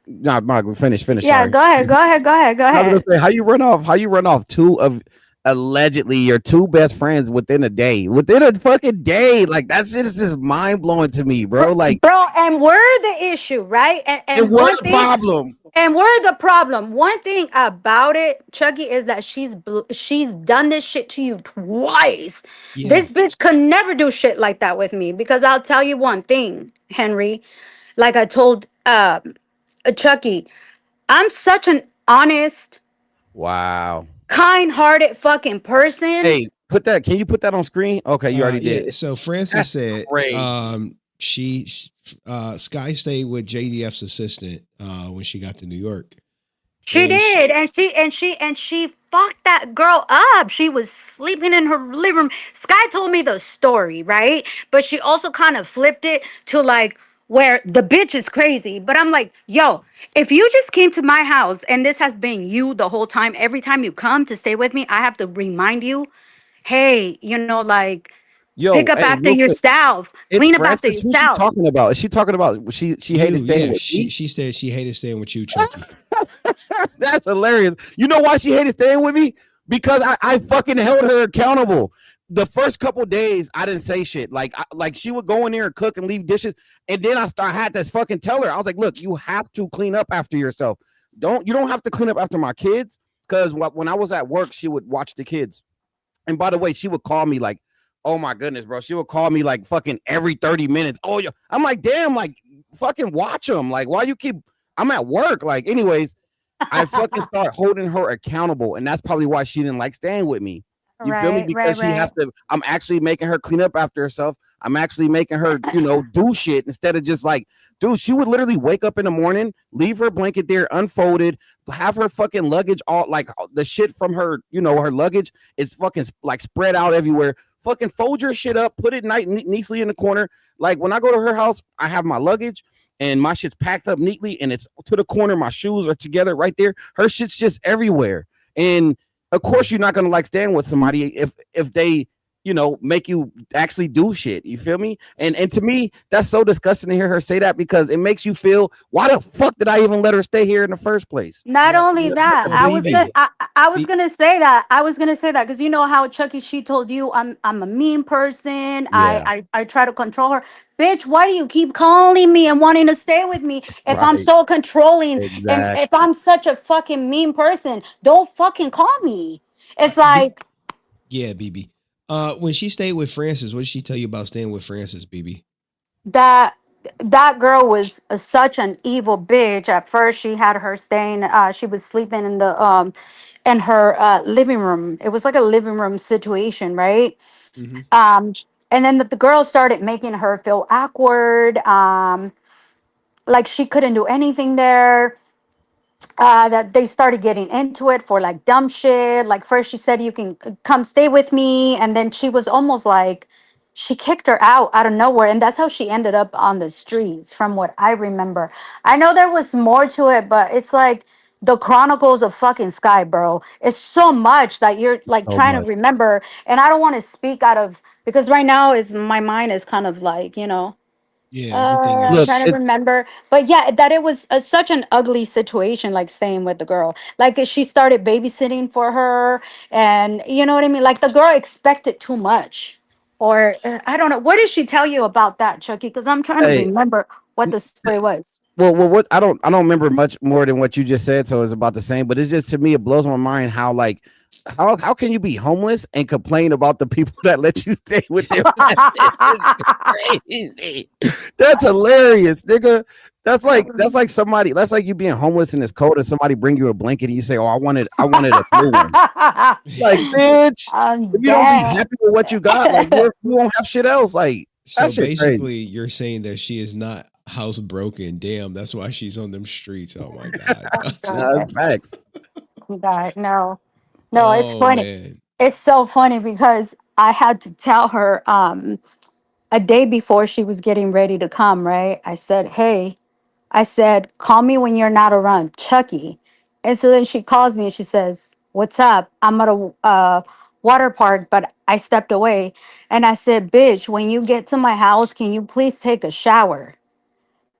Nah, Mark, finish. Yeah, Sorry. go ahead, go ahead, go ahead, go I was gonna ahead. say how you run off two of allegedly your two best friends within a day, within a fucking day. Like that shit is just mind blowing to me, bro. Like, Bro, and we're the issue, right? and And what one a thing, problem. and we're the problem. One thing about it, Chucky, is that she's done this shit to you twice. Yeah. This bitch could never do shit like that with me because I'll tell you one thing, Henry. Like I told Chucky, I'm such an honest, Wow. kind-hearted fucking person. Hey, put that. Can you put that on screen? Okay, you already Yeah. did. So Francis That's said, great. she, Skye stayed with JDF's assistant when she got to New York, She and did, and she fucked that girl up. She was sleeping in her living room. Sky told me the story, right? But she also kind of flipped it to like where the bitch is crazy. But I'm like, yo, if you just came to my house and this has been you the whole time, every time you come to stay with me, I have to remind you, hey, like pick Yo, up hey, after real quick. yourself, It's clean up after Francis. Who's she yourself. talking about? Is she talking about she hated you, staying yeah, with me? she said she hated staying with you, Chucky. That's hilarious. You know why she hated staying with me? Because I fucking held her accountable. the first couple days I didn't say shit. Like she would go in there and cook and leave dishes, and then I had to fucking tell her. I was like, look, you have to clean up after yourself. You don't have to clean up after my kids, because when I was at work, she would watch the kids. And by the way, she would call me like, oh my goodness, bro. She would call me like fucking every 30 minutes. Oh, yeah. I'm like, damn, like fucking watch them. Like, why you keep, I'm at work. Like, anyways, I fucking start holding her accountable. And that's probably why she didn't like staying with me. You feel me? Right, right, Because she has right. to, I'm actually making her clean up after herself. I'm actually making her, do shit instead of just like, dude, she would literally wake up in the morning, leave her blanket there unfolded, have her fucking luggage all like the shit from her, her luggage is fucking like spread out everywhere. Fucking fold your shit up, put it neatly in the corner. Like when I go to her house, I have my luggage and my shit's packed up neatly and it's to the corner. My shoes are together right there. Her shit's just everywhere. And of course you're not gonna like staying with somebody if they make you actually do shit. You feel me? And to me, that's so disgusting to hear her say that, because it makes you feel, why the fuck did I even let her stay here in the first place? Not Well, only that, well, BB, I was be, gonna say that. I was gonna say that because you know how Chucky, she told you I'm a mean person. Yeah, I try to control her. Bitch, why do you keep calling me and wanting to stay with me if I'm right. so controlling and Exactly. if I'm such a fucking mean person? Don't fucking call me. It's be, like yeah, BB. When she stayed with Francis, what did she tell you about staying with Francis, BB? that that girl was such an evil bitch. At first, she had her staying. She was sleeping in her living room. It was like a living room situation, right? Mm-hmm. Um, and then the girl started making her feel awkward. Like she couldn't do anything there. That they started getting into it for like dumb shit. Like first she said you can come stay with me, and then she was almost like she kicked her out of nowhere, and that's how she ended up on the streets, from what I remember. I know there was more to it, but it's like the Chronicles of fucking Skye, bro. It's so much that you're like So trying to much. remember, and I don't want to speak out of because right now is my mind is kind of like Yeah, everything Look, trying to is. remember, but yeah, that it was such an ugly situation, like staying with the girl. Like she started babysitting for her, and you know what I mean. Like the girl expected too much, or I don't know. What did she tell you about that, Chucky? Because I'm trying to hey, remember what the story was. what I don't remember much more than what you just said, so it's about the same. But it's just, to me, it blows my mind how like how can you be homeless and complain about the people that let you stay with them? That shit is crazy. That's hilarious, nigga. That's like somebody. That's like you being homeless and it's cold, and somebody bring you a blanket and you say, "Oh, I wanted a blue one." Like, bitch, I'm if you don't be dead. happy with what you got, like you won't have shit else. Like So that shit crazy. basically, you're saying that she is not housebroken. Damn, that's why she's on them streets. Oh my god. Nah, facts. God, no, no, it's Oh funny. man. It's so funny because I had to tell her a day before she was getting ready to come, right? I said, "Hey," I said, "call me when you're not around, Chucky." And so then she calls me and she says, "What's up? I'm at a water park, but I stepped away." And I said, "Bitch, when you get to my house, can you please take a shower?"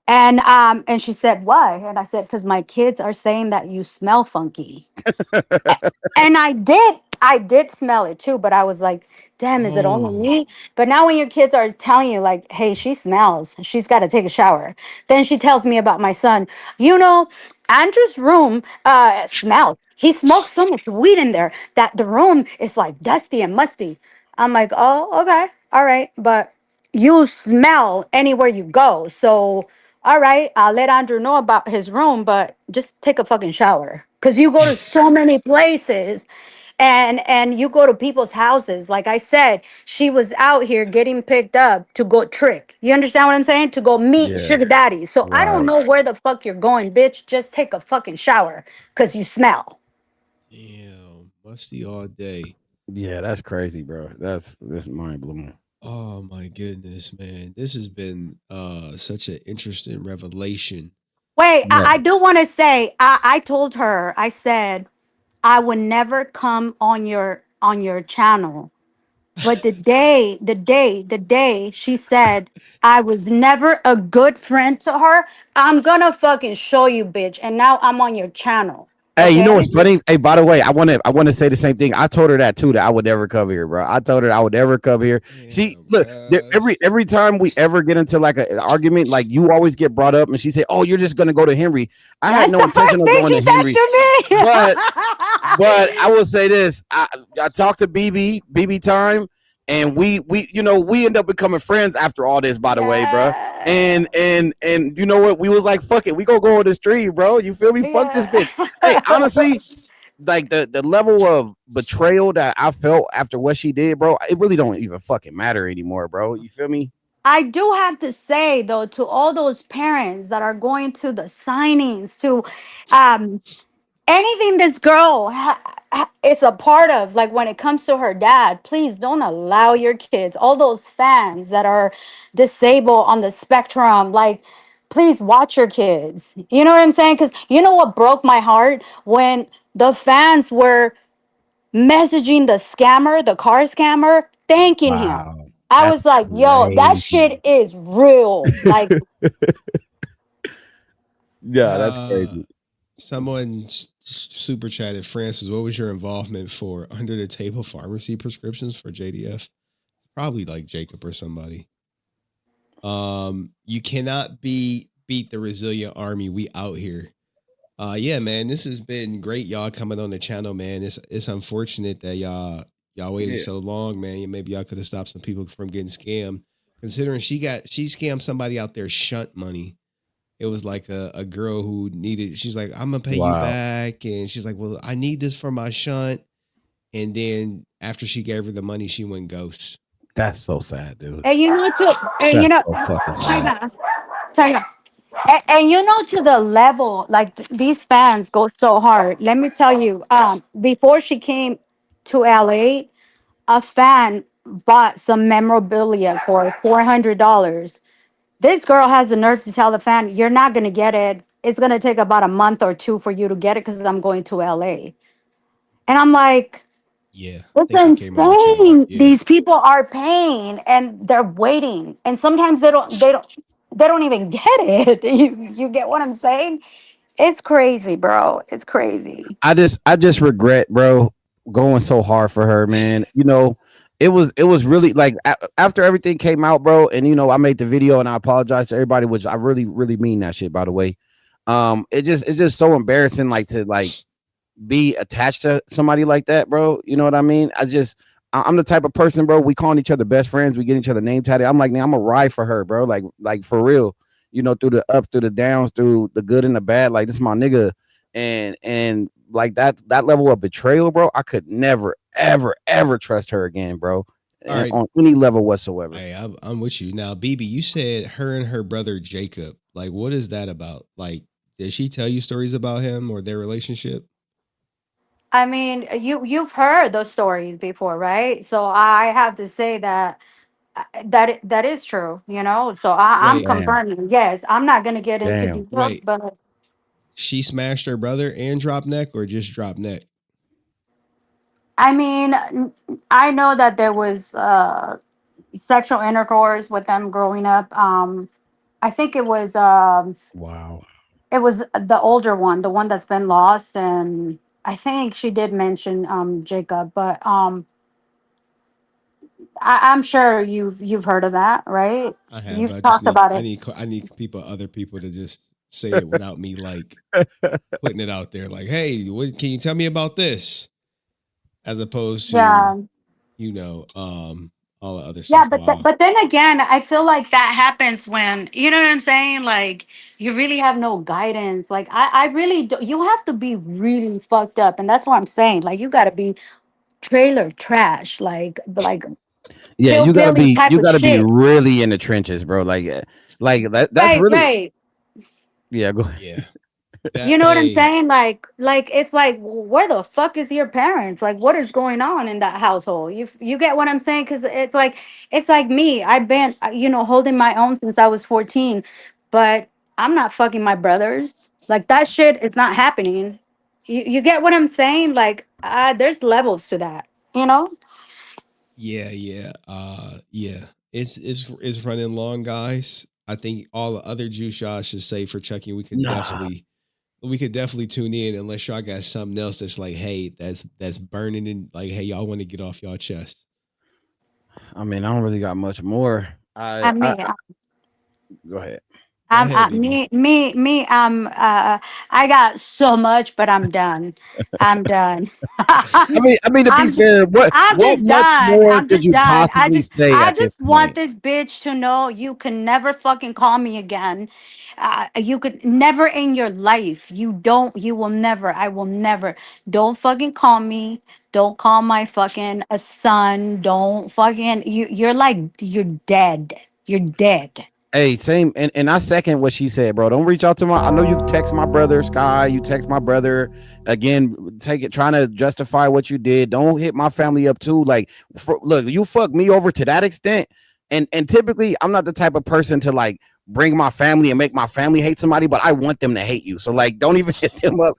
And she said, "Why?" And I said, "Because my kids are saying that you smell funky." And I did smell it too, but I was like, damn, is it only Oh. me? But now when your kids are telling you, like, hey, she smells, she's got to take a shower. Then she tells me about my son. Andrew's room smells. He smokes so much weed in there that the room is like dusty and musty. I'm like, oh, okay, all right. But you smell anywhere you go. So, all right, I'll let Andrew know about his room, but just take a fucking shower. Cause you go to so many places and you go to people's houses. Like I said, she was out here getting picked up to go trick. You understand what I'm saying? To go meet Yeah, sugar daddy. So I don't right. know where the fuck you're going, bitch. Just take a fucking shower. Cause you smell. Damn. Musty all day. Yeah, that's crazy, bro. That's mind blowing. Oh my goodness, man. This has been such an interesting revelation. Wait, Yeah. I do want to say, I told her, I said, I would never come on your channel. But the day she said I was never a good friend to her, I'm gonna fucking show you, bitch. And now I'm on your channel. Hey, you know Okay. what's funny? Hey, by the way, I want to say the same thing. I told her that too, that I would never come here, bro. I told her I would never come here. She Damn, look gosh. every time we ever get into like an argument, like you always get brought up, and she said, "Oh, you're just gonna go to Henry." I had That's no the intention first of thing going she to said Henry, but I to me. will say this: I talked to BB time, and we end up becoming friends after all this. By the way, bro, Yeah. and you know what? We was like, fuck it, we gonna go on the street, bro. You feel me? Fuck this Yeah. bitch. Hey, honestly, like the level of betrayal that I felt after what she did, bro, it really don't even fucking matter anymore, bro. You feel me? I do have to say though to all those parents that are going to the signings to um anything this girl is a part of, like when it comes to her dad, please don't allow your kids, all those fans that are disabled on the spectrum, like please watch your kids, you know what I'm saying? Because you know what broke my heart when the fans were messaging the scammer, the car scammer, thanking him. Wow, I that's was like, yo, that crazy. shit is real. Like, Yeah, that's Uh, crazy. Someone super chatted, Francis, what was your involvement for under the table pharmacy prescriptions for JDF? Probably like Jacob or somebody. You cannot beat the resilient army. We out here. Yeah, man, this has been great. Y'all coming on the channel, man. It's unfortunate that y'all waited Yeah. so long, man. Maybe y'all could have stopped some people from getting scammed. Considering she scammed somebody out there shunt money. It was like a girl who needed. She's like, I'm gonna pay you Wow, back, and she's like, well, I need this for my shunt. And then after she gave her the money, she went ghost. that's so sad, dude. and you know, That's so fucking hang sad. on, hang on. And you know, to the level, like these fans go so hard. Let me tell you, before she came to LA, a fan bought some memorabilia for $400. This girl has the nerve to tell the fan, "You're not gonna get it. It's gonna take about a month or two for you to get it because I'm going to LA." And I'm like, Yeah, I it's think I came on the channel. insane. Yeah, These people are paying and they're waiting, and sometimes they don't even get it. You get what I'm saying? It's crazy, bro. It's crazy. I just regret, bro, going so hard for her, man. It was really like after everything came out, bro, and I made the video and I apologize to everybody, which I really really mean that shit, by the way. It's just so embarrassing, like to be attached to somebody like that, bro. You know what I mean? I'm the type of person, bro. We calling each other best friends. We get each other name tatted. I'm like, man, I'm a ride for her, bro. Like for real. Through the ups, through the downs, through the good and the bad. Like this is my nigga, and like that level of betrayal, bro. I could never, ever, ever trust her again, bro, all and right. on any level whatsoever. Hey, I'm with you now, BB. You said her and her brother Jacob. Like, what is that about? Like, did she tell you stories about him or their relationship? I mean, you've heard those stories before, right? So I have to say that that is true, you know. So I'm Wait, Damn, confirming. Yes, I'm not gonna get into damn. details, wait. but She smashed her brother and dropped neck, or just dropped neck? I mean, I know that there was sexual intercourse with them growing up. I think Wow. it was the older one, the one that's been lost, and I think she did mention Jacob, but I'm sure you've heard of that, right? I have, but You've I just talked need about it. I need other people to just say it without me like putting it out there. Like, hey, what can you tell me about this? As opposed to Yeah. you know, all the other Yeah, stuff. but Wow. but then again, I feel like that happens when, you know what I'm saying? Like you really have no guidance. Like I really do, you have to be really fucked up, and that's what I'm saying. Like you got to be trailer trash, like Yeah, you gotta hillbilly be type you of gotta be shit. really in the trenches, bro. Like that's Right, really, right. yeah. Go ahead. Yeah. That You know what I'm a saying? Like it's like where the fuck is your parents? Like what is going on in that household? You get what I'm saying? Because it's like me. I've been holding my own since I was 14, but I'm not fucking my brothers. Like that shit is not happening. You get what I'm saying? Like there's levels to that. You know? yeah, yeah. Yeah. It's running long, guys. I think all the other juice y'all should say for Chucky, we can Nah, definitely we could definitely tune in unless y'all got something else that's like, hey, that's burning and like, hey, y'all want to get off y'all chest. I mean, I don't really got much more. I I mean, go ahead. Go ahead, BB. me. I got so much, but I'm done. I'm done. I mean, to be I'm just, fair, I'm what just much done. more I'm could just you done. possibly say I at this just want point? this bitch to know you can never fucking call me again. You could never in your life. You will never. I will never. Don't fucking call me. Don't call my fucking son. Don't fucking, you're like, you're dead. You're dead. Hey, same, and I second what she said, bro. Don't reach out to my. I know you text my brother Skye. You text my brother again. Take it, trying to justify what you did. Don't hit my family up too. Like, look, you fuck me over to that extent, and typically I'm not the type of person to like bring my family and make my family hate somebody, but I want them to hate you. So like, don't even hit them up.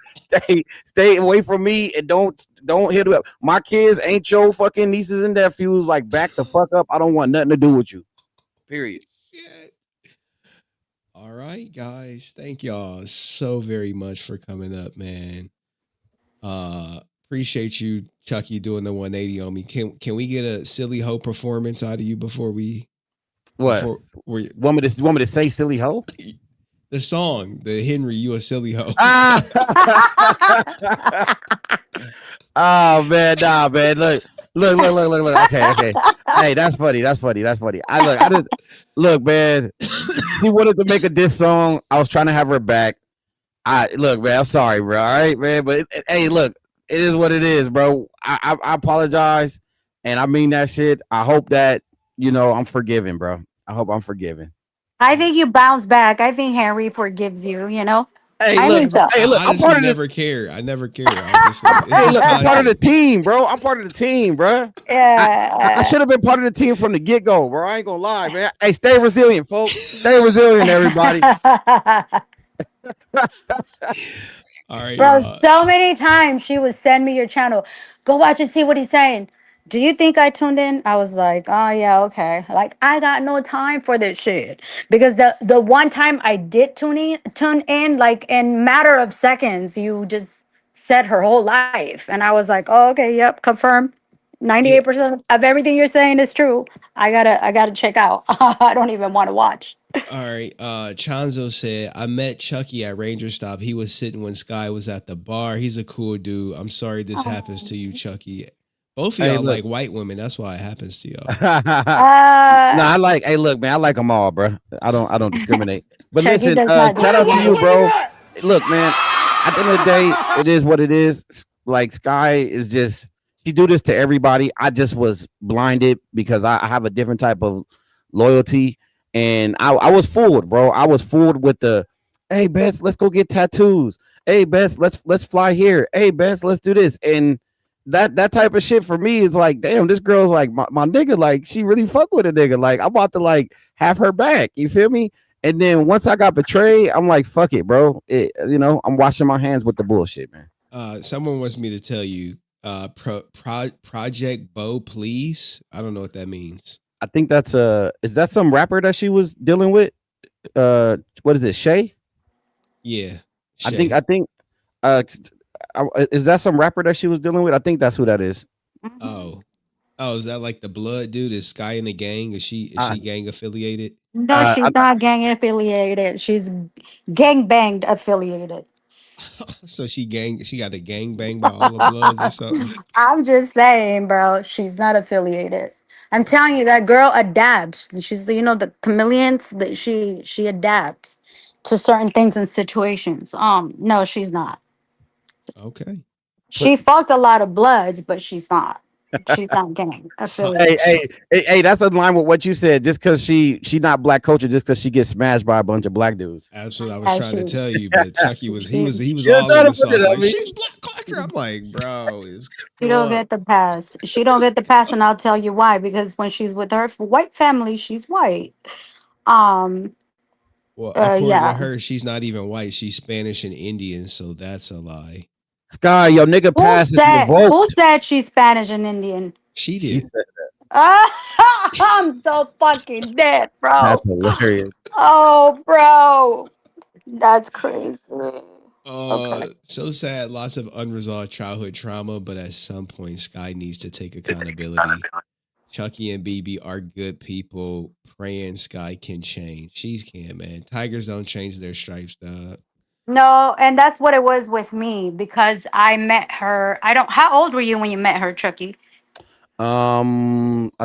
Stay away from me, and don't hit them up. My kids ain't your fucking nieces and nephews. Like, back the fuck up. I don't want nothing to do with you. Period. Shit. All right, guys. Thank y'all so very much for coming up, man. Appreciate you, Chucky, doing the 180 on me. Can we get a silly hoe performance out of you before What? we Want me to say silly hoe? the song, the Henry, you a silly hoe. Ah! Oh man, nah, man. Look. Okay. Hey, that's funny. I just look, man. She wanted to make a diss song. I was trying to have her back. I look, man. I'm sorry, bro. All right, man. But hey, look, it is what it is, bro. I apologize, and I mean that shit. I hope that I'm forgiven, bro. I hope I'm forgiven. I think you bounce back. I think Henry forgives you, you know? Hey, I look, think so. hey, look. I I'm honestly part of the. never care. I never care. I just like it's Hey, just look. I'm part of the content. team, bro. I'm part of the team, bro. I Yeah. should have been part of the team from the get go, bro. I ain't gonna lie, man. Hey, stay resilient, folks. Stay resilient, everybody. All right, Bro, y'all. so many times she would send me your channel. Go watch and see what he's saying. Do you think I tuned in? I was like, oh yeah, okay. Like I got no time for this shit. Because the one time I did tune in, like in matter of seconds, you just said her whole life. And I was like, oh, okay, yep, confirm. Yeah. 98% of everything you're saying is true. I gotta check out. I don't even want to watch. All right. Chanzo said, I met Chucky at Ranger Stop. He was sitting when Sky was at the bar. He's a cool dude. I'm sorry this happens to you, Chucky. Both of Hey, y'all look. like white women. That's why it happens to y'all. No, Uh, I like. Hey, look, man. I like them all, bro. I don't discriminate. But Chucky listen, does not shout out to you, discriminate. bro. Look, man. At the end of the day, it is what it is. Like, Sky is just she do this to everybody. I just was blinded because I have a different type of loyalty, and I was fooled, bro. I was fooled with the, hey, Bess, let's go get tattoos. Hey, Bess, let's fly here. Hey, Bess, let's do this. And that type of shit for me is like, damn, this girl's like my nigga, like she really fuck with a nigga. Like I'm about to like have her back. You feel me? And then once I got betrayed, I'm like, fuck it, bro. I'm washing my hands with the bullshit, man. Someone wants me to tell you, Project Bo, please. I don't know what that means. I think that's is that some rapper that she was dealing with? What is it, Shay? Yeah. I think uh is that some rapper that she was dealing with? I think that's who that is. Oh. Oh, is that like the blood dude? Is Sky in the gang? Is she gang affiliated? No, Uh, she's not gang affiliated. She's gang banged affiliated. So she got a gang bang by all the bloods or something. I'm just saying, bro. She's not affiliated. I'm telling you, that girl adapts. She's, the chameleons that she adapts to certain things and situations. No, she's not. Okay. She fucked a lot of bloods, but she's not. She's not gang Hey, affiliated. that's in line with what you said. Just because she not black culture, just because she gets smashed by a bunch of black dudes. That's what I was Yeah, trying to she, tell you, but Chucky was he she, was he was Yeah, all in trying the to put sauce it on like me. she's black culture. I'm like, bro, it's she grow don't up. get the pass. She don't get the pass, and I'll tell you why. Because when she's with her white family, she's white. Um. Well, according to Yeah. her, she's not even white. She's Spanish and Indian, so that's a lie. Sky, your nigga Who pass is said? Who revoked. said she's Spanish and Indian? She She did. said I'm so fucking dead, that's bro. hilarious. Oh, bro, that's crazy. So sad. Lots of unresolved childhood trauma, but at some point, Skye needs to take accountability. Chucky and BB are good people. Praying Skye can change. She can, man. Tigers don't change their stripes, dog. No, and that's what it was with me because I met her. I don't. How old were you when you met her, Chucky? I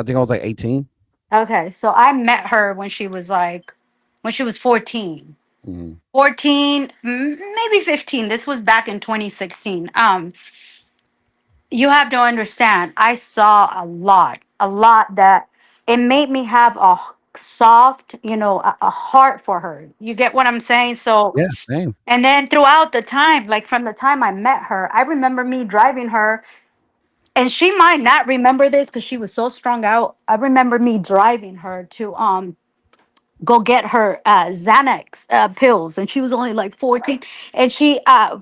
think I was like 18. Okay, so I met her when she was 14. Mhm. 14, maybe 15. This was back in 2016. You have to understand, I saw a lot that it made me have a soft, a heart for her. You get what I'm saying? So, Yeah, same. and then throughout the time, like from the time I met her, I remember me driving her, and she might not remember this because she was so strung out. I remember me driving her to go get her Xanax pills, and she was only like 14. And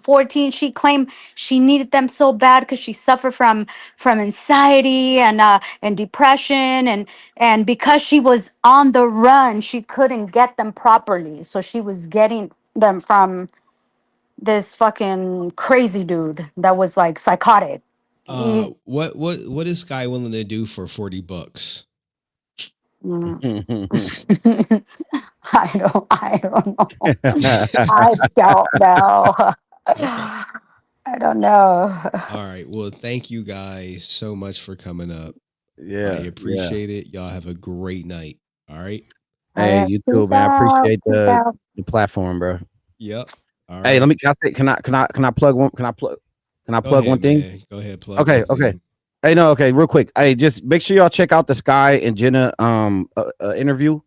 14, she claimed she needed them so bad because she suffered from anxiety and depression, and because she was on the run, she couldn't get them properly, so she was getting them from this fucking crazy dude that was like psychotic. What is Skye willing to do for $40? Mm. I don't know. I don't know. Okay. I don't know. All right. Well, thank you guys so much for coming up. I Yeah, yeah. appreciate it. Y'all have a great night. All right. All Hey, right. you too, Peace man. I out. appreciate Peace out. the platform, bro. Yep. All Hey, right. can I plug one? Can I Go plug one ahead, thing? man. Go ahead. Plug Okay, one okay. thing. Hey, no, okay, real quick. Hey, just make sure y'all check out the Skye and Jenna interview.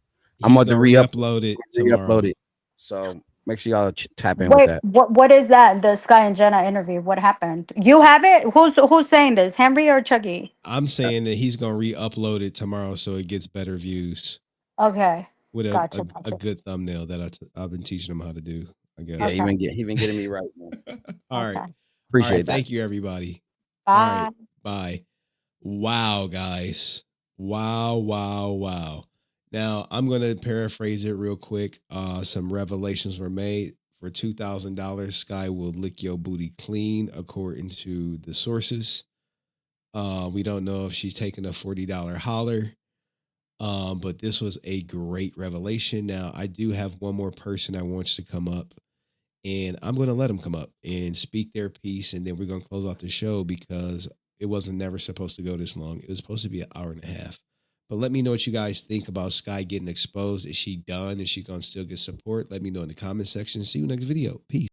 I'm He's going to gonna re-upload it re-upload tomorrow. it. So make sure y'all tap in with Wait, that. what is that? The Sky and Jenna interview. What happened? You have it? Who's saying this? Henry or Chucky? I'm saying that he's gonna re-upload it tomorrow so it gets better views Okay. with Gotcha. a Gotcha. good thumbnail that I've been teaching him how to do. I Yeah, guess. Okay. he been getting me right, man. All right. Okay. All right. Appreciate that. Thank you, everybody. All Bye. right. Bye. Wow, guys. Wow, wow, wow. Now I'm gonna paraphrase it real quick. Some revelations were made. For $2,000, Skye will lick your booty clean, according to the sources. We don't know if she's taking a $40 holler. But this was a great revelation. Now, I do have one more person that wants to come up, and I'm going to let them come up and speak their piece, and then we're going to close out the show because it wasn't never supposed to go this long. It was supposed to be an hour and a half. But let me know what you guys think about Skye getting exposed. Is she done? Is she going to still get support? Let me know in the comment section. See you next video. Peace.